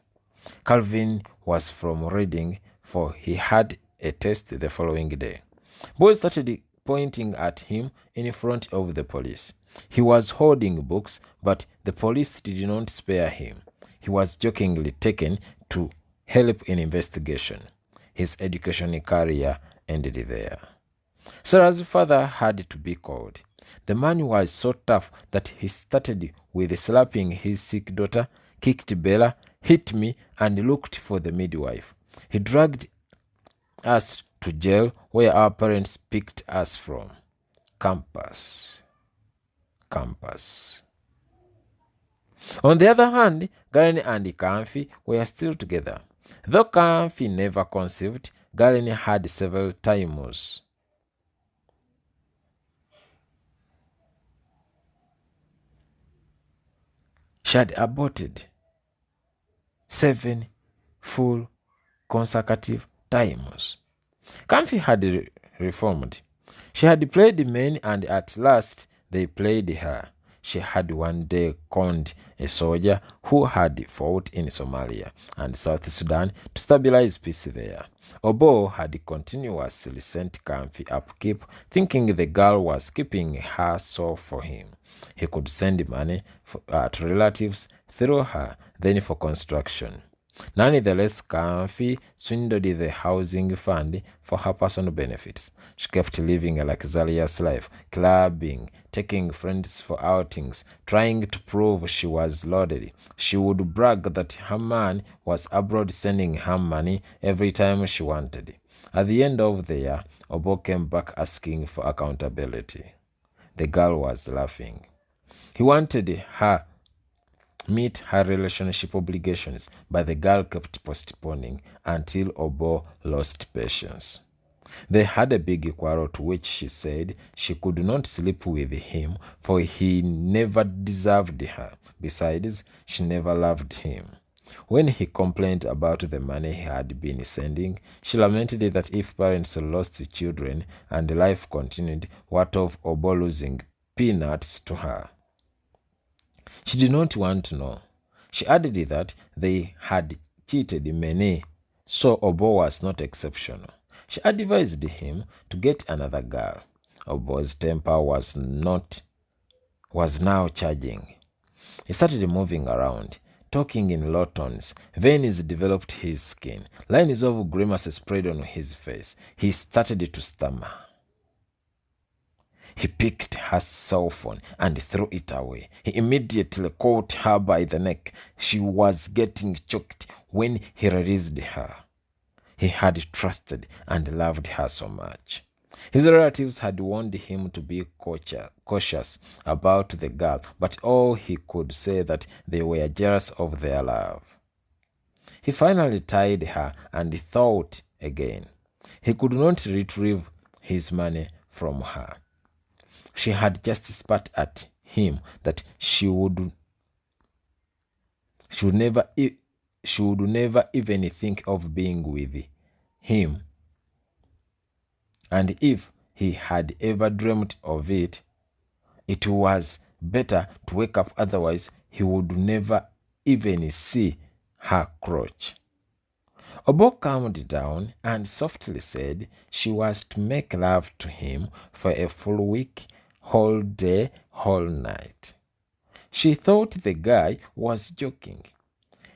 Calvin was from reading, for he had a test the following day. Boys started pointing at him in front of the police. He was holding books, but the police did not spare him. He was jokingly taken to help in investigation. His education career ended there. Sarah's father had to be called. The man was so tough that he started with slapping his sick daughter, kicked Bella, hit me, and looked for the midwife. He dragged us to jail where our parents picked us from. Campus. On the other hand, Galen and Kamfi were still together. Though Kamfi never conceived, Galen had several times. She had aborted 7 full consecutive times. Kamfi had reformed. She had played men and at last they played her. She had one day conned a soldier who had fought in Somalia and South Sudan to stabilize peace there. Obo had continuously sent Kamfi upkeep, thinking the girl was keeping her soul for him. He could send money to relatives through her, then for construction. Nonetheless, Kamfi swindled the housing fund for her personal benefits. She kept living a luxurious life, clubbing, taking friends for outings, trying to prove she was loaded. She would brag that her man was abroad sending her money every time she wanted. At the end of the year, Obo came back asking for accountability. The girl was laughing. He wanted her meet her relationship obligations, but the girl kept postponing until Obo lost patience. They had a big quarrel, to which she said she could not sleep with him, for he never deserved her. Besides, she never loved him. When he complained about the money he had been sending, she lamented that if parents lost children and life continued, what of Obo losing peanuts to her? She did not want to know. She added that they had cheated many, so Obo was not exceptional. She advised him to get another girl. Obo's temper was now charging. He started moving around, talking in low tones. Veins developed his skin. Lines of grimace spread on his face. He started to stammer. He picked her cell phone and threw it away. He immediately caught her by the neck. She was getting choked when he released her. He had trusted and loved her so much. His relatives had warned him to be cautious about the girl, but all he could say that they were jealous of their love. He finally tied her and thought again. He could not retrieve his money from her. She had just spat at him that she would never even think of being with him. And if he had ever dreamt of it, it was better to wake up, otherwise he would never even see her crotch. Obo calmed down and softly said she was to make love to him for a full week, whole day, whole night. She thought the guy was joking.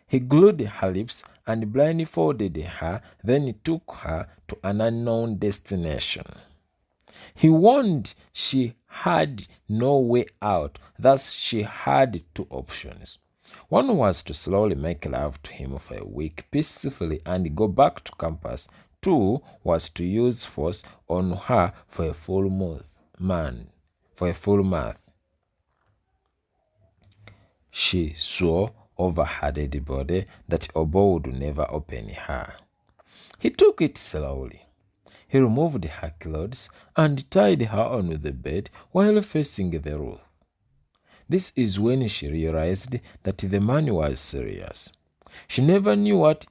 He glued her lips and blindfolded her, then took her to an unknown destination. He warned she had no way out, thus she had two options. One was to slowly make love to him for a week peacefully and go back to campus. Two was to use force on her for a full month. She swore over her dead body that Obo would never open her. He took it slowly. He removed her clothes and tied her on the bed while facing the roof. This is when she realized that the man was serious. She never knew what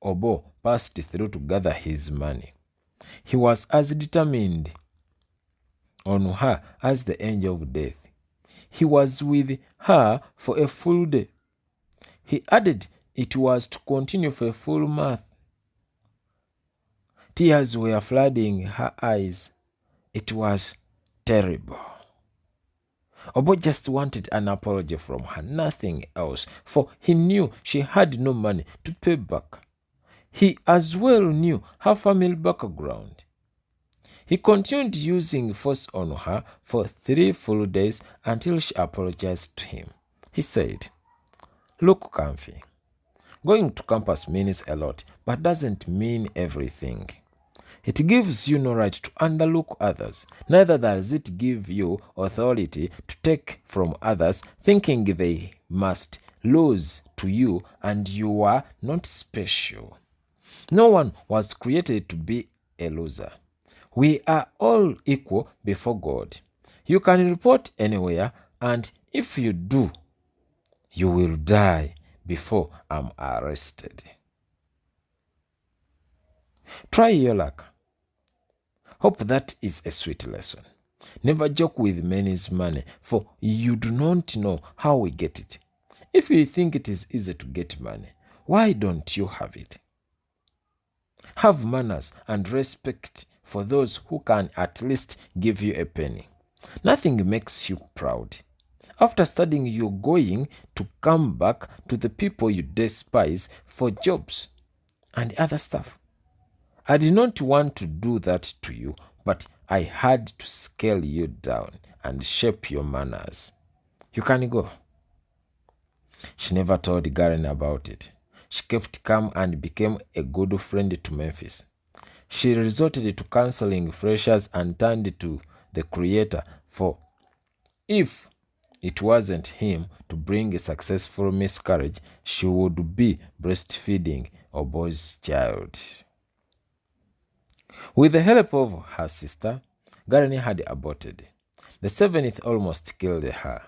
Obo passed through to gather his money. He was as determined on her as the angel of death. He was with her for a full day. He added it was to continue for a full month. Tears were flooding her eyes. It was terrible. Obo just wanted an apology from her, nothing else, for he knew she had no money to pay back. He as well knew her family background. He continued using force on her for 3 full days until she apologized to him. He said, "Look, Comfy, going to campus means a lot, but doesn't mean everything. It gives you no right to underlook others. Neither does it give you authority to take from others, thinking they must lose to you and you are not special. No one was created to be a loser. We are all equal before God. You can report anywhere, and if you do, you will die before I'm arrested. Try your luck. Hope that is a sweet lesson. Never joke with men's money, for you do not know how we get it. If you think it is easy to get money, why don't you have it? Have manners and respect for those who can at least give you a penny. Nothing makes you proud. After studying, you're going to come back to the people you despise for jobs and other stuff. I did not want to do that to you, but I had to scale you down and shape your manners. You can go." She never told Garen about it. She kept calm and became a good friend to Memphis. She resorted to counseling freshers and turned to the Creator for If it wasn't him to bring a successful miscarriage, she would be breastfeeding a boy's child. With the help of her sister, Granny had aborted. The seventh almost killed her.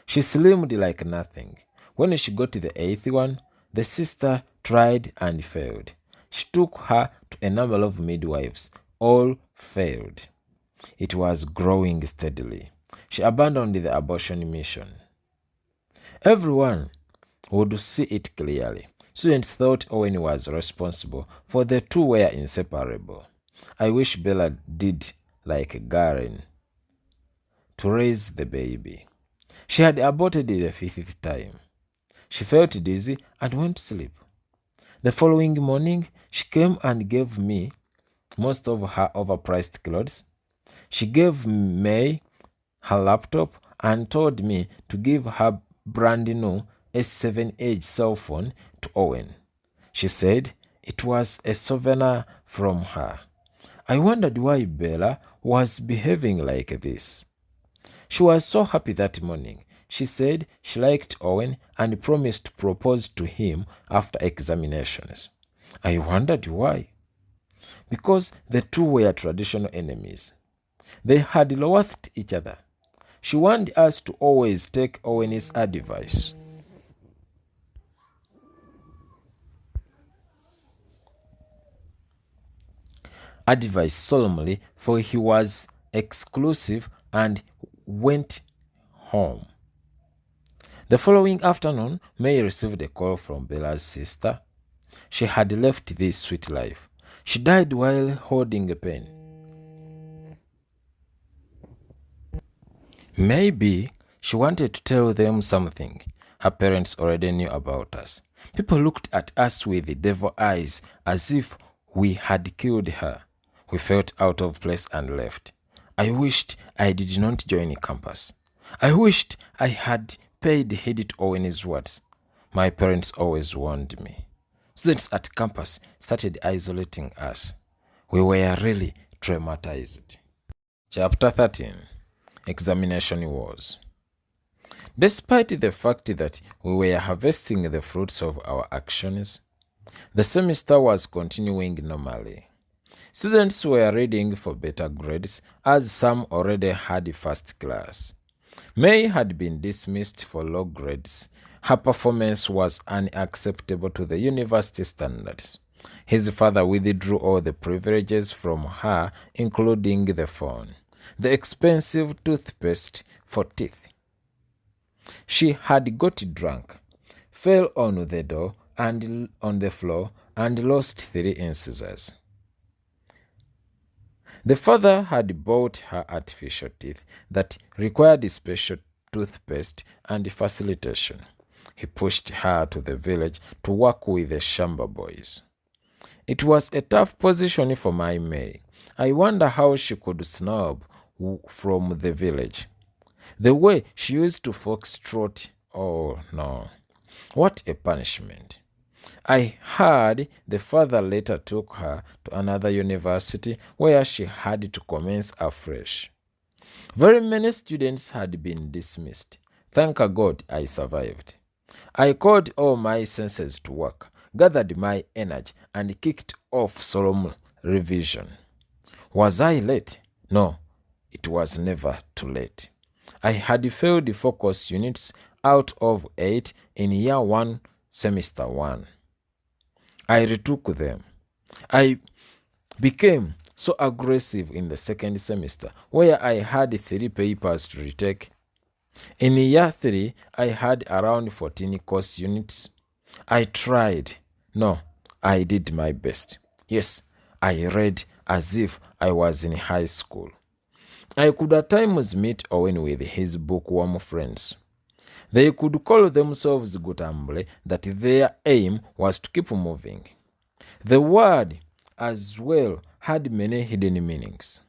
She slimmed like nothing. When she got to the eighth one, the sister tried and failed. She took her to a number of midwives. All failed. It was growing steadily. She abandoned the abortion mission. Everyone would see it clearly. Students thought Owen was responsible, for the two were inseparable. I wish Bella did like Garen to raise the baby. She had aborted the fifth time. She felt dizzy and went to sleep. The following morning, she came and gave me most of her overpriced clothes. She gave May her laptop and told me to give her brand new S7 Edge cell phone to Owen. She said it was a souvenir from her. I wondered why Bella was behaving like this. She was so happy that morning. She said she liked Owen and promised to propose to him after examinations. I wondered why. Because the two were traditional enemies. They had loathed each other. She wanted us to always take Owen's advice. Advice solemnly, for he was exclusive and went home. The following afternoon, May received a call from Bella's sister. She had left this sweet life. She died while holding a pen. Maybe she wanted to tell them something her parents already knew about us. People looked at us with devil eyes as if we had killed her. We felt out of place and left. I wished I did not join campus. I wished I had paid heed to Owen's words. My parents always warned me. Students at campus started isolating us. We were really traumatized. Chapter 13. Examination Wars. Despite the fact that we were harvesting the fruits of our actions, the semester was continuing normally. Students were reading for better grades, as some already had first class. May had been dismissed for low grades. Her performance was unacceptable to the university standards. His father withdrew all the privileges from her, including the phone, the expensive toothpaste for teeth. She had got drunk, fell on the door and on the floor, and lost 3 incisors. The father had bought her artificial teeth that required special toothpaste and facilitation. He pushed her to the village to work with the Shamba boys. It was a tough position for my May. I wonder how she could snob from the village. The way she used to foxtrot, oh no, what a punishment. I heard the father later took her to another university where she had to commence afresh. Very many students had been dismissed. Thank God I survived. I called all my senses to work, gathered my energy, and kicked off solemn revision. Was I late? No, it was never too late. I had failed the focus units out of 8 in year 1, semester 1. I retook them. I became so aggressive in the second semester, where I had 3 papers to retake. In year 3, I had around 14 course units. I tried. No, I did my best. Yes, I read as if I was in high school. I could at times meet Owen with his bookworm friends. They could call themselves Gutamble, that their aim was to keep moving. The word as well had many hidden meanings.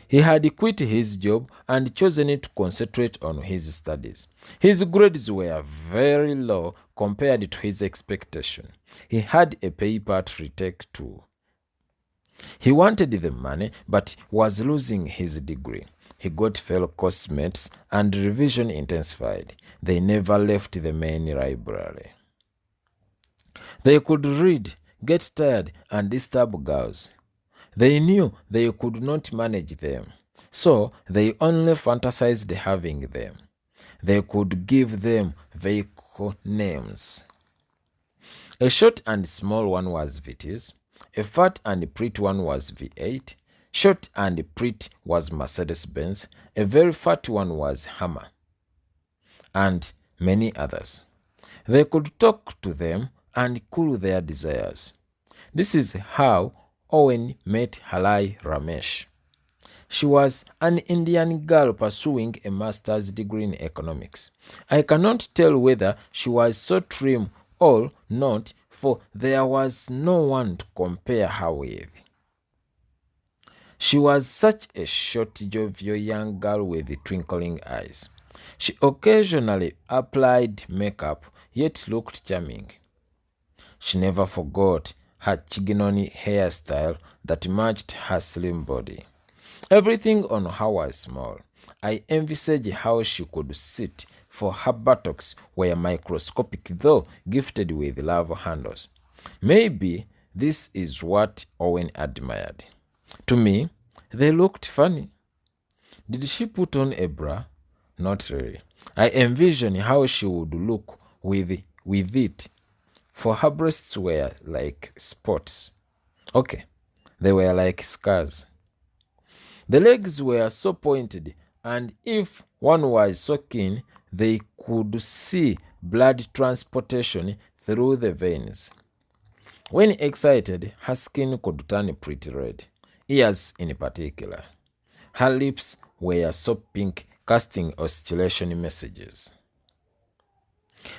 He had quit his job and chosen to concentrate on his studies. His grades were very low compared to his expectation. He had a paper to retake too. He wanted the money but was losing his degree. he got fellow classmates and revision intensified. They never left the main library. They could read, get tired, and disturb girls. They knew they could not manage them, so they only fantasized having them. They could give them vehicle names. A short and small one was V-Ts, a fat and pretty one was V8, short and pretty was Mercedes-Benz, a very fat one was Hammer, and many others. They could talk to them and cool their desires. This is how Owen met Halai Ramesh. She was an Indian girl pursuing a master's degree in economics. I cannot tell whether she was so trim or not, for there was no one to compare her with. She was such a short, jovial young girl with twinkling eyes. She occasionally applied makeup, yet looked charming. She never forgot her chignoni hairstyle that matched her slim body. Everything on her was small. I envisaged how she could sit, for her buttocks were microscopic, though gifted with love handles. Maybe this is what Owen admired. To me, they looked funny. Did she put on a bra? Not really. I envisioned how she would look with it, for her breasts were like spots. Okay, they were like scars. The legs were so pointed, and if one was so keen, they could see blood transportation through the veins. When excited, her skin could turn pretty red, ears in particular. Her lips were so pink, casting oscillation messages.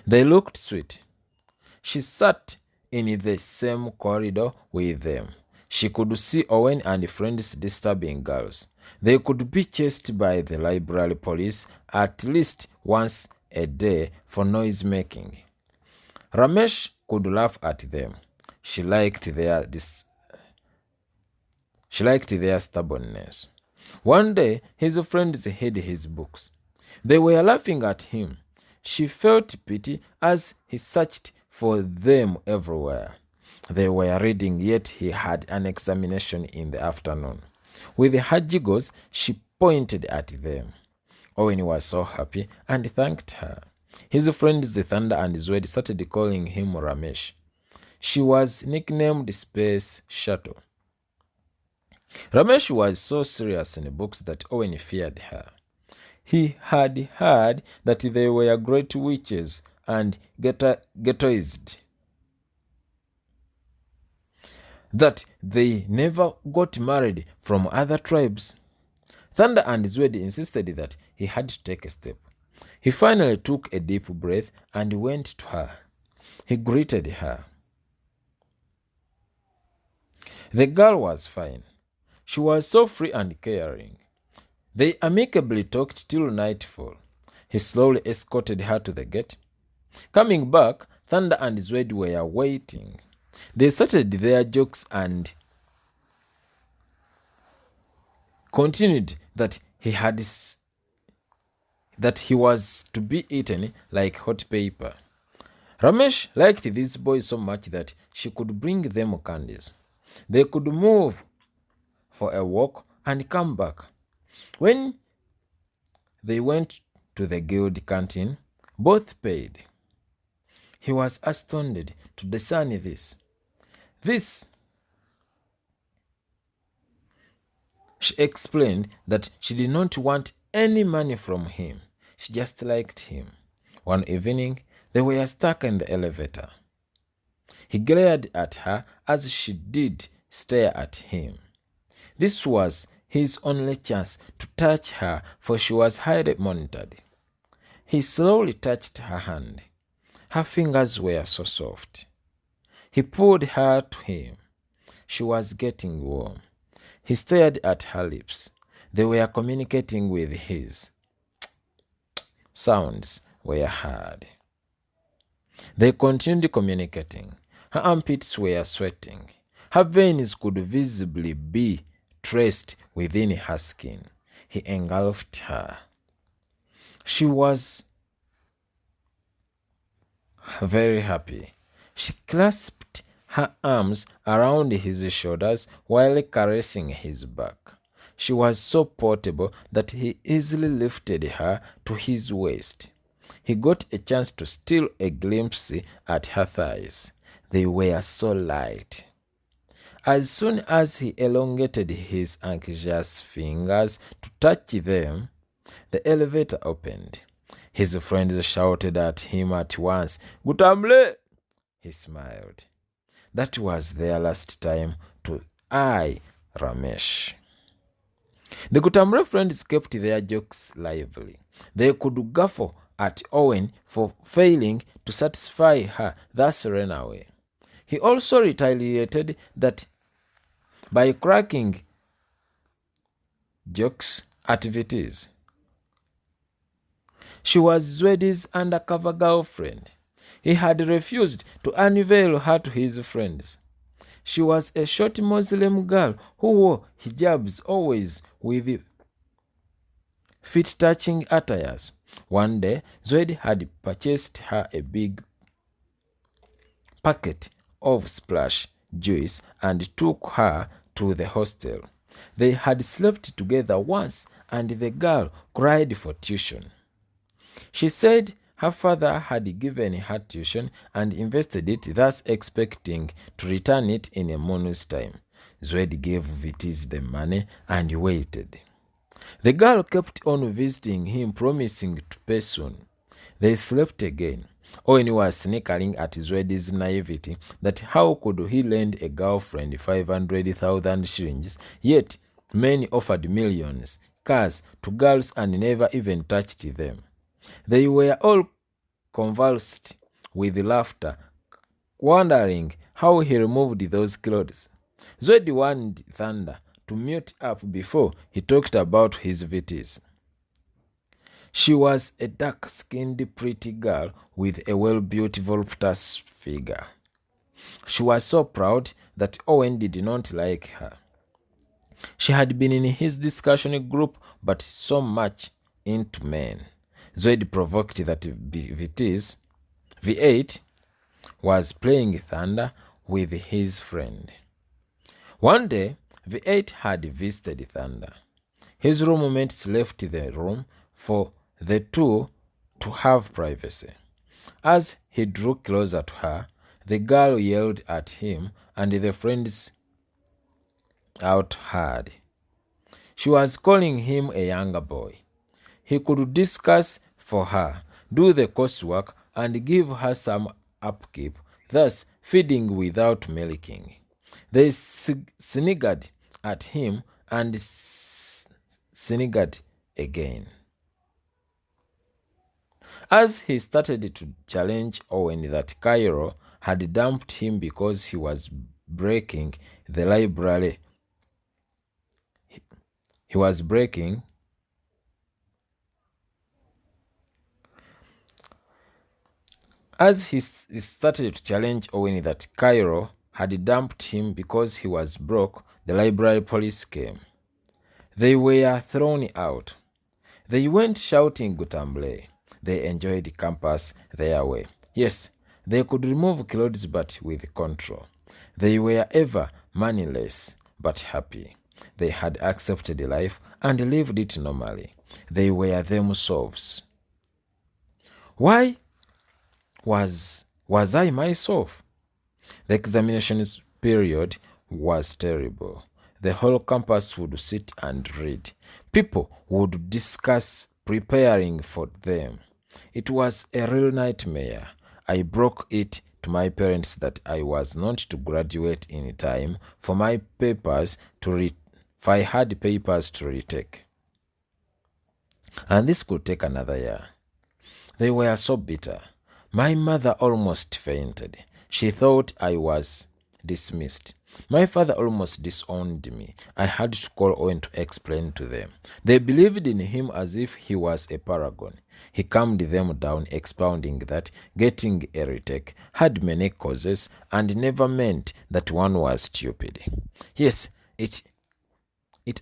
They looked sweet. She sat in the same corridor with them. She could see Owen and friends disturbing girls. They could be chased by the library police at least once a day for noise making. Ramesh could laugh at them. She liked their stubbornness. One day, his friends hid his books. They were laughing at him. She felt pity as he searched for them everywhere. They were reading, yet he had an examination in the afternoon. With her giggles, she pointed at them. Owen was so happy and thanked her. His friends Thunder and Zwed started calling him Ramesh. She was nicknamed Space Shuttle. Ramesh was so serious in books that Owen feared her. He had heard that they were great witches and ghettoized, that they never got married from other tribes. Thunder and Zwed insisted that he had to take a step. He finally took a deep breath and went to her. He greeted her. The girl was fine. She was so free and caring. They amicably talked till nightfall. He slowly escorted her to the gate. Coming back, Thunder and Zwed were waiting. They started their jokes and continued that he was to be eaten like hot paper. Ramesh liked these boys so much that she could bring them candies. They could move for a walk and come back. When they went to the guild canteen, both paid. He was astounded to discern this. She explained that she did not want any money from him. She just liked him. One evening, they were stuck in the elevator. He glared at her as she did stare at him. This was his only chance to touch her, for she was highly monitored. He slowly touched her hand. Her fingers were so soft. He pulled her to him. She was getting warm. He stared at her lips. They were communicating with his. Sounds were heard. They continued communicating. Her armpits were sweating. Her veins could visibly be traced within her skin. he engulfed her. She was very happy. She clasped her arms around his shoulders while caressing his back. She was so portable that he easily lifted her to his waist. He got a chance to steal a glimpse at her thighs. They were so light. As soon as he elongated his anxious fingers to touch them, the elevator opened. His friends shouted at him at once. "Gutamble!" He smiled. That was their last time to eye Ramesh. The Gutamble friends kept their jokes lively. They could guffaw at Owen for failing to satisfy her, thus ran away. He also retaliated that by cracking jokes at Vitis. She was Zwedi's undercover girlfriend. He had refused to unveil her to his friends. She was a short Muslim girl who wore hijabs always with feet-touching attires. One day, Zwedi had purchased her a big packet of splash juice and took her to the hostel. They had slept together once and the girl cried for tuition. She said her father had given her tuition and invested it, thus expecting to return it in a month's time. Zwedi gave Vitis the money and waited. The girl kept on visiting him, promising to pay soon. They slept again. Owen was snickering at Zwedi's naivety that how could he lend a girlfriend 500,000 shillings, yet many offered millions, cars to girls and never even touched them. They were all convulsed with laughter, wondering how he removed those clothes. Zwedi warned Thunder to mute up before he talked about his Vitis. She was a dark-skinned, pretty girl with a well-built, voluptuous figure. She was so proud that Owen did not like her. She had been in his discussion group, but so much into men. Zwedi provoked that V8 was playing Thunder with his friend. One day, V8 had visited Thunder. His roommates left the room for the two to have privacy. As he drew closer to her, the girl yelled at him and the friends outheard. She was calling him a younger boy. He could discuss for her, do the coursework, and give her some upkeep, thus feeding without milking. They sniggered at him and sniggered again. As he started to challenge Owen that Cairo had dumped him because he was breaking the library, As he started to challenge Owen that Cairo had dumped him because he was broke, the library police came. They were thrown out. They went shouting Gutamble. They enjoyed campus their way. Yes, they could remove clothes but with control. They were ever moneyless but happy. They had accepted life and lived it normally. They were themselves. Why was I myself? The examination period was terrible. The whole campus would sit and read. People would discuss preparing for them. It was a real nightmare. I broke it to my parents that I was not to graduate in time for my papers if I had papers to retake. And this could take another year. They were so bitter. My mother almost fainted. She thought I was dismissed. My father almost disowned me. I had to call Owen to explain to them. They believed in him as if he was a paragon. He calmed them down, expounding that getting a retake had many causes and never meant that one was stupid. Yes, it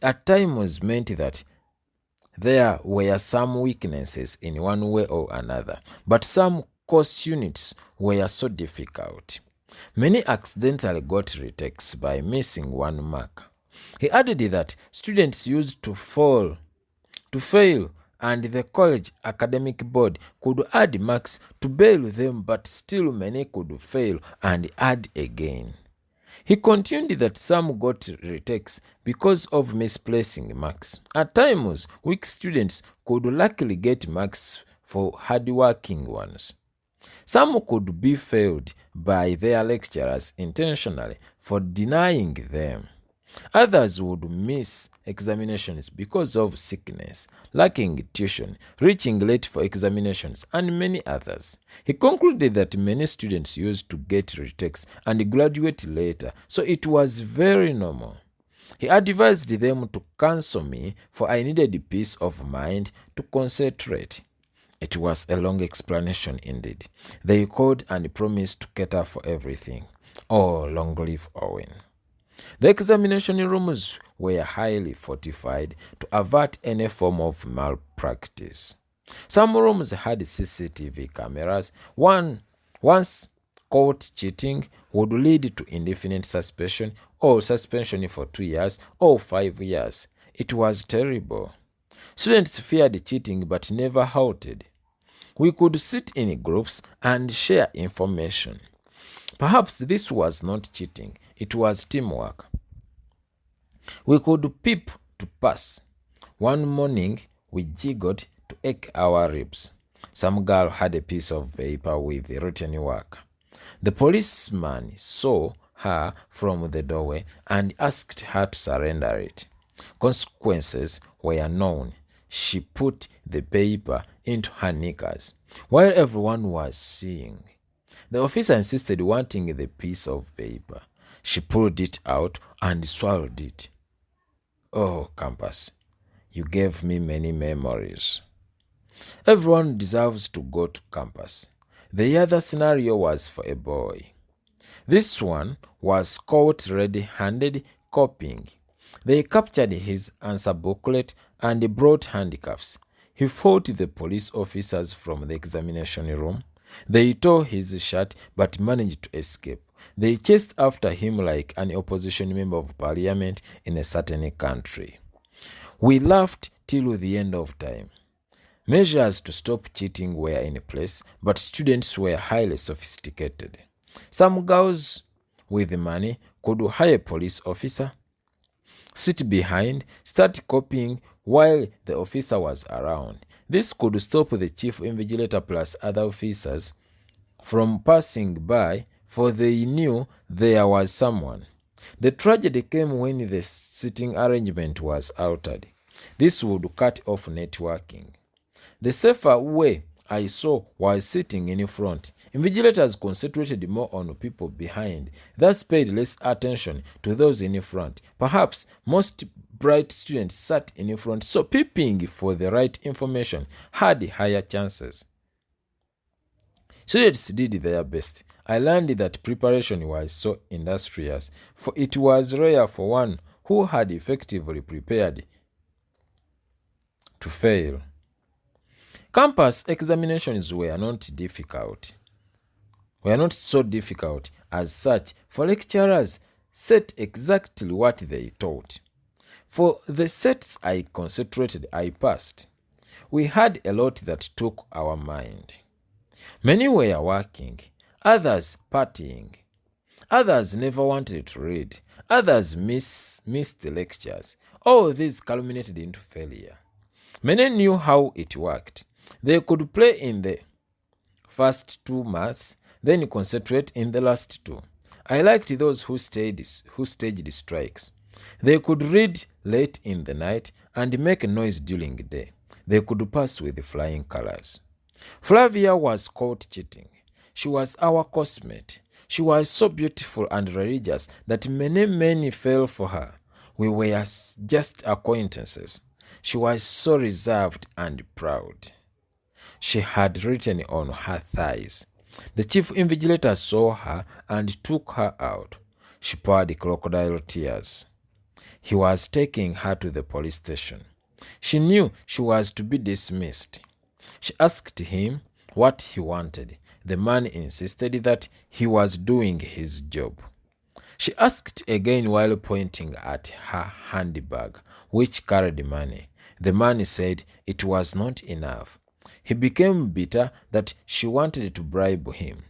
at times meant that There were some weaknesses in one way or another, but some course units were so difficult. Many accidentally got retakes by missing one mark. He added that students used to fail, and the college academic board could add marks to bail them, but still many could fail and add again. He continued that some got retakes because of misplacing marks. At times, weak students could luckily get marks for hardworking ones. Some could be failed by their lecturers intentionally for denying them. Others would miss examinations because of sickness, lacking tuition, reaching late for examinations, and many others. He concluded that many students used to get retakes and graduate later, so it was very normal. He advised them to cancel me, for I needed peace of mind to concentrate. It was a long explanation indeed. They called and promised to cater for everything. Oh, long live Owen. The examination rooms were highly fortified to avert any form of malpractice. Some rooms had CCTV cameras. Once caught cheating would lead to indefinite suspension or suspension for 2 years or 5 years. It was terrible. Students feared cheating but never halted. We could sit in groups and share information. Perhaps this was not cheating, it was teamwork. We could peep to pass. One morning, we jiggled to ache our ribs. Some girl had a piece of paper with written work. The policeman saw her from the doorway and asked her to surrender it. Consequences were known. She put the paper into her knickers while everyone was seeing. The officer insisted, wanting the piece of paper. She pulled it out and swallowed it. Oh, campus, you gave me many memories. Everyone deserves to go to campus. The other scenario was for a boy. This one was caught red-handed copying. They captured his answer booklet and brought handcuffs. He fought the police officers from the examination room. They tore his shirt but managed to escape. They chased after him like an opposition member of parliament in a certain country. We laughed till the end of time. Measures to stop cheating were in place, but students were highly sophisticated. Some girls with money could hire a police officer, sit behind, start copying while the officer was around. This could stop the chief invigilator plus other officers from passing by, for they knew there was someone. The tragedy came when the sitting arrangement was altered. This would cut off networking. The safer way I saw was sitting in front. Invigilators concentrated more on people behind, thus paid less attention to those in front. Perhaps most bright students sat in front, so peeping for the right information had higher chances. Students did their best. I learned that preparation was so industrious, for it was rare for one who had effectively prepared to fail. Campus examinations were not so difficult as such, for lecturers set exactly what they taught. For the sets I concentrated, I passed. We had a lot that took our mind. Many were working, others partying. Others never wanted to read. Others missed lectures. All these culminated into failure. Many knew how it worked. They could play in the first 2 maths, then concentrate in the last 2. I liked those who staged strikes. They could read late in the night and make noise during the day. They could pass with flying colors. Flavia was caught cheating. She was our coursemate. She was so beautiful and religious that many fell for her. We were just acquaintances. She was so reserved and proud. She had written on her thighs. The chief invigilator saw her and took her out. She poured crocodile tears. He was taking her to the police station. She knew she was to be dismissed. She asked him what he wanted. The man insisted that he was doing his job. She asked again while pointing at her handbag, which carried money. The man said it was not enough. He became bitter that she wanted to bribe him.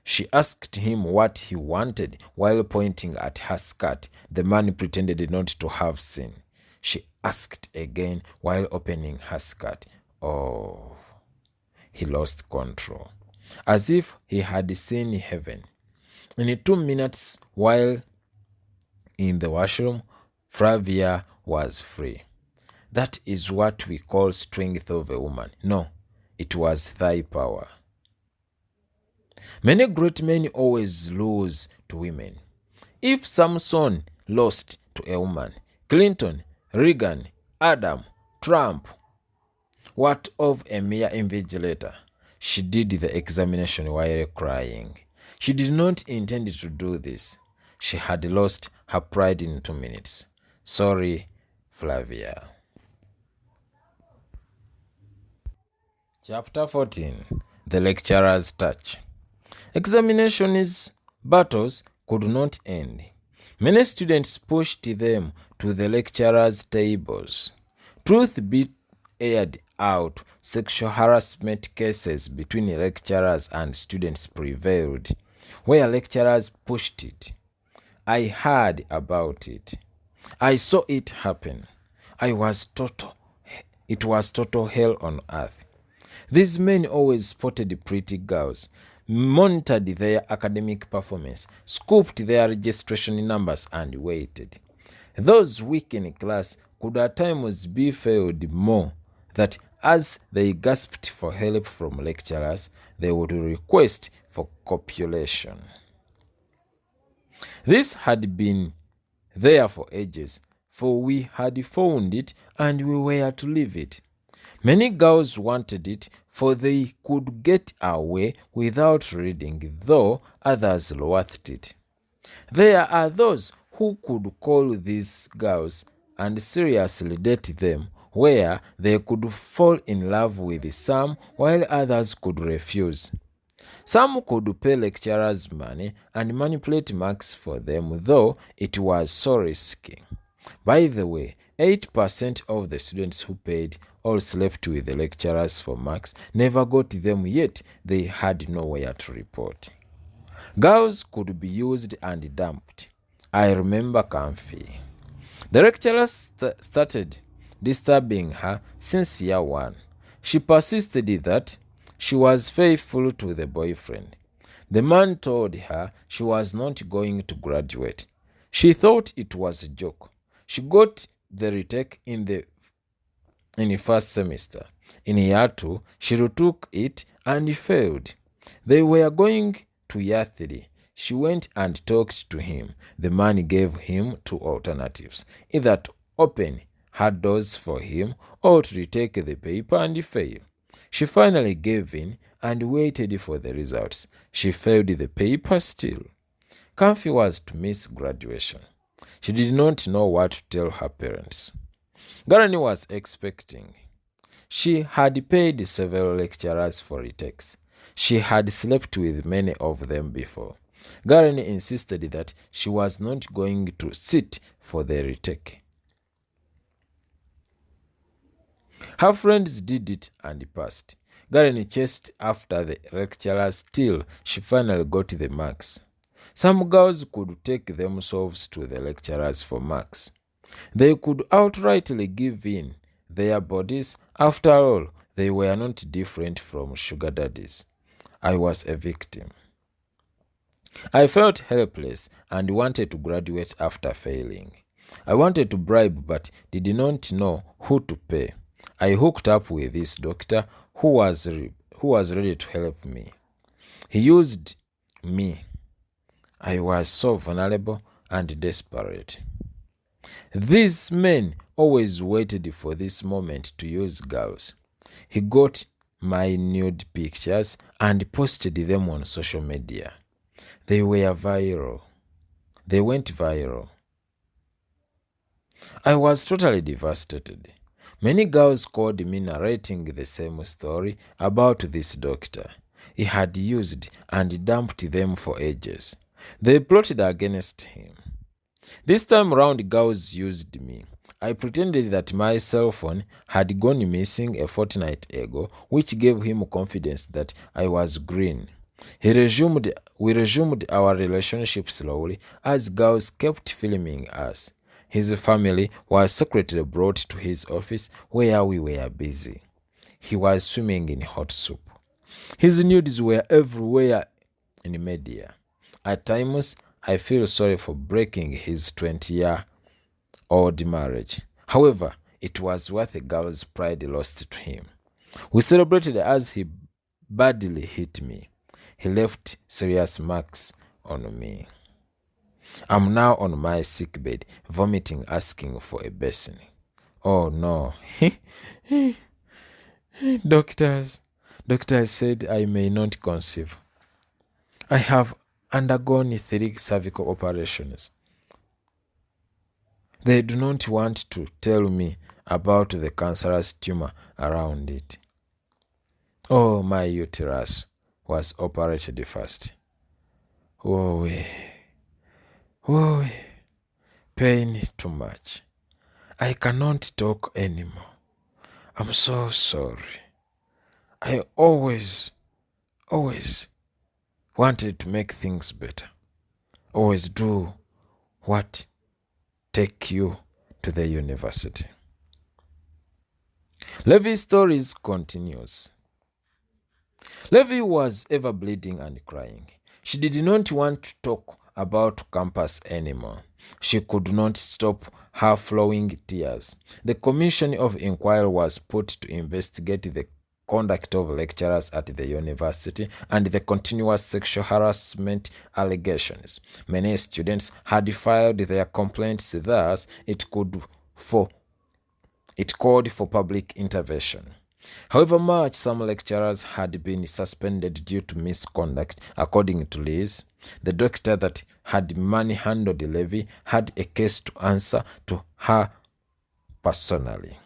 She asked him what he wanted while pointing at her skirt. The man pretended not to have seen. She asked again while opening her skirt. Oh, he lost control, as if he had seen heaven. In 2 minutes, while in the washroom, Flavia was free. That is what we call strength of a woman. No, it was thigh power. Many great men always lose to women. If Samson lost to a woman, Clinton, Reagan, Adam, Trump, what of a mere invigilator? She did the examination while crying. She did not intend to do this. She had lost her pride in 2 minutes. Sorry, Flavia. Chapter 14. The Lecturer's Touch. Examinations battles could not end. Many students pushed them to the lecturers' tables. Truth be aired out, sexual harassment cases between lecturers and students prevailed, where lecturers pushed it. I heard about it. I saw it happen. It was total hell on earth. These men always spotted pretty girls, monitored their academic performance, scooped their registration numbers, and waited. Those weak in class could at times be failed more that as they gasped for help from lecturers, they would request for copulation. This had been there for ages, for we had found it and we were to leave it. Many girls wanted it, for they could get away without reading, though others loathed it. There are those who could call these girls and seriously date them, where they could fall in love with some while others could refuse. Some could pay lecturers money and manipulate marks for them, though it was so risky. By the way, 8% of the students who paid or slept with the lecturers for marks never got them, yet they had nowhere to report. Girls could be used and dumped. I remember Comfy. The lecturers started disturbing her since year 1. She persisted that she was faithful to the boyfriend. The man told her she was not going to graduate. She thought it was a joke. She got the retake in the first semester. In year 2, she retook it and failed. They were going to year 3. She went and talked to him. The man gave him 2 alternatives, either to open her doors for him or to retake the paper and fail. She finally gave in and waited for the results. She failed the paper still. Comfy was to miss graduation. She did not know what to tell her parents. Garani was expecting. She had paid several lecturers for retakes. She had slept with many of them before. Garani insisted that she was not going to sit for the retake. Her friends did it and passed. Garani chased after the lecturers till she finally got the marks. Some girls could take themselves to the lecturers for marks. They could outrightly give in their bodies. After all, they were not different from sugar daddies. I was a victim. I felt helpless and wanted to graduate after failing. I wanted to bribe but did not know who to pay. I hooked up with this doctor who was ready to help me. He used me. I was so vulnerable and desperate. These men always waited for this moment to use girls. He got my nude pictures and posted them on social media. They were viral. They went viral. I was totally devastated. Many girls called me narrating the same story about this doctor. He had used and dumped them for ages. They plotted against him. This time round, girls used me. I pretended that my cell phone had gone missing a fortnight ago, which gave him confidence that I was green. We resumed our relationship slowly as girls kept filming us. His family was secretly brought to his office where we were busy. He was swimming in hot soup. His nudes were everywhere in media. At times, I feel sorry for breaking his 20-year-old marriage. However, it was worth a girl's pride lost to him. We celebrated as he badly hit me. He left serious marks on me. I'm now on my sickbed, vomiting, asking for a basin. Oh no. Doctors said I may not conceive. I have undergone 3 cervical operations. They do not want to tell me about the cancerous tumor around it. Oh, my uterus was operated first. Oh, pain too much. I cannot talk anymore. I'm so sorry. I always wanted to make things better. Always do what take you to the university. Levy's stories continues. Levy was ever bleeding and crying. She did not want to talk about campus anymore. She could not stop her flowing tears. The commission of inquiry was put to investigate the conduct of lecturers at the university and the continuous sexual harassment allegations. Many students had filed their complaints, thus it called for public intervention. However some lecturers had been suspended due to misconduct. According to Liz, the doctor that had manhandled Levy had a case to answer to her personally.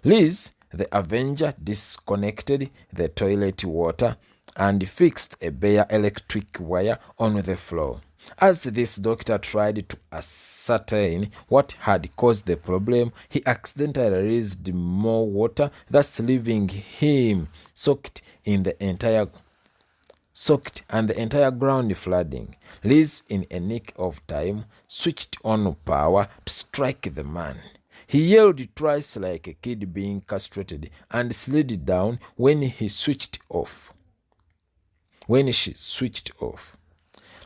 Liz, the Avenger, disconnected the toilet water and fixed a bare electric wire on the floor. As this doctor tried to ascertain what had caused the problem, he accidentally released more water, thus leaving him soaked and the entire ground flooding. Liz, in a nick of time, switched on power to strike the man. He yelled twice like a kid being castrated and slid down when she switched off.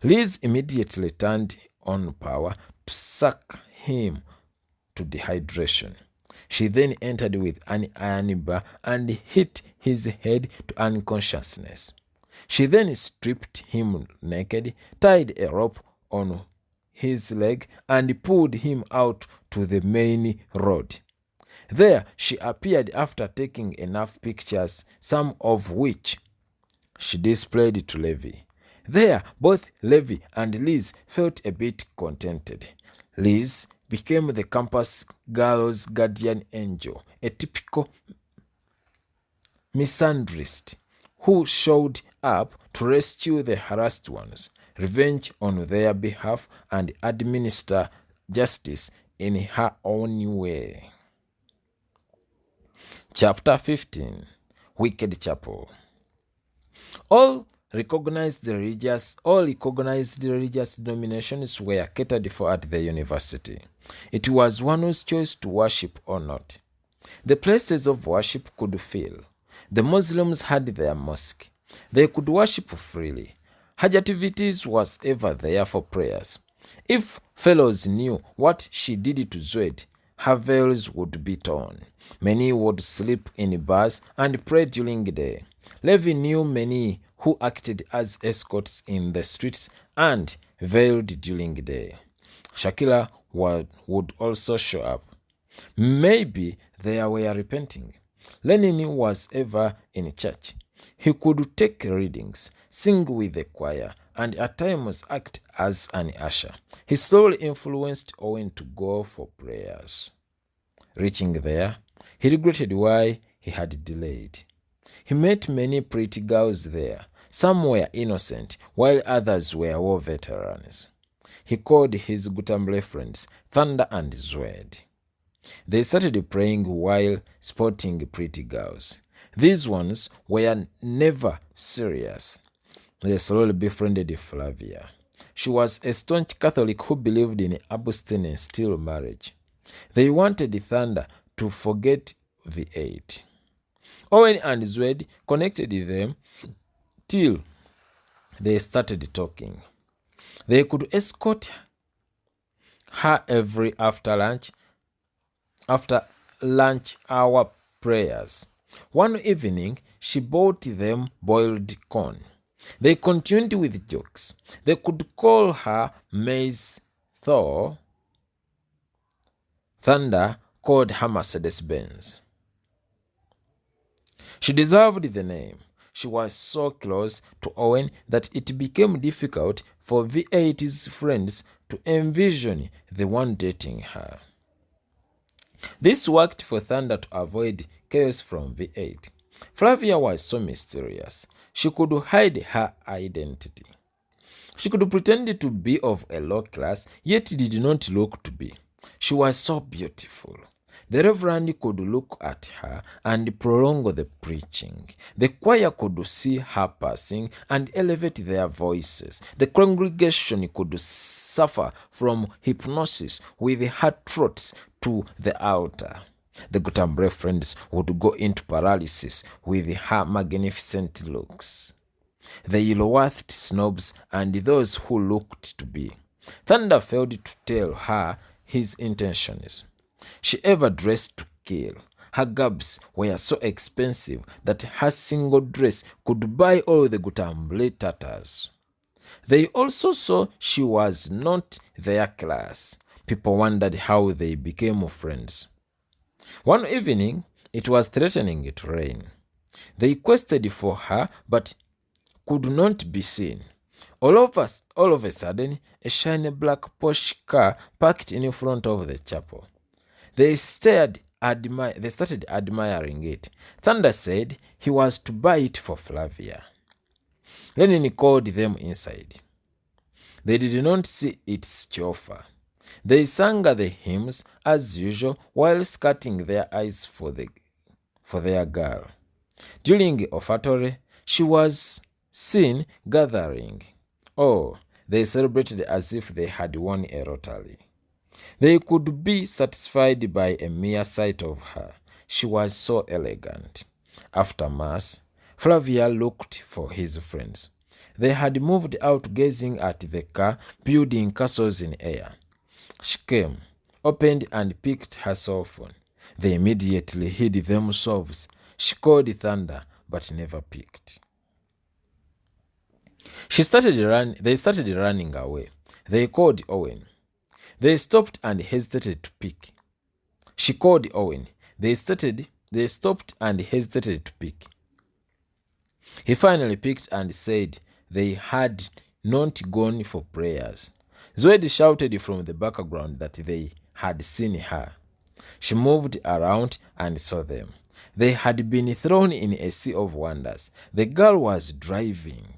Liz immediately turned on power to suck him to dehydration. She then entered with an iron bar and hit his head to unconsciousness. She then stripped him naked, tied a rope on his leg, and pulled him out to the main road. There she appeared after taking enough pictures, some of which she displayed to Levy. There, both Levy and Liz felt a bit contented. Liz became the campus girls' guardian angel, a typical misandrist who showed up to rescue the harassed ones, revenge on their behalf, and administer justice in her own way. Chapter 15. Wicked Chapel. All recognized religious denominations were catered for at the university. It was one's choice to worship or not. The places of worship could fill. The Muslims had their mosque. They could worship freely. Hajativities was ever there for prayers. If fellows knew what she did to Zoed, her veils would be torn. Many would sleep in bars and pray during the day. Levy knew many who acted as escorts in the streets and veiled during the day. Shakila would also show up. Maybe they were repenting. Lenin was ever in church. He could take readings, sing with the choir, and at times act as an usher. He slowly influenced Owen to go for prayers. Reaching there, He regretted why he had delayed. He met many pretty girls there. Some were innocent, while others were war veterans. He called his Gutamble friends Thunder and Zwed. They started praying while spotting pretty girls. These ones were never serious. They slowly befriended Flavia. She was a staunch Catholic who believed in abstinence till marriage. They wanted Thunder to forget V8. Owen and Zwed connected them till they started talking. They could escort her every after lunch hour prayers. One evening, she bought them boiled corn. They continued with jokes. They could call her Maze Thor. Thunder called her Mercedes-Benz. She deserved the name. She was so close to Owen that it became difficult for V8's friends to envision the one dating her. This worked for Thunder to avoid chaos from V8. Flavia was so mysterious. She could hide her identity. She could pretend to be of a low class, yet did not look to be. She was so beautiful. The Reverend could look at her and prolong the preaching. The choir could see her passing and elevate their voices. The congregation could suffer from hypnosis with her throats to the altar. The Gutambre friends would go into paralysis with her magnificent looks. The yellow-wathed snobs and those who looked to be. Thunder failed to tell her his intentions. She ever dressed to kill. Her garbs were so expensive that her single dress could buy all the Gutamble tatters. They also saw she was not their class. People wondered how they became friends. One evening, it was threatening to rain. They quested for her, but could not be seen. All of a sudden, a shiny black Porsche car parked in front of the chapel. They started admiring it. Thunder said he was to buy it for Flavia. Lenin called them inside. They did not see its chauffeur. They sang the hymns as usual while skirting their eyes for their girl. During offertory, she was seen gathering. Oh, they celebrated as if they had won a lottery. They could be satisfied by a mere sight of her. She was so elegant. After Mass, Flavia looked for his friends. They had moved out gazing at the car, building castles in air. She came, opened and picked her cell phone. They immediately hid themselves. She called Thunder, but never picked. They started running away. They called Owen. They stopped and hesitated to pick. She called Owen. They stopped and hesitated to pick. He finally picked and said they had not gone for prayers. Zwed shouted from the background that they had seen her. She moved around and saw them. They had been thrown in a sea of wonders. The girl was driving.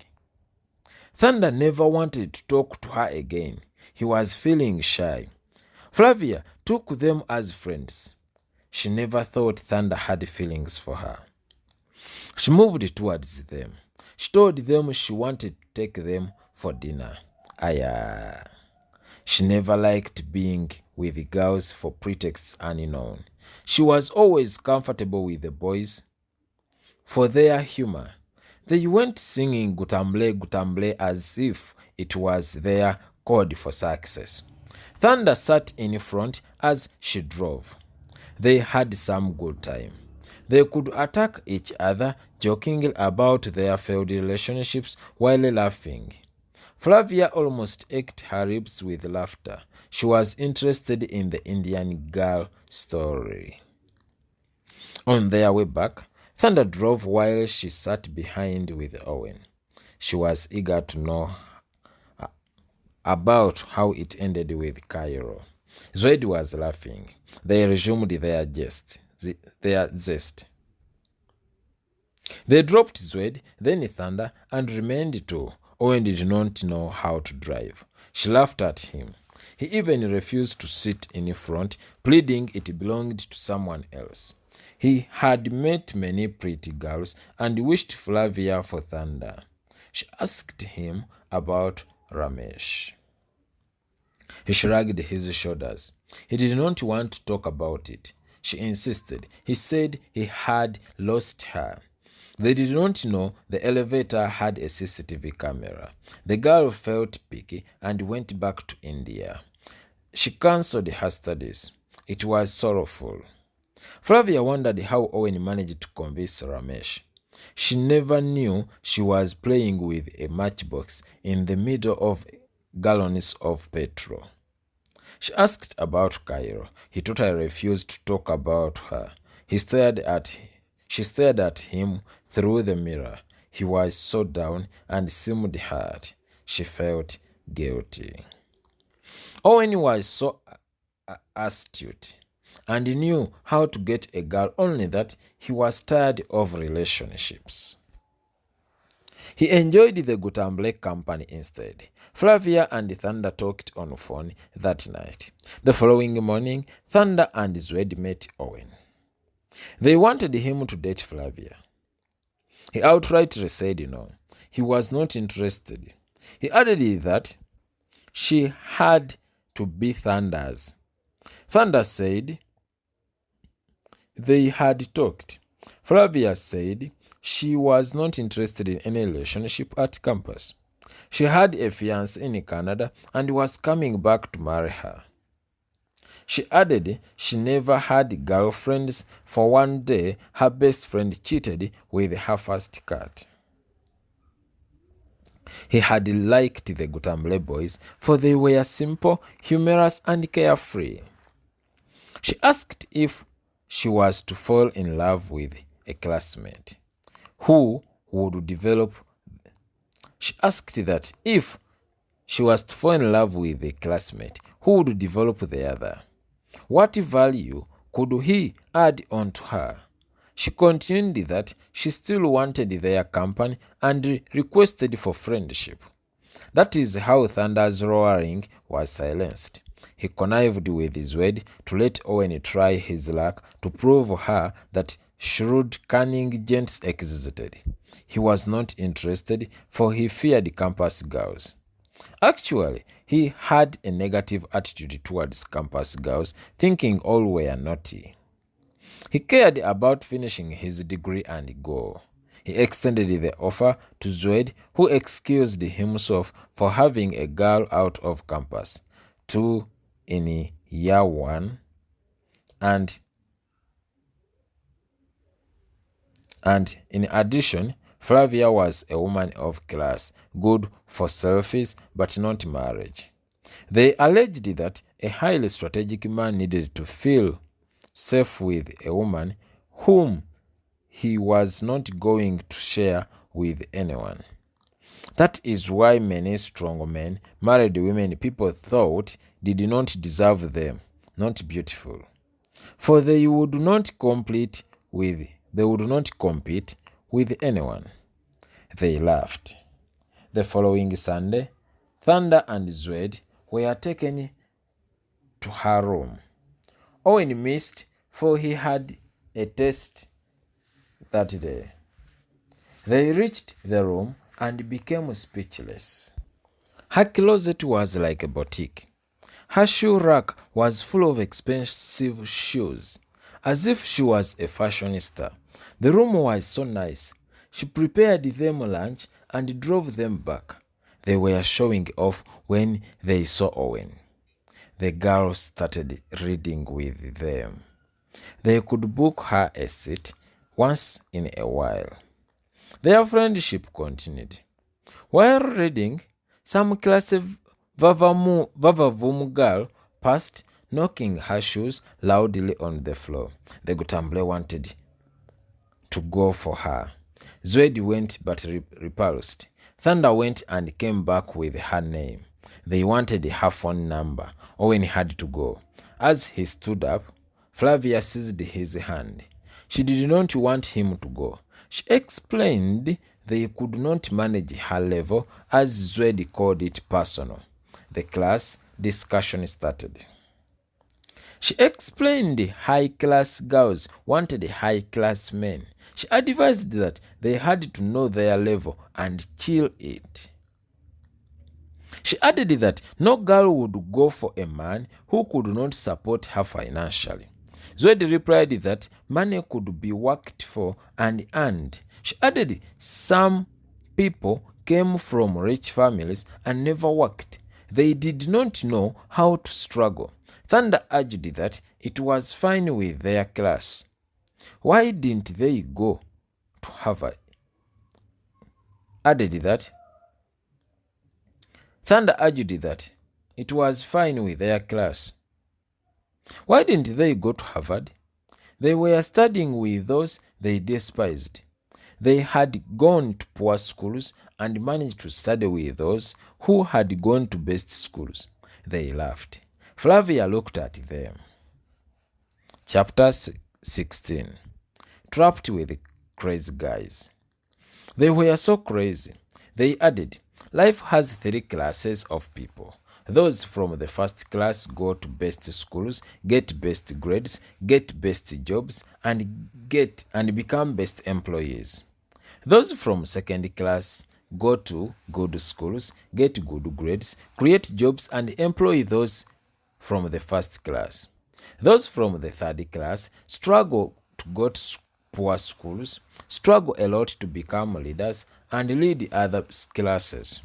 Thunder never wanted to talk to her again. He was feeling shy. Flavia took them as friends. She never thought Thunder had feelings for her. She moved towards them. She told them she wanted to take them for dinner. She never liked being with girls for pretexts unknown. She was always comfortable with the boys for their humor. They went singing Gutamble Gutamble as if it was their code for success. Thunder sat in front as she drove. They had some good time. They could attack each other, joking about their failed relationships while laughing. Flavia almost ached her ribs with laughter. She was interested in the Indian girl story. On their way back, Thunder drove while she sat behind with Owen. She was eager to know about how it ended with Cairo. Zwed was laughing. They resumed their jest. their zest. They dropped Zwed, then Thunder, and remained too. Owen did not know how to drive. She laughed at him. He even refused to sit in front, pleading it belonged to someone else. He had met many pretty girls and wished Flavia for Thunder. She asked him about Ramesh. He shrugged his shoulders. He did not want to talk about it. She insisted. He said he had lost her. They did not know the elevator had a CCTV camera. The girl felt picky and went back to India. She cancelled her studies. It was sorrowful. Flavia wondered how Owen managed to convince Ramesh. She never knew she was playing with a matchbox in the middle of gallons of petrol. She asked about Cairo. He totally refused to talk about her. She stared at him through the mirror. He was so down and seemed hurt. She felt guilty. Owen was so astute and knew how to get a girl, only that he was tired of relationships. He enjoyed the Gutamble company instead. Flavia and Thunder talked on the phone that night. The following morning, Thunder and Zwed met Owen. They wanted him to date Flavia. He outrightly said no. He was not interested. He added that she had to be Thunder's. Thunder said they had talked. Flavia said she was not interested in any relationship at campus. She had a fiancé in Canada and was coming back to marry her. She added she never had girlfriends, for one day her best friend cheated with her first cat. He had liked the Gutamble boys, for they were simple, humorous, and carefree. She asked if she was to fall in love with a classmate who would develop. She asked that if she was to fall in love with a classmate who would develop the other, what value could he add on to her? She continued that she still wanted their company and requested for friendship. That is how Thunder's roaring was silenced. He connived with Zwed to let Owen try his luck to prove her that shrewd, cunning gents existed. He was not interested, for he feared campus girls. Actually, he had a negative attitude towards campus girls, thinking all were naughty. He cared about finishing his degree and go. He extended the offer to Zwed, who excused himself for having a girl out of campus, 2 in year 1, and in addition, Flavia was a woman of class, good for selfies but not marriage. They alleged that a highly strategic man needed to feel safe with a woman whom he was not going to share with anyone. That is why many strong men married women people thought did not deserve them, not beautiful. For they would not compete with anyone. They laughed. The following Sunday, Thunder and Zwed were taken to her room. Owen missed, for he had a test that day. They reached the room and became speechless. Her closet was like a boutique. Her shoe rack was full of expensive shoes, as if she was a fashionista. The room was so nice. She prepared them lunch and drove them back. They were showing off when they saw Owen. The girls started reading with them. They could book her a seat once in a while. Their friendship continued. While reading, some classy Vavavoom girl passed, knocking her shoes loudly on the floor. The Gutamble wanted to go for her. Zwed went but repulsed. Thunder went and came back with her name. They wanted her phone number. Owen had to go. As he stood up, Flavia seized his hand. She did not want him to go. She explained they could not manage her level, as Zwedi called it, personal. The class discussion started. She explained high-class girls wanted high-class men. She advised that they had to know their level and chill it. She added that no girl would go for a man who could not support her financially. Zoe replied that money could be worked for and earned. She added some people came from rich families and never worked. They did not know how to struggle. Thunder urged that it was fine with their class. Why didn't they go to Harvard? Added that Thunder urged that it was fine with their class. Why didn't they go to Harvard? They were studying with those they despised. They had gone to poor schools and managed to study with those who had gone to best schools. They laughed. Flavia looked at them. Chapter 16. Trapped with crazy guys. They were so crazy. They added, life has 3 classes of people. Those from the first class go to best schools, get best grades, get best jobs, and become best employees. Those from second class go to good schools, get good grades, create jobs, and employ those from the first class. Those from the third class struggle to go to poor schools, struggle a lot to become leaders, and lead other classes.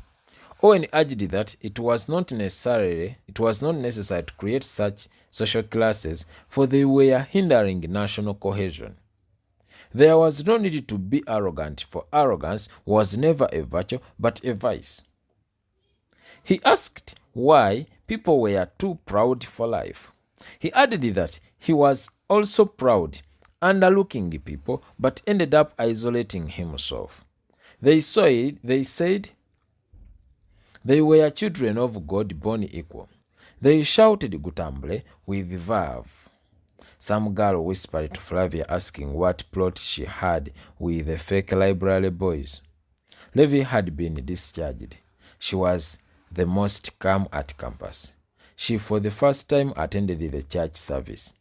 Owen urged that it was not necessary to create such social classes, for they were hindering national cohesion. There was no need to be arrogant, for arrogance was never a virtue but a vice. He asked why people were too proud for life. He added that he was also proud, underlooking people, but ended up isolating himself. They said they were children of God born equal. They shouted Gutamble with verve. Some girl whispered to Flavia, asking what plot she had with the fake library boys. Levi had been discharged. She was the most calm at campus. She for the first time attended the church service.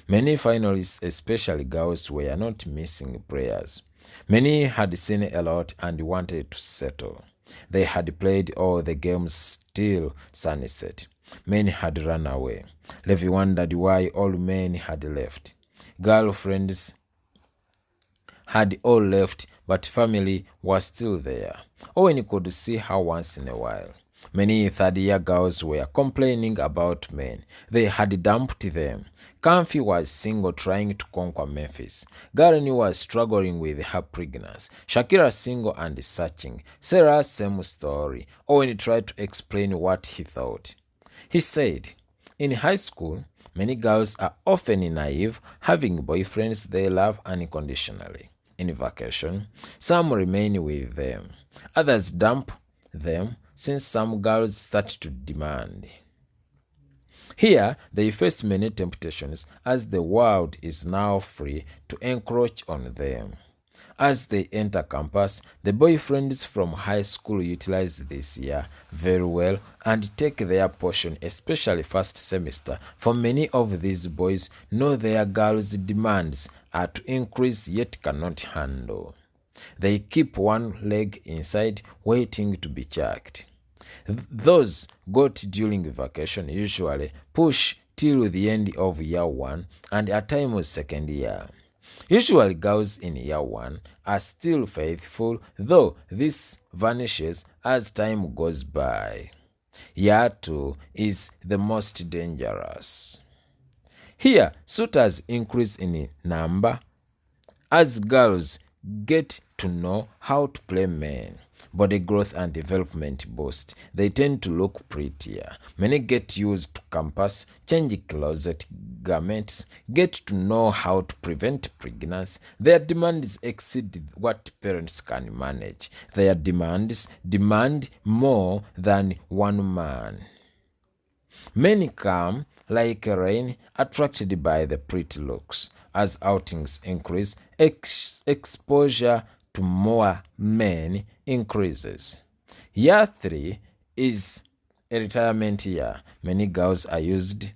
Many finalists, especially girls, were not missing prayers. Many had seen a lot and wanted to settle. They had played all the games till sunset. Many had run away. Levi wondered why all men had left. Girlfriends had all left, but family was still there. Owen could see her once in a while. Many third-year girls were complaining about men. They had dumped them. Comfy was single, trying to conquer Memphis. Garni was struggling with her pregnancy. Shakira single and searching. Sarah, same story. Owen tried to explain what he thought. He said, in high school, many girls are often naive, having boyfriends they love unconditionally. In vacation, some remain with them. Others dump them, since some girls start to demand. Here, they face many temptations, as the world is now free to encroach on them. As they enter campus, the boyfriends from high school utilize this year very well and take their portion, especially first semester, for many of these boys know their girls' demands are to increase yet cannot handle. They keep one leg inside, waiting to be checked. Those got during vacation usually push till the end of year 1 and at times second year. Usually girls in year 1 are still faithful, though this vanishes as time goes by. Year 2 is the most dangerous. Here, suitors increase in number as girls get to know how to play men. Body growth and development boost. They tend to look prettier. Many get used to campus, change closet garments, get to know how to prevent pregnancy. Their demands exceed what parents can manage. Their demands demand more than one man. Many come like rain, attracted by the pretty looks. As outings increase, exposure to more men increases. Year 3 is a retirement year. Many girls are used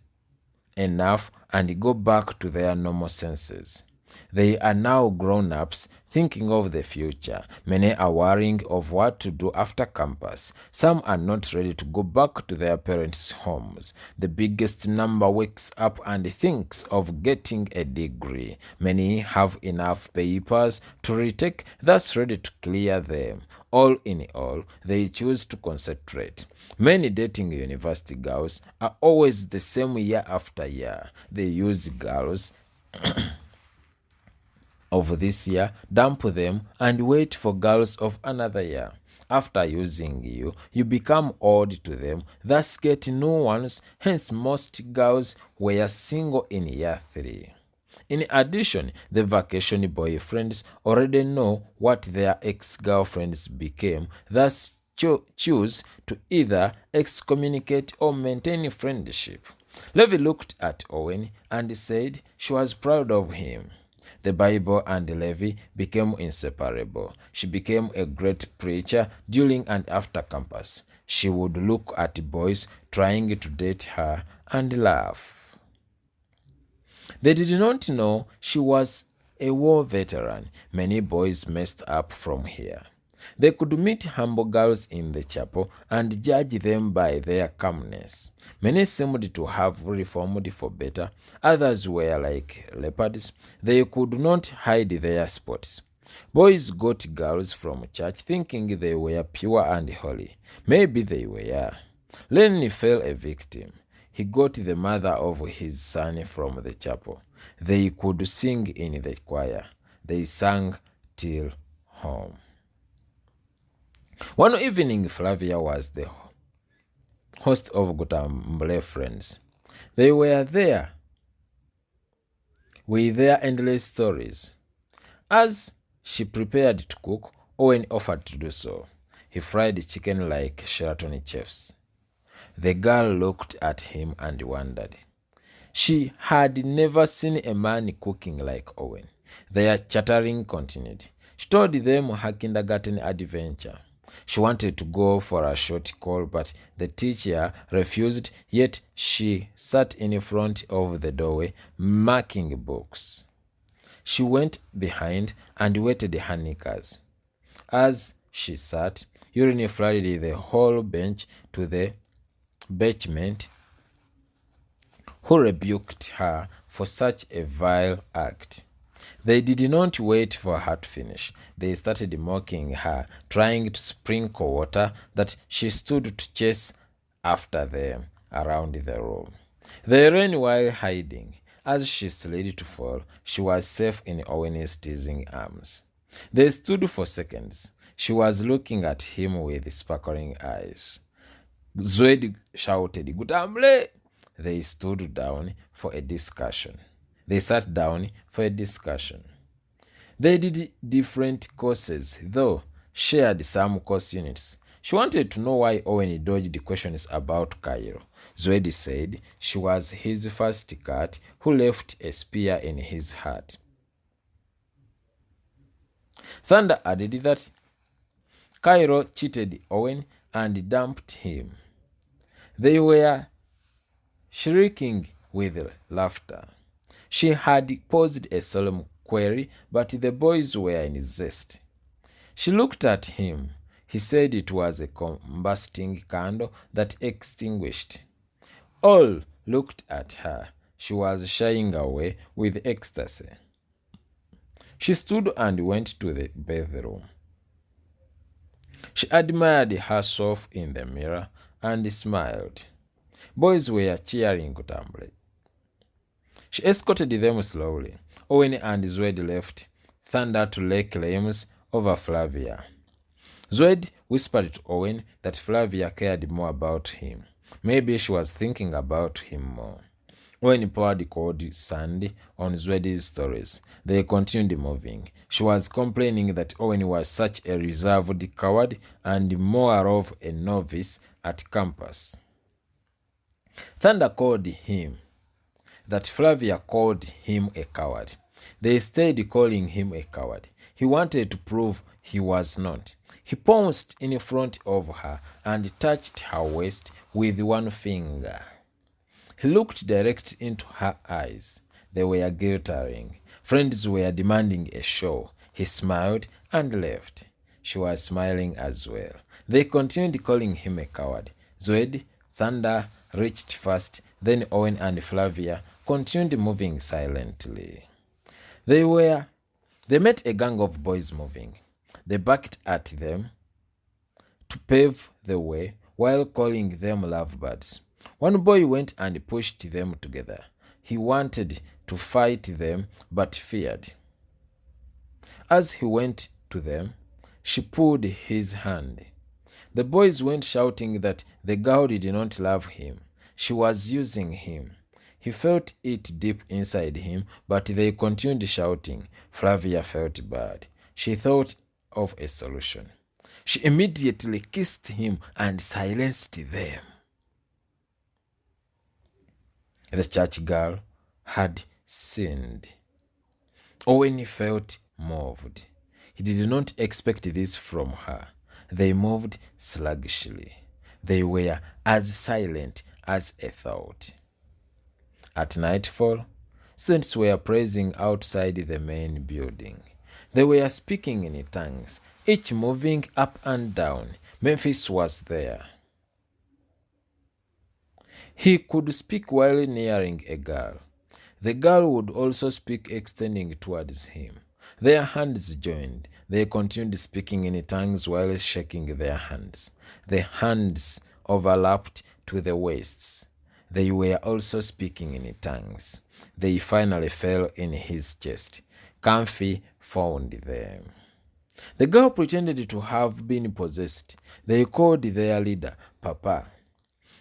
enough and go back to their normal senses. They are now grown-ups thinking of the future. Many are worrying of what to do after campus. Some are not ready to go back to their parents' homes. The biggest number wakes up and thinks of getting a degree. Many have enough papers to retake, thus ready to clear them. All in all, they choose to concentrate. Many dating university girls are always the same year after year. They use girls of this year, dump them, and wait for girls of another year. After using you, you become old to them, thus get new ones. Hence, most girls were single in year 3. In addition, the vacation boyfriends already know what their ex-girlfriends became, thus choose to either excommunicate or maintain friendship. Levi looked at Owen and said she was proud of him. The Bible and Levi became inseparable. She became a great preacher during and after campus. She would look at boys trying to date her and laugh. They did not know she was a war veteran. Many boys messed up from here. They could meet humble girls in the chapel and judge them by their calmness. Many seemed to have reformed for better. Others were like leopards. They could not hide their spots. Boys got girls from church thinking they were pure and holy. Maybe they were. Lenny fell a victim. He got the mother of his son from the chapel. They could sing in the choir. They sang till home. One evening, Flavia was the host of Gutamble Friends. They were there with their endless stories. As she prepared to cook, Owen offered to do so. He fried chicken like Sheraton chefs. The girl looked at him and wondered. She had never seen a man cooking like Owen. Their chattering continued. She told them her kindergarten adventure. She wanted to go for a short call, but the teacher refused, yet she sat in front of the doorway, marking books. She went behind and waited her knickers. As she sat, urine flooded the whole bench to the benchmate, who rebuked her for such a vile act. They did not wait for her to finish. They started mocking her, trying to sprinkle water that she stood to chase after them around the room. They ran while hiding. As she slid to fall, she was safe in Owen's teasing arms. They stood for seconds. She was looking at him with sparkling eyes. Zoid shouted, "Gutamble!" They stood down for a discussion. They sat down for a discussion. They did different courses, though shared some course units. She wanted to know why Owen dodged questions about Cairo. Zoe said she was his first cat who left a spear in his heart. Thunder added that Cairo cheated Owen and dumped him. They were shrieking with laughter. She had posed a solemn query, but the boys were in zest. She looked at him. He said it was a combusting candle that extinguished. All looked at her. She was shying away with ecstasy. She stood and went to the bathroom. She admired herself in the mirror and smiled. Boys were cheering Gutamble. She escorted them slowly. Owen and Zoid left, Thunder to lay claims over Flavia. Zoid whispered to Owen that Flavia cared more about him. Maybe she was thinking about him more. Owen poured cold sand on Zoid's stories. They continued moving. She was complaining that Owen was such a reserved coward and more of a novice at campus. Thunder called him that Flavia called him a coward. They stayed calling him a coward. He wanted to prove he was not. He pounced in front of her and touched her waist with one finger. He looked direct into her eyes. They were glittering. Friends were demanding a show. He smiled and left. She was smiling as well. They continued calling him a coward. Zoe, Thunder reached first, then Owen and Flavia continued moving silently. They met a gang of boys moving. They barked at them to pave the way while calling them lovebirds. One boy went and pushed them together. He wanted to fight them but feared. As he went to them, she pulled his hand. The boys went shouting that the girl did not love him. She was using him. He felt it deep inside him, but they continued shouting. Flavia felt bad. She thought of a solution. She immediately kissed him and silenced them. The church girl had sinned. Owen felt moved. He did not expect this from her. They moved sluggishly. They were as silent as a thought. At nightfall, students were praising outside the main building. They were speaking in tongues, each moving up and down. Memphis was there. He could speak while nearing a girl. The girl would also speak, extending towards him. Their hands joined. They continued speaking in tongues while shaking their hands. The hands overlapped to the waists. They were also speaking in tongues. They finally fell in his chest. Comfy found them. The girl pretended to have been possessed. They called their leader Papa.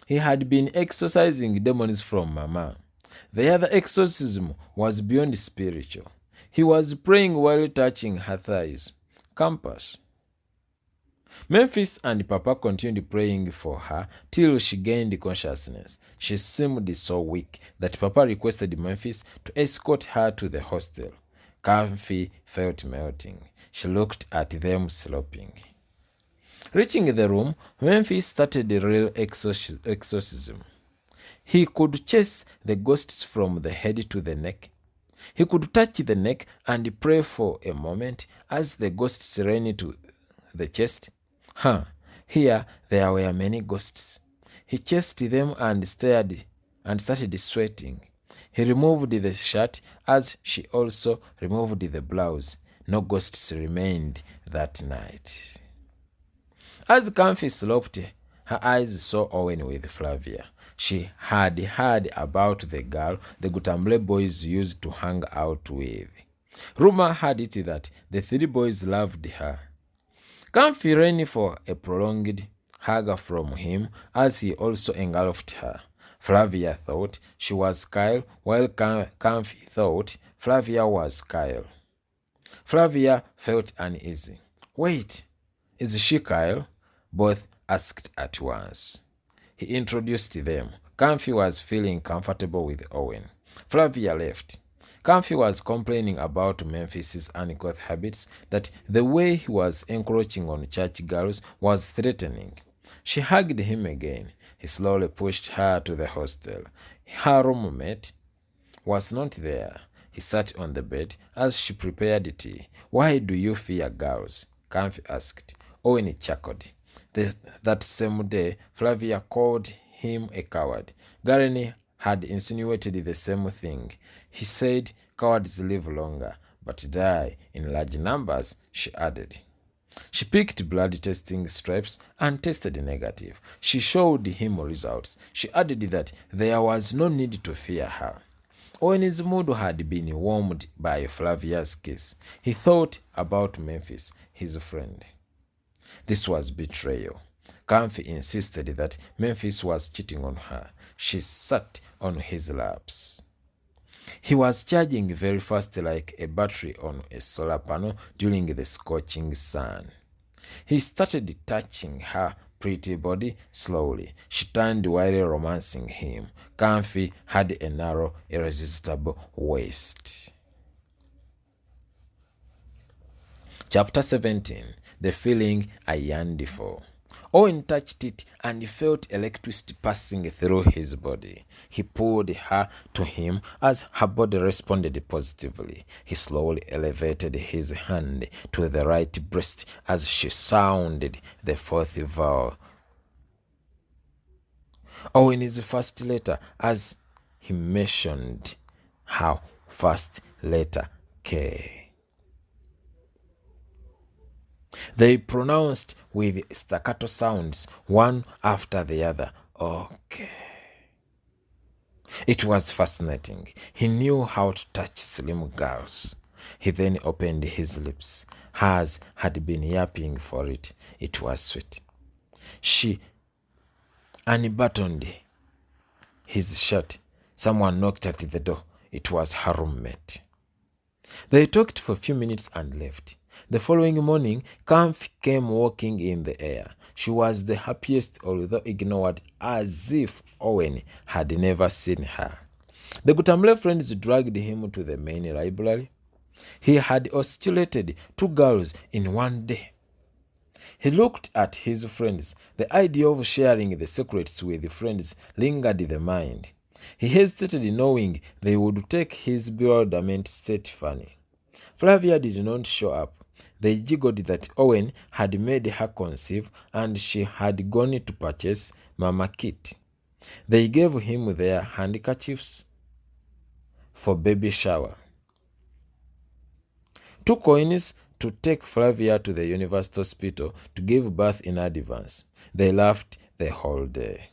He had been exorcising demons from Mama. The other exorcism was beyond spiritual. He was praying while touching her thighs. Campus. Memphis and Papa continued praying for her till she gained consciousness. She seemed so weak that Papa requested Memphis to escort her to the hostel. Comfy felt melting. She looked at them sloping. Reaching the room, Memphis started the real exorcism. He could chase the ghosts from the head to the neck. He could touch the neck and pray for a moment as the ghosts ran to the chest. Here there were many ghosts. He chased them and started sweating. He removed the shirt as she also removed the blouse. No ghosts remained that night. As Comfy sloped, her eyes saw Owen with Flavia. She had heard about the girl the Gutamble boys used to hang out with. Rumor had it that the three boys loved her. Comfy ran for a prolonged hug from him as he also engulfed her. Flavia thought she was Kyle, while Comfy thought Flavia was Kyle. Flavia felt uneasy. Wait, is she Kyle? Both asked at once. He introduced them. Comfy was feeling comfortable with Owen. Flavia left. Comfy was complaining about Memphis's uncouth habits, that the way he was encroaching on church girls was threatening. She hugged him again. He slowly pushed her to the hostel. Her roommate was not there. He sat on the bed as she prepared tea. Why do you fear girls? Comfy asked. Owen chuckled. That same day, Flavia called him a coward. Garen had insinuated the same thing. He said cowards live longer, but die in large numbers, she added. She picked blood testing strips and tested negative. She showed him results. She added that there was no need to fear her. Owen's mood had been warmed by Flavia's kiss. He thought about Memphis, his friend. This was betrayal. Comfy insisted that Memphis was cheating on her. She sat on his laps. He was charging very fast like a battery on a solar panel during the scorching sun. He started touching her pretty body slowly. She turned while romancing him. Comfy had a narrow, irresistible waist. Chapter 17. The Feeling I Yearned For. Owen touched it and he felt electricity passing through his body. He pulled her to him as her body responded positively. He slowly elevated his hand to the right breast as she sounded the fourth vowel. Owen's first letter, as he mentioned her first letter, K. They pronounced with staccato sounds, one after the other. Okay. It was fascinating. He knew how to touch slim girls. He then opened his lips. Hers had been yapping for it. It was sweet. She unbuttoned his shirt. Someone knocked at the door. It was her roommate. They talked for a few minutes and left. The following morning, Comfy came walking in the air. She was the happiest, although ignored, as if Owen had never seen her. The Gutamle friends dragged him to the main library. He had osculated 2 girls in one day. He looked at his friends. The idea of sharing the secrets with friends lingered in the mind. He hesitated, knowing they would take his bewilderment state funny. Flavia did not show up. They giggled that Owen had made her conceive and she had gone to purchase Mama Kit. They gave him their handkerchiefs for baby shower. 2 coins to take Flavia to the university hospital to give birth in advance. They laughed the whole day.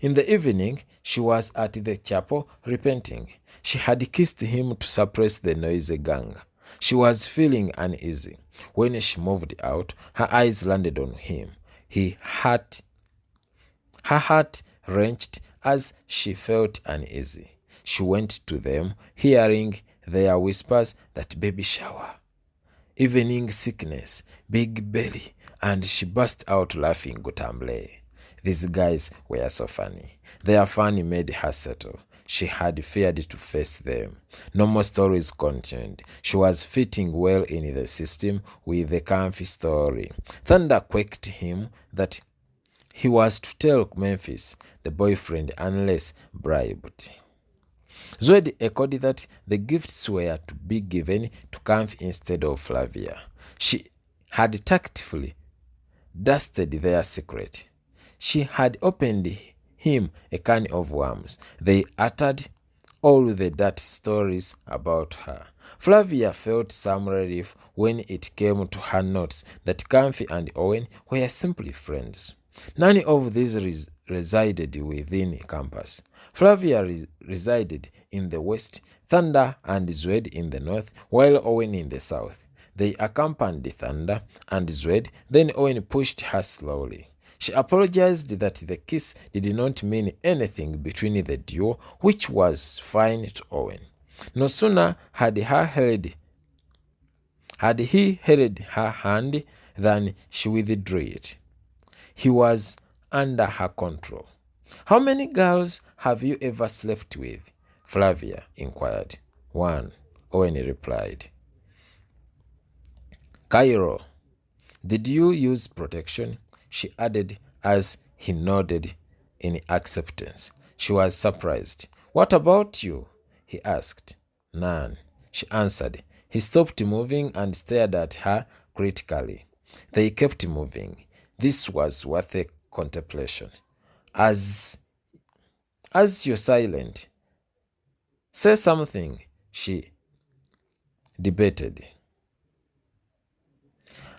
In the evening, she was at the chapel repenting. She had kissed him to suppress the noisy gang. She was feeling uneasy. When she moved out, her eyes landed on him. Her heart wrenched as she felt uneasy. She went to them, hearing their whispers that baby shower, evening sickness, big belly, and she burst out laughing Gutamble. These guys were so funny. Their fun made her settle. She had feared to face them. No more stories continued. She was fitting well in the system with the Comfy story. Thunder quaked him that he was to tell Memphis, the boyfriend, unless bribed. Zoe echoed that the gifts were to be given to Comfy instead of Flavia. She had tactfully dusted their secret. She had opened him a can of worms. They uttered all the dirty stories about her. Flavia felt some relief when it came to her notes that Comfy and Owen were simply friends. None of these resided within campus. Flavia resided in the west, Thunder and Zwed in the north, while Owen in the south. They accompanied Thunder and Zwed, then Owen pushed her slowly. She apologized that the kiss did not mean anything between the duo, which was fine to Owen. No sooner had he held her hand than she withdrew it. He was under her control. How many girls have you ever slept with? Flavia inquired. 1, Owen replied. Cairo, did you use protection? She added as he nodded in acceptance. She was surprised. What about you? He asked. None, she answered. He stopped moving and stared at her critically. They kept moving. This was worth a contemplation. As you're silent, say something, she debated.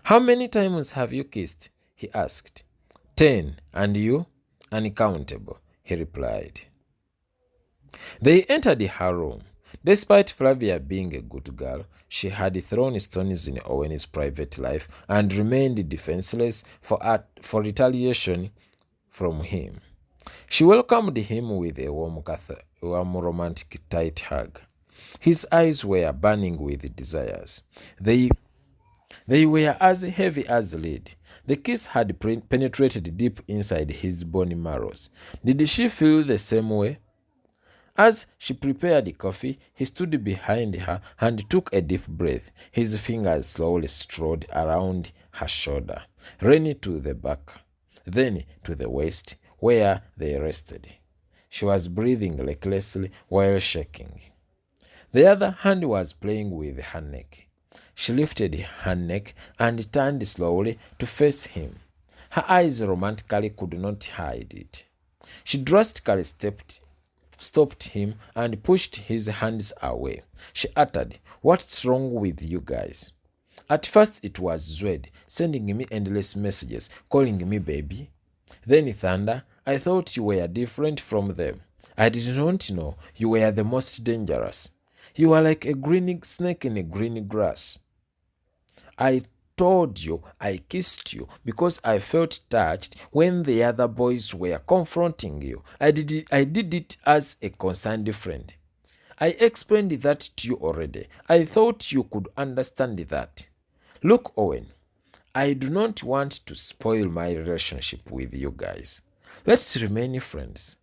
How many times have you kissed? He asked. 10, and you? Uncountable, he replied. They entered her room. Despite Flavia being a good girl, she had thrown stones in Owen's private life and remained defenseless for retaliation from him. She welcomed him with a warm romantic tight hug. His eyes were burning with desires. They were as heavy as lead. The kiss had penetrated deep inside his bony marrows. Did she feel the same way? As she prepared the coffee, he stood behind her and took a deep breath. His fingers slowly strode around her shoulder, ran to the back, then to the waist, where they rested. She was breathing recklessly while shaking. The other hand was playing with her neck. She lifted her neck and turned slowly to face him. Her eyes romantically could not hide it. She drastically stopped him and pushed his hands away. She uttered, "What's wrong with you guys?" At first it was Zwed, sending me endless messages, calling me baby. Then Thunder, I thought you were different from them. I did not know you were the most dangerous. You are like a green snake in a green grass. I told you I kissed you because I felt touched when the other boys were confronting you. I did it as a concerned friend. I explained that to you already. I thought you could understand that. Look, Owen, I do not want to spoil my relationship with you guys. Let's remain friends.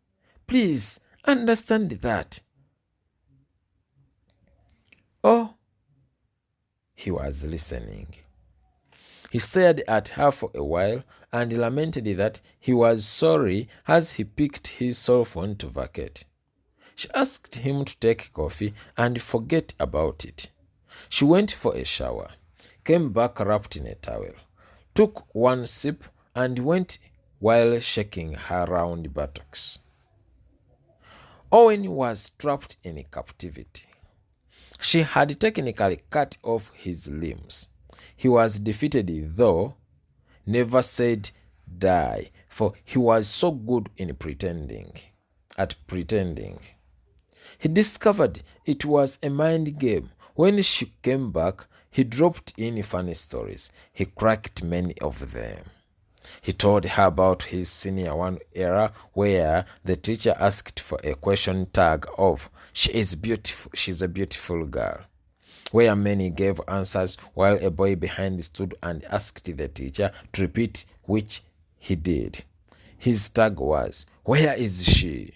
Please understand that. Oh, he was listening. He stared at her for a while and lamented that he was sorry as he picked his cell phone to vacate. She asked him to take coffee and forget about it. She went for a shower, came back wrapped in a towel, took one sip and went while shaking her round buttocks. Owen was trapped in captivity. She had technically cut off his limbs. He was defeated, though never said die, for he was so good in pretending. He discovered it was a mind game. When she came back, he dropped in funny stories. He cracked many of them. He told her about his senior one era where the teacher asked for a question tag of she's a beautiful girl, where many gave answers while a boy behind stood and asked the teacher to repeat, which he did. His tag was, "Where is she?"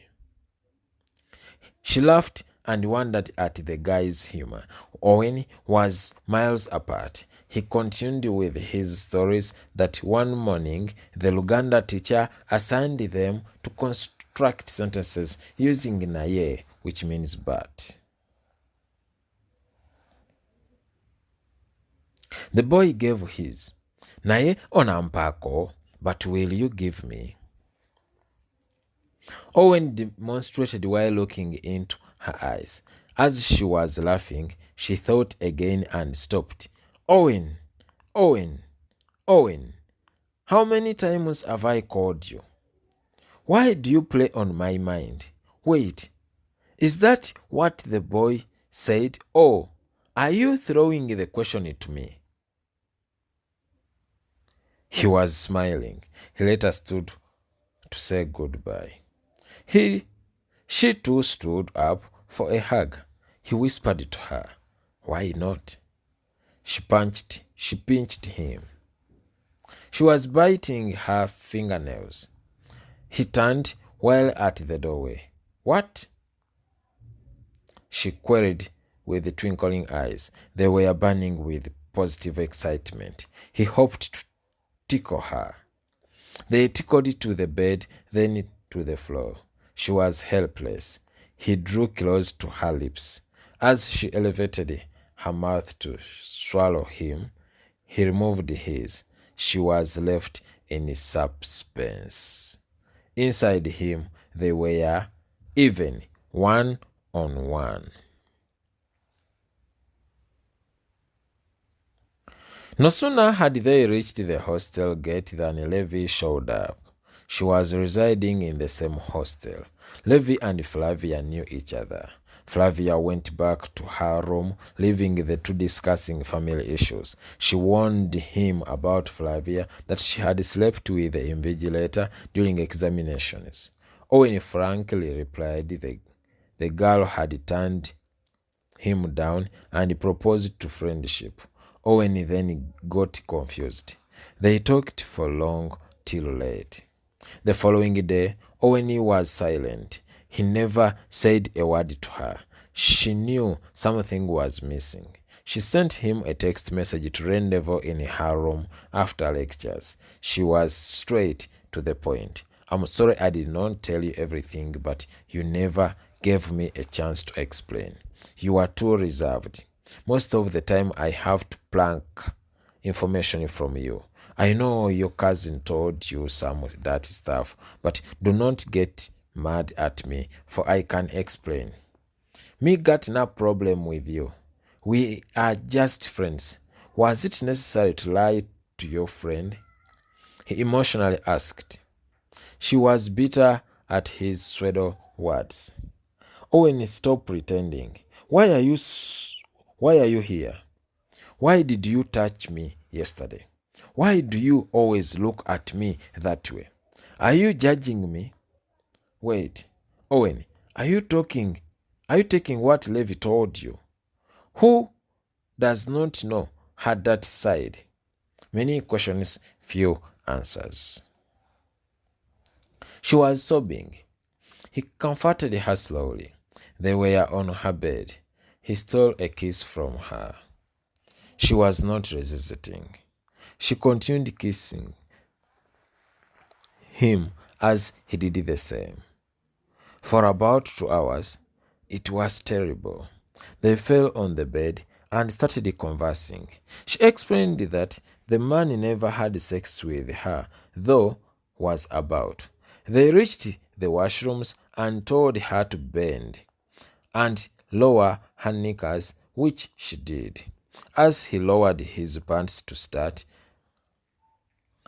She laughed and wondered at the guy's humor. Owen was miles apart. He continued with his stories that one morning the Luganda teacher assigned them to construct sentences using naye, which means but. The boy gave his. Naye onampako, but will you give me? Owen demonstrated while looking into her eyes. As she was laughing, she thought again and stopped. Owen, Owen, Owen, how many times have I called you? Why do you play on my mind? Wait, is that what the boy said? Oh, are you throwing the question at me? He was smiling. He later stood to say goodbye. She too stood up for a hug. He whispered to her, "Why not?" She pinched him. She was biting her fingernails. He turned while at the doorway. "What?" she queried with twinkling eyes. They were burning with positive excitement. He hoped to tickle her. They tickled to the bed, then to the floor. She was helpless. He drew close to her lips. As she elevated her mouth to swallow him, he removed his. She was left in suspense. Inside him, they were even, one on one. No sooner had they reached the hostel gate than Levi showed up. She was residing in the same hostel. Levi and Flavia knew each other. Flavia went back to her room, leaving the two discussing family issues. She warned him about Flavia that she had slept with the invigilator during examinations. Owen frankly replied the girl had turned him down and proposed to friendship. Owen then got confused. They talked for long till late. The following day, Owen was silent. He never said a word to her. She knew something was missing. She sent him a text message to rendezvous in her room after lectures. She was straight to the point. I'm sorry I did not tell you everything, but you never gave me a chance to explain. You are too reserved. Most of the time I have to plank information from you. I know your cousin told you some of that stuff, but do not get mad at me, for I can explain. Me got no problem with you. We are just friends. Was it necessary to lie to your friend? He emotionally asked. She was bitter at his pseudo words. Owen, stop pretending. Why are you here? Why did you touch me yesterday? Why do you always look at me that way? Are you judging me? Wait, Owen, are you taking what Levi told you? Who does not know her that side? Many questions, few answers. She was sobbing. He comforted her slowly. They were on her bed. He stole a kiss from her. She was not resisting. She continued kissing him as he did the same. For about 2 hours, it was terrible. They fell on the bed and started conversing. She explained that the man never had sex with her, though was about. They reached the washrooms and told her to bend and lower her knickers, which she did. As he lowered his pants to start,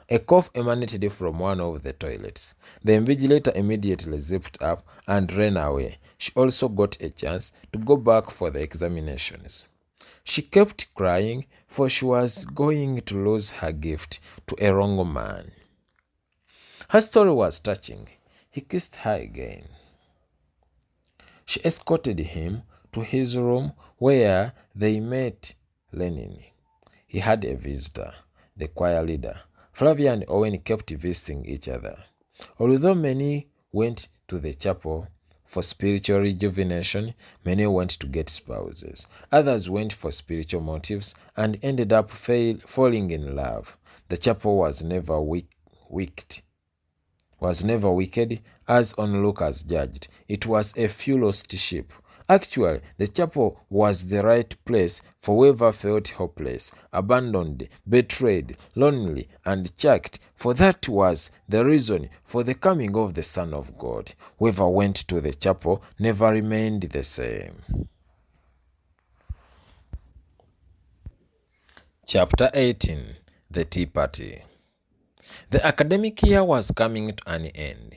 a cough emanated from one of the toilets. The invigilator immediately zipped up and ran away. She also got a chance to go back for the examinations. She kept crying, for she was going to lose her gift to a wrong man. Her story was touching. He kissed her again. She escorted him to his room where they met Lenin. He had a visitor, the choir leader. Flavia and Owen kept visiting each other. Although many went to the chapel for spiritual rejuvenation, many went to get spouses. Others went for spiritual motives and ended up falling in love. The chapel was never wicked, as onlookers judged. It was a few lost sheep. Actually, the chapel was the right place for whoever felt hopeless, abandoned, betrayed, lonely, and checked, for that was the reason for the coming of the Son of God. Whoever went to the chapel never remained the same. Chapter 18. The Tea Party. The academic year was coming to an end.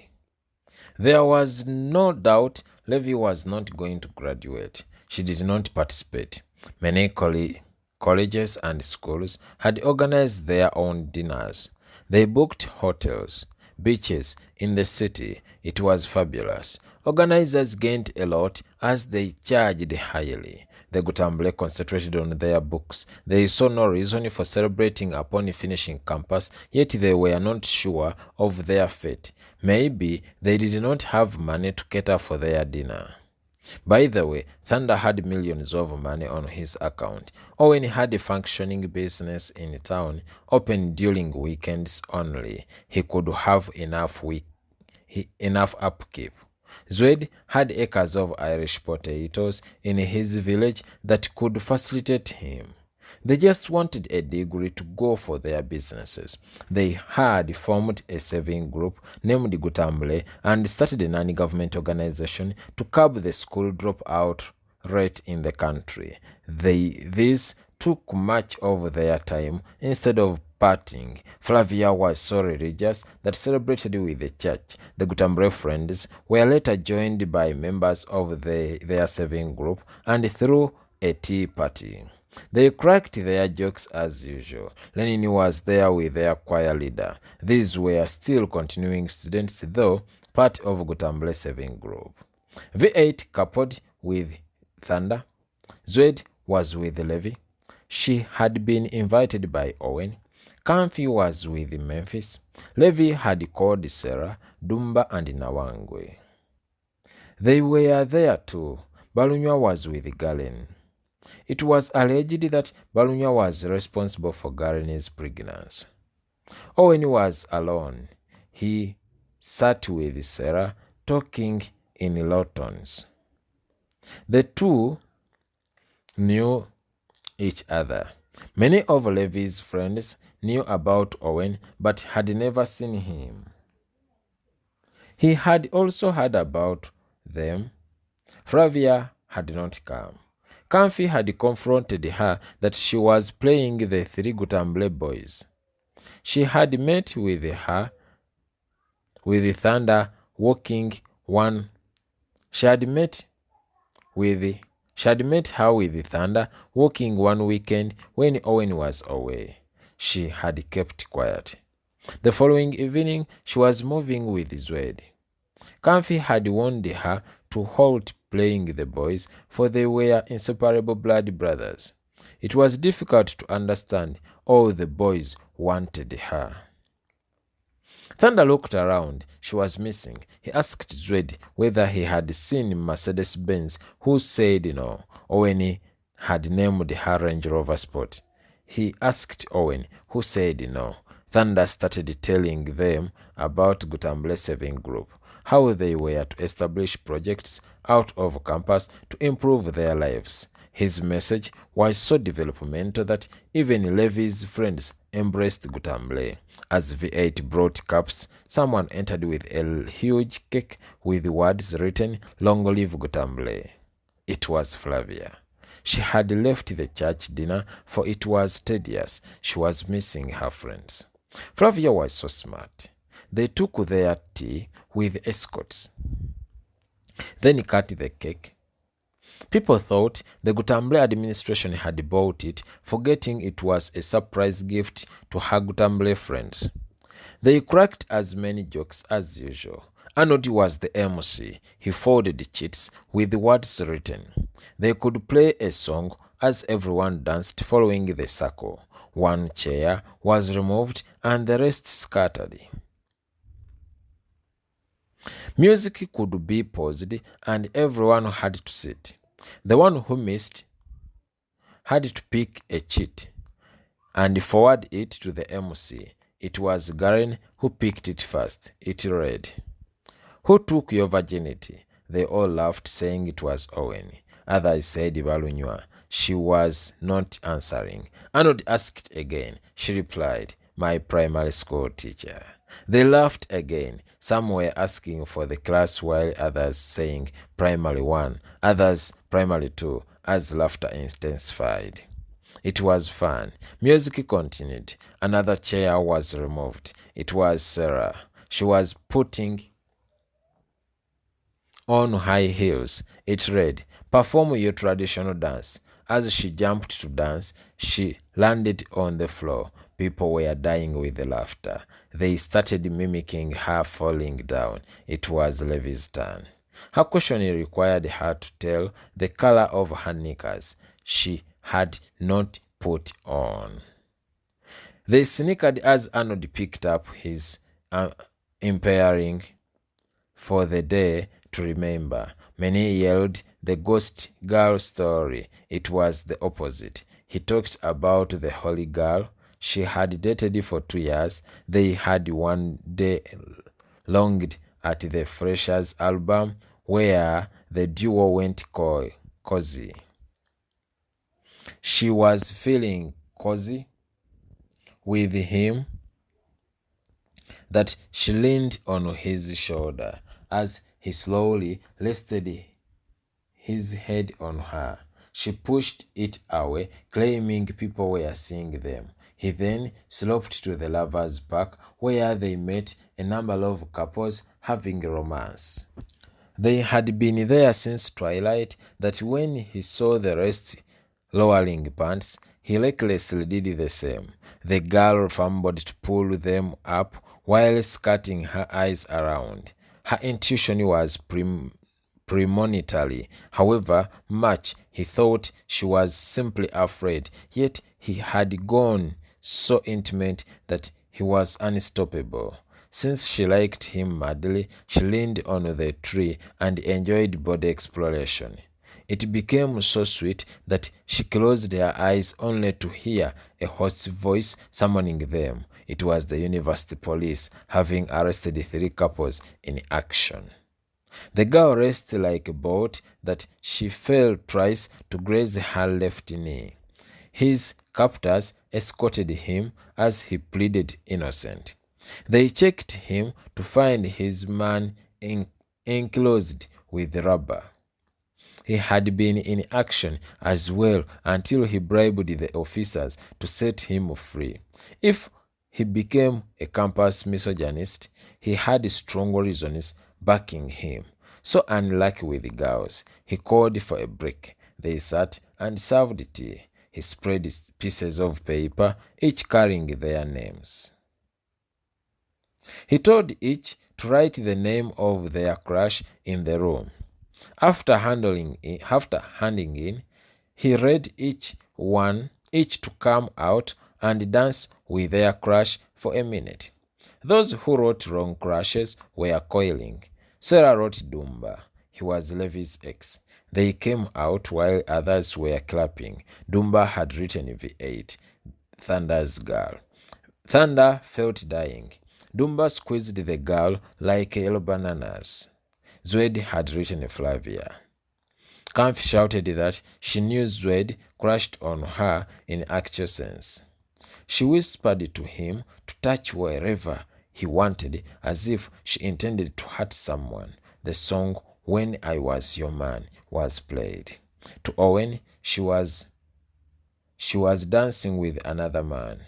There was no doubt Levi was not going to graduate. She did not participate. Many colleges and schools had organized their own dinners. They booked hotels, beaches in the city. It was fabulous. Organizers gained a lot as they charged highly. The Gutamble concentrated on their books. They saw no reason for celebrating upon finishing campus, yet they were not sure of their fate. Maybe they did not have money to cater for their dinner. By the way, Thunder had millions of money on his account. Owen had a functioning business in town, open during weekends only. He could have enough upkeep. Zwed had acres of Irish potatoes in his village that could facilitate him. They just wanted a degree to go for their businesses. They had formed a saving group named Gutamble and started a non-government organization to curb the school dropout rate in the country. This took much of their time. Instead of partying, Flavia was so religious that celebrated with the church. The Gutamble friends were later joined by members of their saving group and threw a tea party. They cracked their jokes as usual. Lenin was there with their choir leader. These were still continuing students, though part of Gutamble saving group. V8 coupled with Thunder. Zwed was with Levi. She had been invited by Owen. Kamfi was with Memphis. Levi had called Sarah, Dumba, and Nawangwe. They were there too. Balunywa was with Galen. It was alleged that Balunywa was responsible for Galen's pregnancy. Owen was alone. He sat with Sarah, talking in low tones. The two knew each other. Many of Levi's friends knew about Owen but had never seen him. He had also heard about them. Flavia had not come. Kamfi had confronted her that she was playing the three Gutamble boys. She had met with her with Thunder walking one. She had met her with Thunder walking one weekend when Owen was away. She had kept quiet. The following evening, she was moving with Zwed. Kamfi had warned her to halt playing the boys, for they were inseparable blood brothers. It was difficult to understand. All the boys wanted her. Thunder looked around. She was missing. He asked Zwed whether he had seen Mercedes-Benz, who said no. Owen had named her Range Rover Sport. He asked Owen, who said no. Thunder started telling them about Gutamble 7 Group, how they were to establish projects out of campus to improve their lives. His message was so developmental that even Levi's friends embraced Gutamble. As V8 brought cups, someone entered with a huge cake with words written, "Long live Gutamble." It was Flavia. She had left the church dinner, for it was tedious. She was missing her friends. Flavia was so smart. They took their tea with escorts. Then cut the cake. People thought the Gutamble administration had bought it, forgetting it was a surprise gift to her Gutamble friends. They cracked as many jokes as usual. Arnold was the MC. He folded cheats with the words written. They could play a song as everyone danced following the circle. One chair was removed and the rest scattered. Music could be paused and everyone had to sit. The one who missed had to pick a cheat and forward it to the MC. It was Garen who picked it first. It read, "Who took your virginity?" They all laughed, saying it was Owen. Others said Balunywa. She was not answering. Arnold asked again. She replied, "My primary school teacher." They laughed again. Some were asking for the class while others saying primary 1, others primary 2, as laughter intensified. It was fun. Music continued. Another chair was removed. It was Sarah. She was putting on high heels. It read, "Perform your traditional dance." As she jumped to dance, she landed on the floor. People were dying with laughter. They started mimicking her falling down. It was Levi's turn. Her question required her to tell the color of her knickers she had not put on. They snickered as Arnold picked up his impairing for the day to remember. Many yelled the ghost girl story. It was the opposite. He talked about the holy girl she had dated for 2 years. They had one day longed at the Freshers album where the duo went cozy. She was feeling cozy with him that she leaned on his shoulder as he slowly rested his head on her. She pushed it away, claiming people were seeing them. He then sloped to the lovers' park where they met a number of couples having romance. They had been there since twilight, that when he saw the rest lowering pants, he recklessly did the same. The girl fumbled to pull them up while skirting her eyes around. Her intuition was premonitory, however much he thought she was simply afraid, yet he had gone so intimate that he was unstoppable. Since she liked him madly, she leaned on the tree and enjoyed body exploration. It became so sweet that she closed her eyes only to hear a hoarse voice summoning them. It was the university police, having arrested 3 couples in action. The girl raced like a boat that she fell twice to graze her left knee. His captors escorted him as he pleaded innocent. They checked him to find his man enclosed with rubber. He had been in action as well until he bribed the officers to set him free. If he became a campus misogynist, he had strong reasons backing him. So unlucky with girls, he called for a break. They sat and served tea. He spread pieces of paper, each carrying their names. He told each to write the name of their crush in the room. After handing in, he read each to come out and dance with their crush for a minute. Those who wrote wrong crushes were coiling. Sarah wrote Dumba. He was Levi's ex. They came out while others were clapping. Dumba had written V8, Thunder's girl. Thunder felt dying. Dumba squeezed the girl like yellow bananas. Zwed had written Flavia. Kampf shouted that she knew Zwed crushed on her in actual sense. She whispered to him to touch wherever he wanted, as if she intended to hurt someone. The song When I Was Your Man was played. To Owen, she was dancing with another man.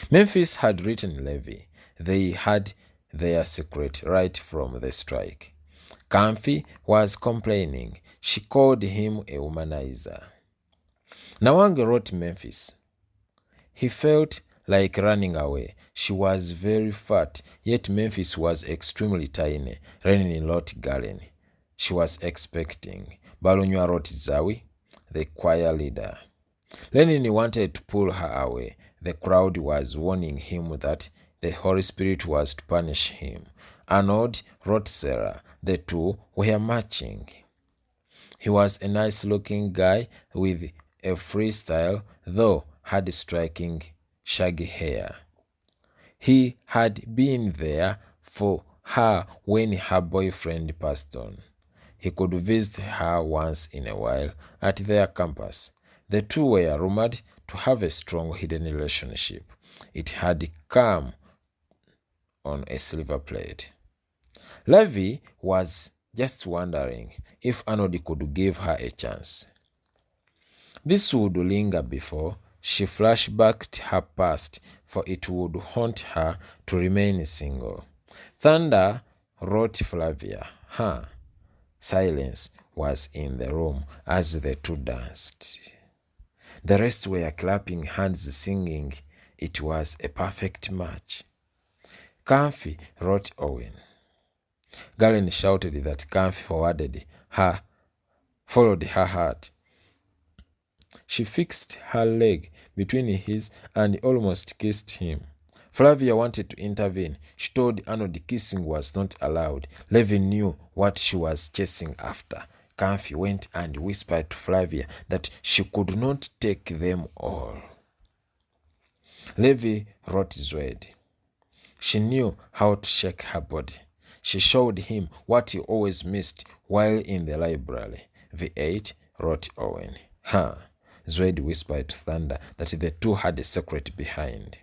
Memphis had written Levy. They had their secret right from the strike. Kampfi was complaining. She called him a womanizer. Nawang wrote Memphis. He felt like running away. She was very fat, yet Memphis was extremely tiny. Lenin wrote Galen. She was expecting. Balunywa wrote Zawi, the choir leader. Lenin wanted to pull her away. The crowd was warning him that the Holy Spirit was to punish him. Arnold wrote Sarah. The two were matching. He was a nice-looking guy with a freestyle, though had striking shaggy hair. He had been there for her when her boyfriend passed on. He could visit her once in a while at their campus. The two were rumored to have a strong hidden relationship. It had come on a silver plate. Levy was just wondering if Arnold could give her a chance. This would linger before she flashbacked her past, for it would haunt her to remain single. Thunder wrote Flavia. Silence was in the room as the two danced. The rest were clapping hands, singing. It was a perfect match. Kampfi wrote Owen. Galen shouted that Kampfi followed her heart. She fixed her leg between his and almost kissed him. Flavia wanted to intervene. She told Arnold kissing was not allowed. Levi knew what she was chasing after. Kampfi went and whispered to Flavia that she could not take them all. Levi wrote Zwed. She knew how to shake her body. She showed him what he always missed while in the library. V8 wrote Owen. Zwed whispered to Thunder that the two had a secret behind.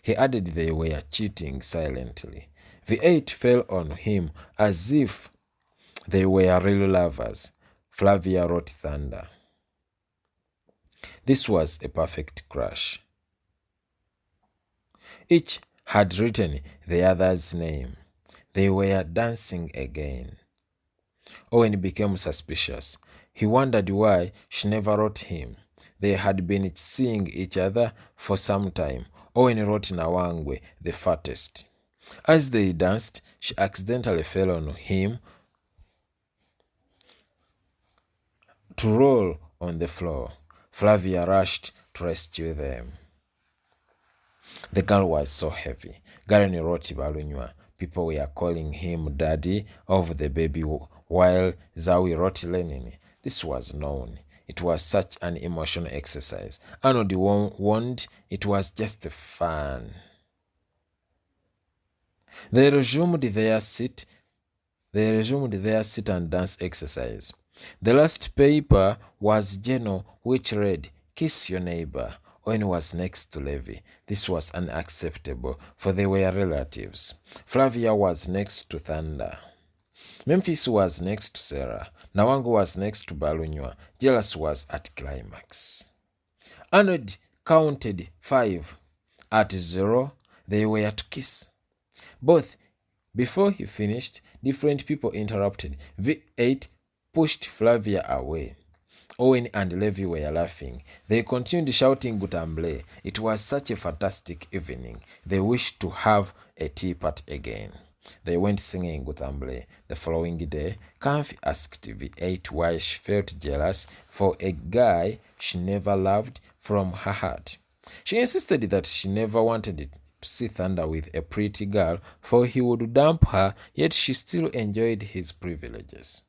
He added they were cheating silently. V8 fell on him as if they were real lovers. Flavia wrote Thunder. This was a perfect crush. Each had written the other's name. They were dancing again. Owen became suspicious. He wondered why she never wrote him. They had been seeing each other for some time. Owen wrote Nawangwe, the fattest. As they danced, she accidentally fell on him to roll on the floor. Flavia rushed to rescue them. The girl was so heavy. Garen wrote Balunywa. People were calling him daddy of the baby, while Zawi wrote Lenin. This was known. It was such an emotional exercise. Arnold warned it was just fun. They resumed their sit and dance exercise. The last paper was journal, which read, "Kiss your neighbor." Owen was next to Levi. This was unacceptable, for they were relatives. Flavia was next to Thunder. Memphis was next to Sarah. Nawangu was next to Balunywa. Jealous was at climax. Arnold counted 5. At 0, they were to kiss. Both. Before he finished, different people interrupted. V8 pushed Flavia away. Owen and Levi were laughing. They continued shouting Gutamble. It was such a fantastic evening. They wished to have a tea party again. They went singing Gutamble. The following day, Kamfi asked V8 why she felt jealous for a guy she never loved from her heart. She insisted that she never wanted it to see Thunder with a pretty girl, for he would dump her, yet she still enjoyed his privileges.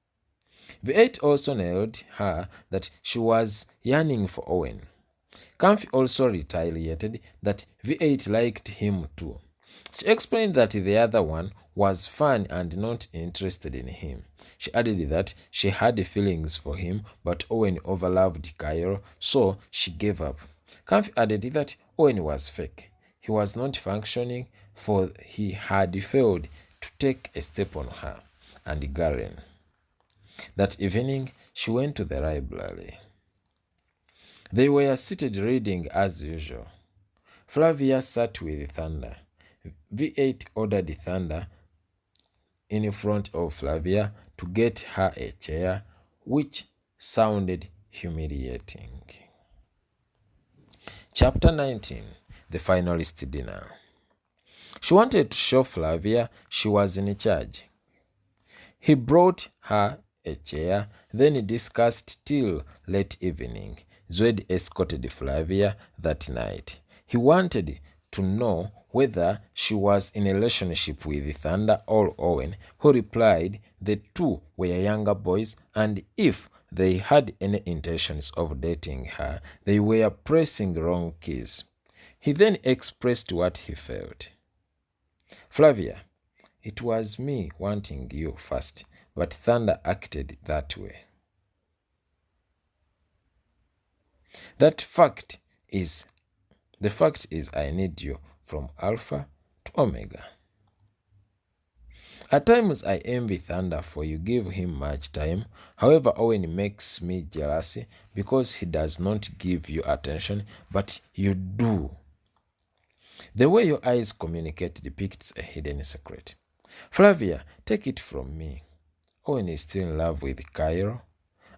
V8 also nailed her that she was yearning for Owen. Kamfi also retaliated that V8 liked him too. She explained that the other one was fun and not interested in him. She added that she had feelings for him, but Owen overloved Cairo, so she gave up. Kamfi added that Owen was fake. He was not functioning, for he had failed to take a step on her and Garen. That evening, she went to the library. They were seated reading as usual. Flavia sat with Thunder. V8 ordered Thunder in front of Flavia to get her a chair, which sounded humiliating. Chapter 19. The Finalist Dinner. She wanted to show Flavia she was in charge. He brought her a chair, then discussed till late evening. Zwed escorted Flavia that night. He wanted to know whether she was in a relationship with Thunder or Owen, who replied the two were younger boys, and if they had any intentions of dating her, they were pressing wrong keys. He then expressed what he felt. Flavia, it was me wanting you first, but Thunder acted that way. The fact is I need you from Alpha to Omega. At times I envy Thunder, for you give him much time. However, Owen makes me jealous because he does not give you attention, but you do. The way your eyes communicate depicts a hidden secret. Flavia, take it from me. Owen is still in love with Cairo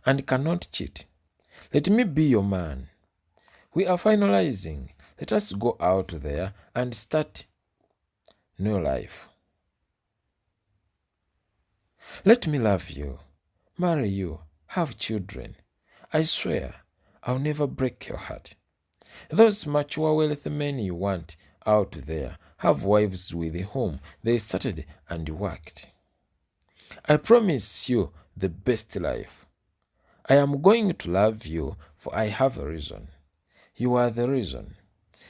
and cannot cheat. Let me be your man. We are finalizing. Let us go out there and start new life. Let me love you, marry you, have children. I swear, I'll never break your heart. Those mature wealthy men you want out there have wives with whom they started and worked. I promise you the best life. I am going to love you, for I have a reason. You are the reason.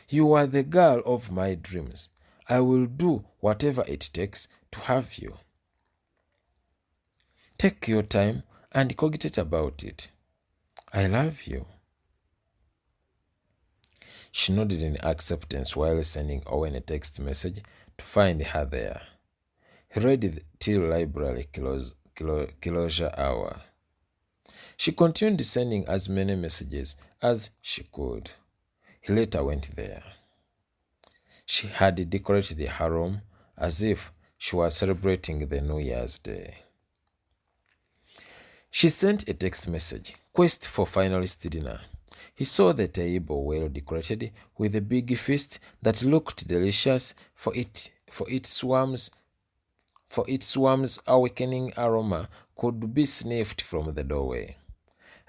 You are the girl of my dreams. I will do whatever it takes to have you. Take your time and cogitate about it. I love you. She nodded in acceptance while sending Owen a text message to find her there. He read it till library closure hour. She continued sending as many messages as she could. He later went there. She had decorated her room as if she was celebrating the New Year's Day. She sent a text message, quest for finalist dinner. He saw the table well decorated with a big feast that looked delicious, for its warmth awakening aroma could be sniffed from the doorway.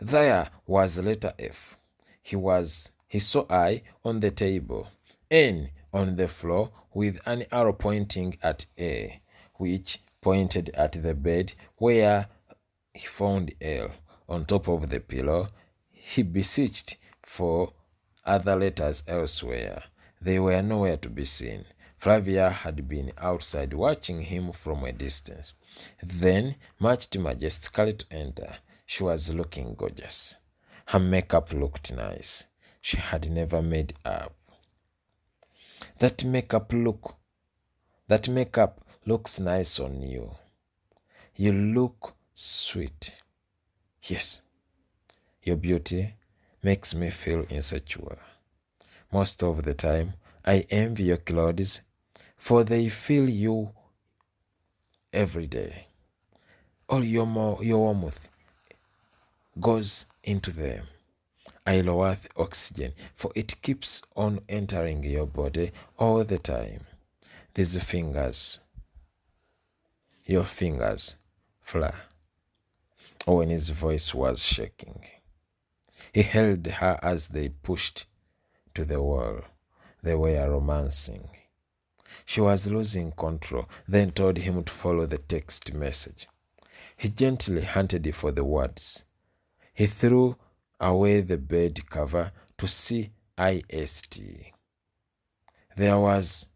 There was letter F. He saw I on the table, N on the floor with an arrow pointing at A, which pointed at the bed where he found L. On top of the pillow, he beseeched for other letters elsewhere. They were nowhere to be seen. Flavia had been outside watching him from a distance. Then marched majestically to enter. She was looking gorgeous. Her makeup looked nice. She had never made up. That makeup looks nice on you. You look sweet. Yes, your beauty makes me feel insecure. Most of the time, I envy your clothes, for they fill you every day. All your warmth goes into them. I lower the oxygen, for it keeps on entering your body all the time. These fingers, your fingers, fly. Owen's voice was shaking. He held her as they pushed to the wall. They were romancing. She was losing control, then told him to follow the text message. He gently hunted for the words. He threw away the bed cover to see IST. There was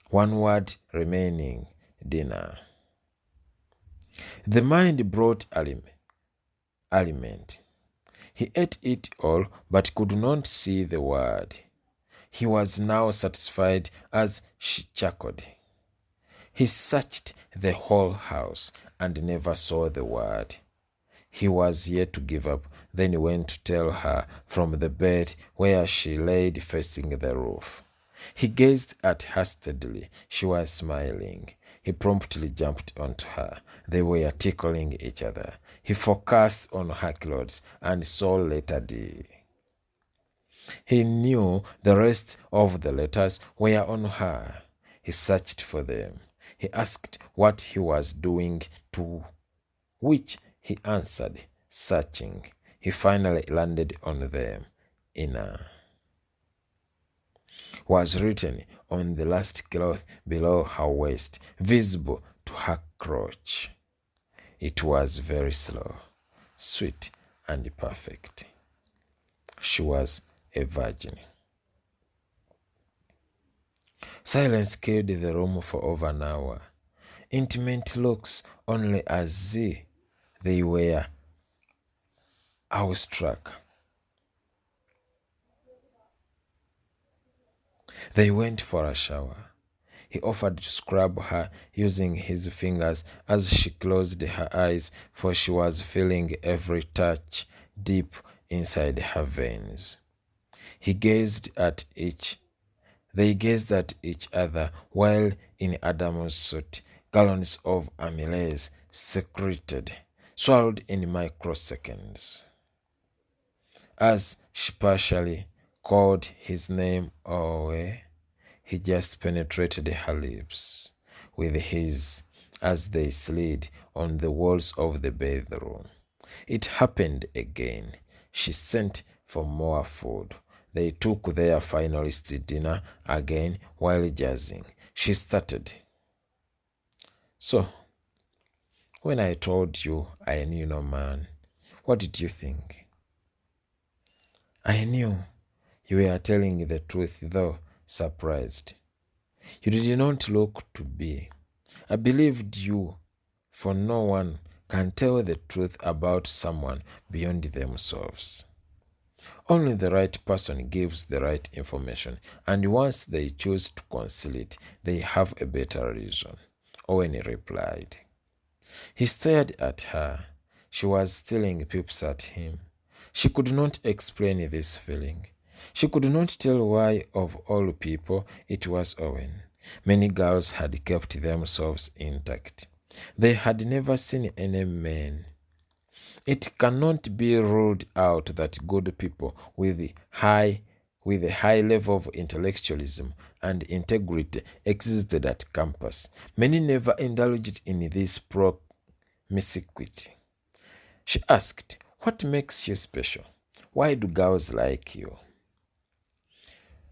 one word remaining: dinner. The mind brought aliment. He ate it all, but could not see the word. He was now satisfied as she chuckled. He searched the whole house and never saw the word. He was yet to give up. Then he went to tell her from the bed where she lay facing the roof. He gazed at her steadily. She was smiling. He promptly jumped onto her. They were tickling each other. He focused on her clothes and saw letter D. He knew the rest of the letters were on her. He searched for them. He asked what he was doing, to which he answered, searching. He finally landed on them. Inner was written on the last cloth below her waist, visible to her crotch. It was very slow, sweet, and perfect. She was a virgin. Silence killed the room for over an hour. Intimate looks only as they were awestruck. They went for a shower. He offered to scrub her using his fingers as she closed her eyes, for she was feeling every touch deep inside her veins. They gazed at each other while in Adam's suit, gallons of amylase secreted, swallowed in microseconds. As she partially called his name away, he just penetrated her lips with his as they slid on the walls of the bathroom. It happened again. She sent for more food. They took their finalist dinner again while jazzing. She started. So, when I told you I knew no man, what did you think? I knew you were telling the truth, though surprised. You did not look to be. I believed you, for no one can tell the truth about someone beyond themselves. Only the right person gives the right information, and once they choose to conceal it, they have a better reason. Owen replied. He stared at her. She was stealing peeps at him. She could not explain this feeling. She could not tell why, of all people, it was Owen. Many girls had kept themselves intact. They had never seen any men. It cannot be ruled out that good people with a high level of intellectualism and integrity existed at campus. Many never indulged in this Misiquity. She asked, "What makes you special? Why do girls like you?"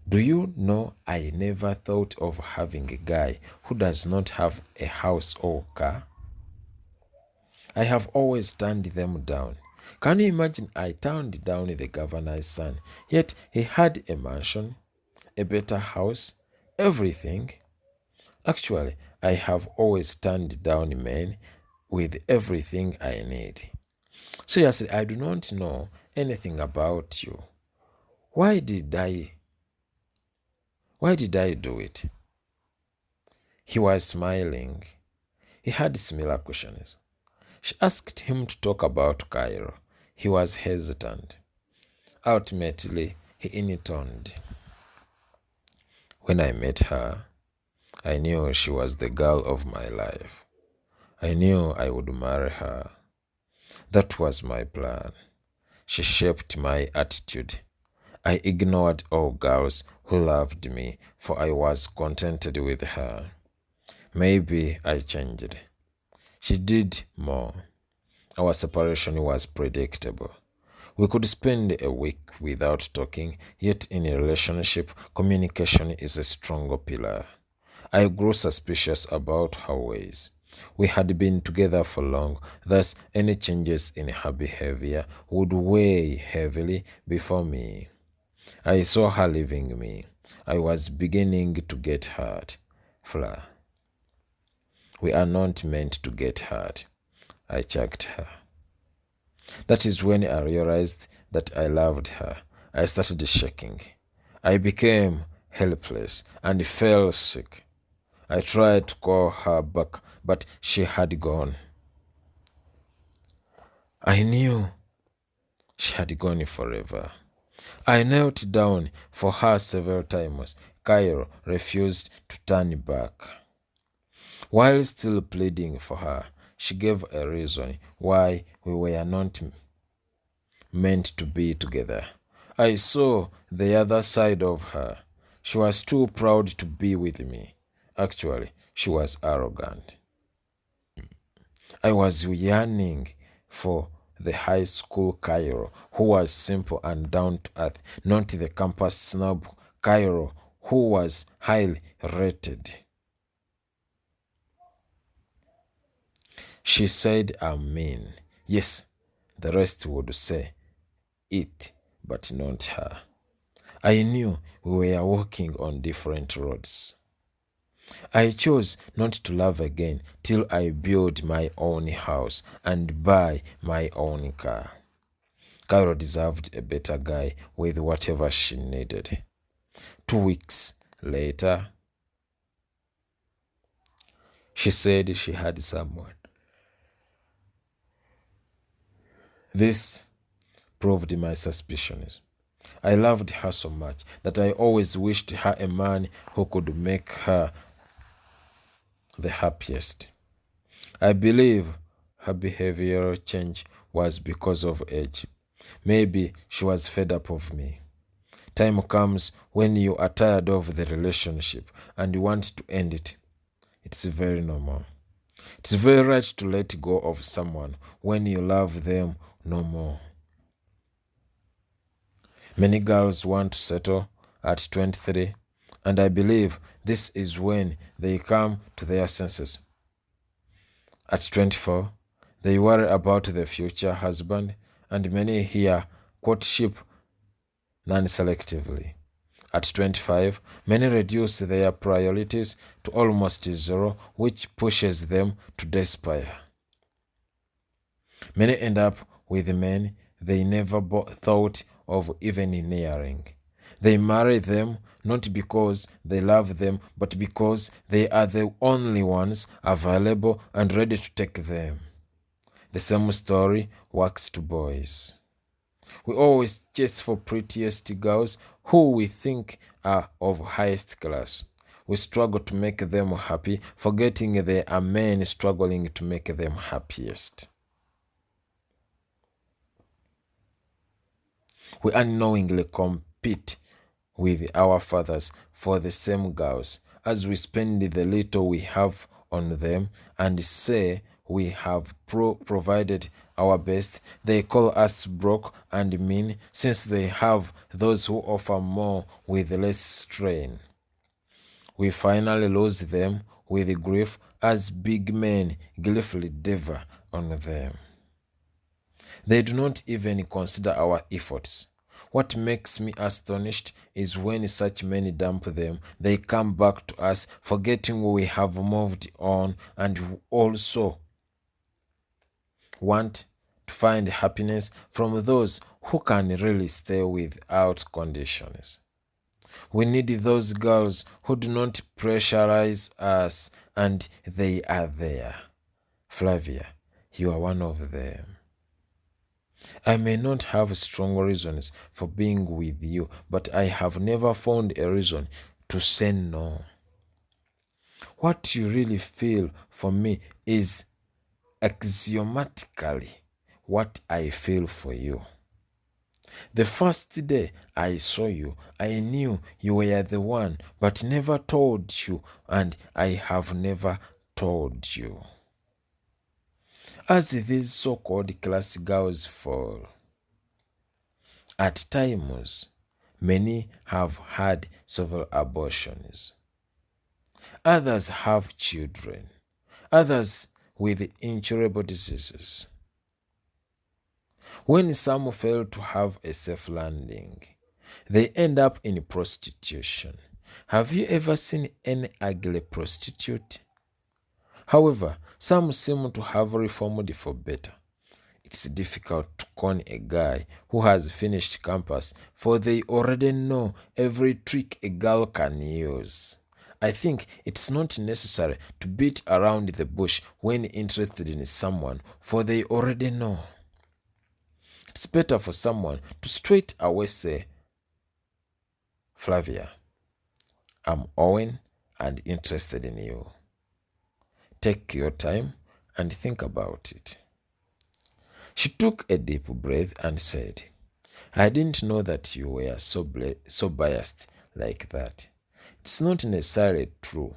Do you know I never thought of having a guy who does not have a house or car? I have always turned them down. Can you imagine I turned down the governor's son, yet he had a mansion, a better house, everything? Actually, I have always turned down men with everything I need. Seriously, I do not know anything about you. Why did I do it? He was smiling. He had similar questions. She asked him to talk about Cairo. He was hesitant. Ultimately, he intoned, "When I met her, I knew she was the girl of my life. I knew I would marry her. That was my plan. She shaped my attitude. I ignored all girls who loved me, for I was contented with her. Maybe I changed. She did more. Our separation was predictable. We could spend a week without talking, yet in a relationship, communication is a stronger pillar. I grew suspicious about her ways. We had been together for long, thus any changes in her behavior would weigh heavily before me. I saw her leaving me. I was beginning to get hurt. Fleur, we are not meant to get hurt. I checked her. That is when I realized that I loved her. I started shaking. I became helpless and fell sick. I tried to call her back, but she had gone. I knew she had gone forever. I knelt down for her several times. Cairo refused to turn back. While still pleading for her, she gave a reason why we were not meant to be together. I saw the other side of her. She was too proud to be with me. Actually, she was arrogant. I was yearning for the high school Cairo who was simple and down to earth, not the campus snob Cairo who was highly rated. She said amen. Yes, the rest would say it, but not her. I knew we were walking on different roads. I chose not to love again till I build my own house and buy my own car. Cairo deserved a better guy with whatever she needed. 2 weeks later, she said she had someone. This proved my suspicions. I loved her so much that I always wished her a man who could make her the happiest. I believe her behavioral change was because of age. Maybe she was fed up of me. Time comes when you are tired of the relationship and you want to end it. It's very normal. It's very right to let go of someone when you love them no more. Many girls want to settle at 23, and I believe this is when they come to their senses. At 24, they worry about the future husband, and many here courtship non-selectively. At 25, many reduce their priorities to almost zero, which pushes them to despair. Many end up with men they never thought of even nearing. They marry them not because they love them, but because they are the only ones available and ready to take them. The same story works to boys. We always chase for prettiest girls who we think are of highest class. We struggle to make them happy, forgetting there are men struggling to make them happiest. We unknowingly compete with our fathers for the same girls as we spend the little we have on them and say we have provided our best, they call us broke and mean, since they have those who offer more with less strain. We finally lose them with grief as big men gleefully devour on them. They do not even consider our efforts. What makes me astonished is when such men dump them, they come back to us, forgetting we have moved on and also want to find happiness from those who can really stay without conditions. We need those girls who do not pressurize us, and they are there. Flavia, you are one of them. I may not have strong reasons for being with you, but I have never found a reason to say no. What you really feel for me is axiomatically what I feel for you. The first day I saw you, I knew you were the one, but never told you, and I have never told you. As these so-called class girls fall, at times, many have had several abortions. Others have children. Others with incurable diseases. When some fail to have a safe landing, they end up in prostitution. Have you ever seen any ugly prostitute? However, some seem to have reformed for better. It's difficult to con a guy who has finished campus, for they already know every trick a girl can use. I think it's not necessary to beat around the bush when interested in someone, for they already know. It's better for someone to straight away say, Flavia, I'm Owen and interested in you. Take your time and think about it. She took a deep breath and said, I didn't know that you were so biased like that. It's not necessarily true.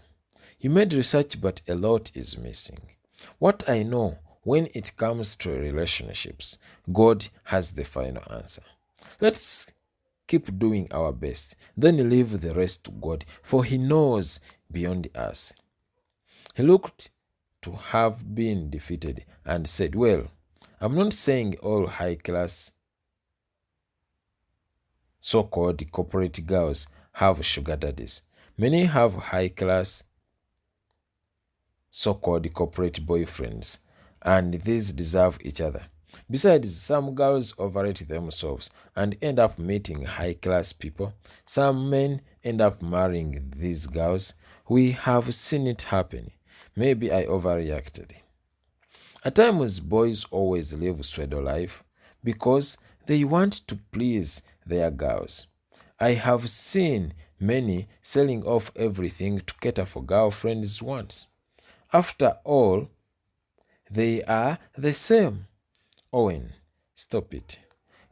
You made research, but a lot is missing. What I know, when it comes to relationships, God has the final answer. Let's keep doing our best, then leave the rest to God, for He knows beyond us. He looked to have been defeated and said, well, I'm not saying all high-class so-called corporate girls have sugar daddies. Many have high-class so-called corporate boyfriends, and these deserve each other. Besides, some girls overrate themselves and end up meeting high-class people. Some men end up marrying these girls. We have seen it happen. Maybe I overreacted. At times, boys always live pseudo life because they want to please their girls. I have seen many selling off everything to cater for girlfriends' wants. After all, they are the same. Owen, stop it.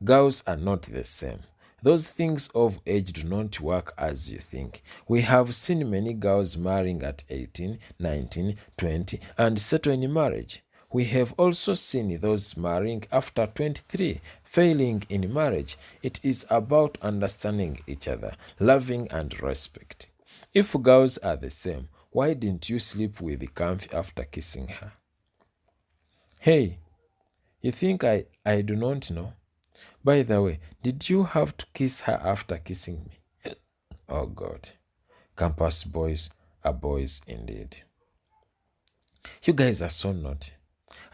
Girls are not the same. Those things of age do not work as you think. We have seen many girls marrying at 18, 19, 20 and settle in marriage. We have also seen those marrying after 23, failing in marriage. It is about understanding each other, loving and respect. If girls are the same, why didn't you sleep with the Kamfi after kissing her? Hey, you think I do not know? By the way, did you have to kiss her after kissing me? Oh God, campus boys are boys indeed. You guys are so naughty.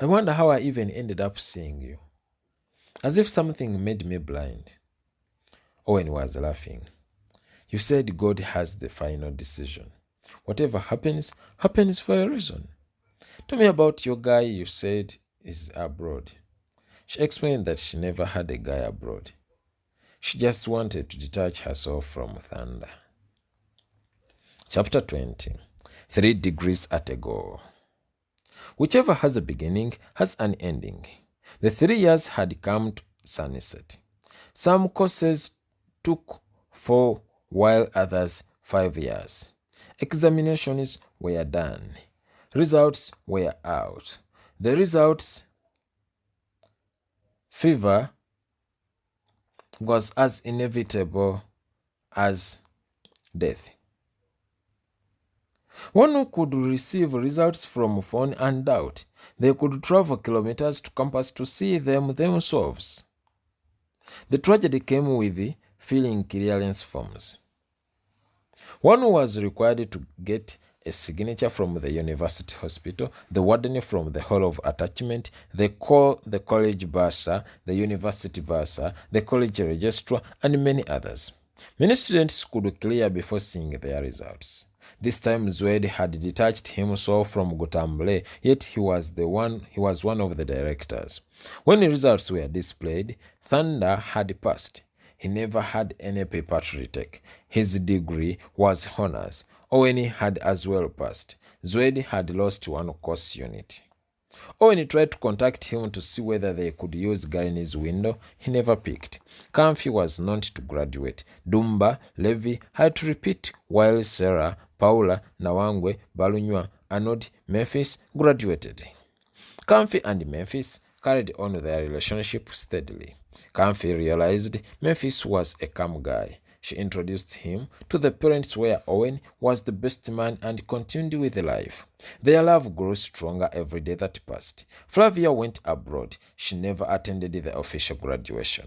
I wonder how I even ended up seeing you. As if something made me blind. Owen was laughing. You said God has the final decision. Whatever happens, happens for a reason. Tell me about your guy you said is abroad. She explained that she never had a guy abroad. She just wanted to detach herself from thunder. Chapter 20. 3 degrees at a go. Whichever has a beginning has an ending. The 3 years had come to sunset. Some courses took 4, while others 5 years. Examinations were done. Results were out. The results, fever was as inevitable as death. One who could receive results from phone and doubt. They could travel kilometers to campus to see them themselves. The tragedy came with the filling clearance forms. One was required to get a signature from the university hospital, the warden from the hall of attachment, the college bursar, the university bursar, the college registrar, and many others. Many students could clear before seeing their results. This time Zwed had detached himself from Gutambule, yet he was one of the directors. When the results were displayed, Thunder had passed. He never had any paper to retake. His degree was honors. Owen had as well passed. Zwed had lost one course unit. Owen tried to contact him to see whether they could use Garini's window. He never picked. Kamfi was not to graduate. Dumba, Levi had to repeat, while Sarah, Paula, Nawangwe, Balunywa, Anod, Memphis graduated. Kamfi and Memphis carried on their relationship steadily. Kamfi realized Memphis was a calm guy. She introduced him to the parents where Owen was the best man and continued with life. Their love grew stronger every day that passed. Flavia went abroad. She never attended the official graduation.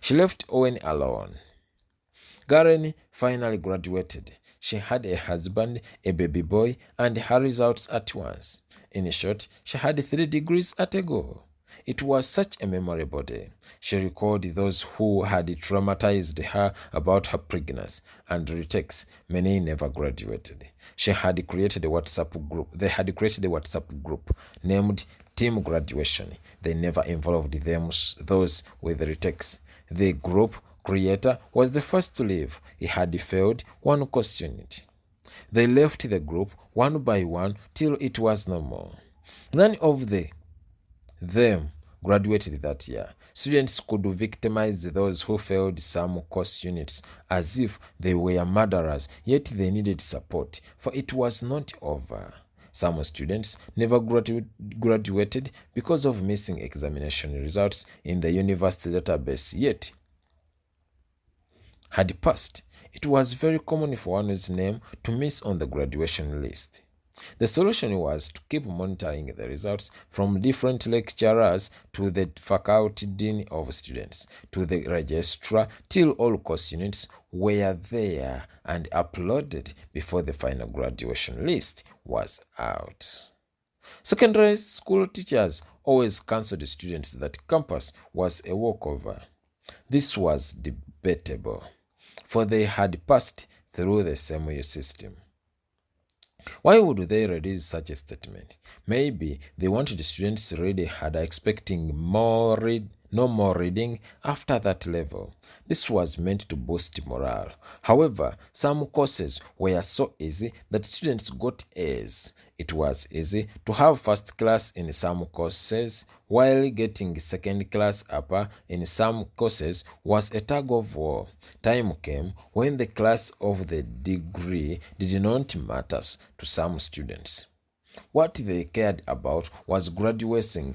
She left Owen alone. Garen finally graduated. She had a husband, a baby boy, and her results at once. In short, she had 3 degrees at a go. It was such a memorable day. She recalled those who had traumatized her about her pregnancy and retakes. Many never graduated. She had created a WhatsApp group. They had created a WhatsApp group named Team Graduation. They never involved those with retakes. The group creator was the first to leave. He had failed one course unit. They left the group one by one till it was no more. None of them graduated that year. Students could victimize those who failed some course units as if they were murderers, yet they needed support, for it was not over. Some students never graduated because of missing examination results in the university database, yet had passed. It was very common for one's name to miss on the graduation list. The solution was to keep monitoring the results from different lecturers to the faculty dean of students to the registrar till all course units were there and uploaded before the final graduation list was out. Secondary school teachers always counseled students that campus was a walkover. This was debatable, for they had passed through the Ssemyalo system. Why would they release such a statement? Maybe they wanted the students to read harder, expecting no more reading after that level. This was meant to boost morale. However, some courses were so easy that students got A's. It was easy to have first class in some courses, while getting second class upper in some courses was a tug of war. Time came when the class of the degree did not matter to some students. What they cared about was graduating,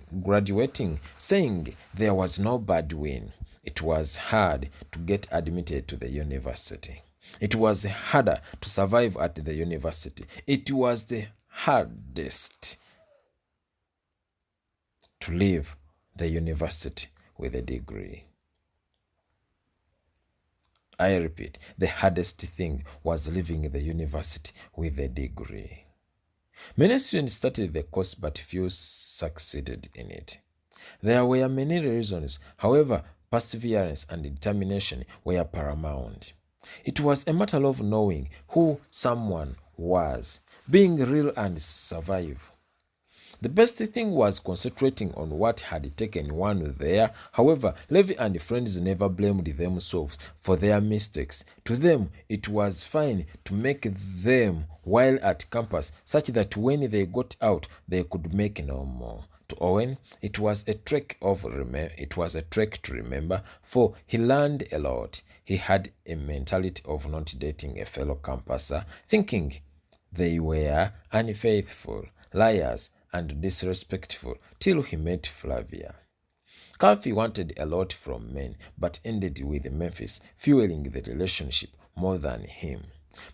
saying there was no bad win. It was hard to get admitted to the university. It was harder to survive at the university. It was the hardest to leave the university with a degree. I repeat, the hardest thing was leaving the university with a degree. Many students started the course, but few succeeded in it. There were many reasons. However, perseverance and determination were paramount. It was a matter of knowing who someone was, being real and survive. The best thing was concentrating on what had taken one there. However, Levi and friends never blamed themselves for their mistakes. To them, it was fine to make them while at campus, such that when they got out, they could make no more. To Owen, it was a trek to remember, for he learned a lot. He had a mentality of not dating a fellow campuser, thinking they were unfaithful. liars, and disrespectful till he met Flavia. Calfee wanted a lot from men, but ended with Memphis fueling the relationship more than him.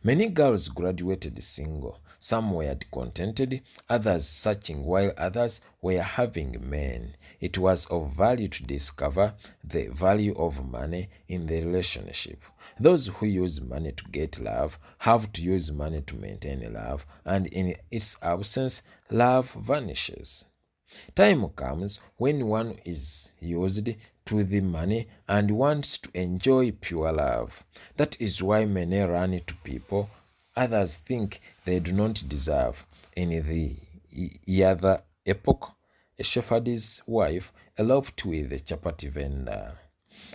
Many girls graduated single. Some were contented, others searching, while others were having men. It was of value to discover the value of money in the relationship. Those who use money to get love have to use money to maintain love, and in its absence, love vanishes. Time comes when one is used to the money and wants to enjoy pure love. That is why many run to people others think they do not deserve. In the other epoch, a shepherd's wife eloped with a chapati vendor.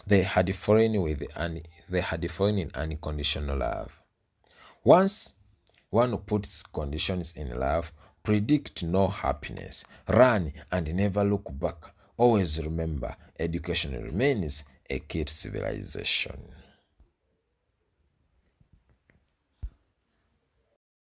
They had fallen in unconditional love. Once one who puts conditions in love, predict no happiness, run and never look back. Always remember, education remains a key to civilization.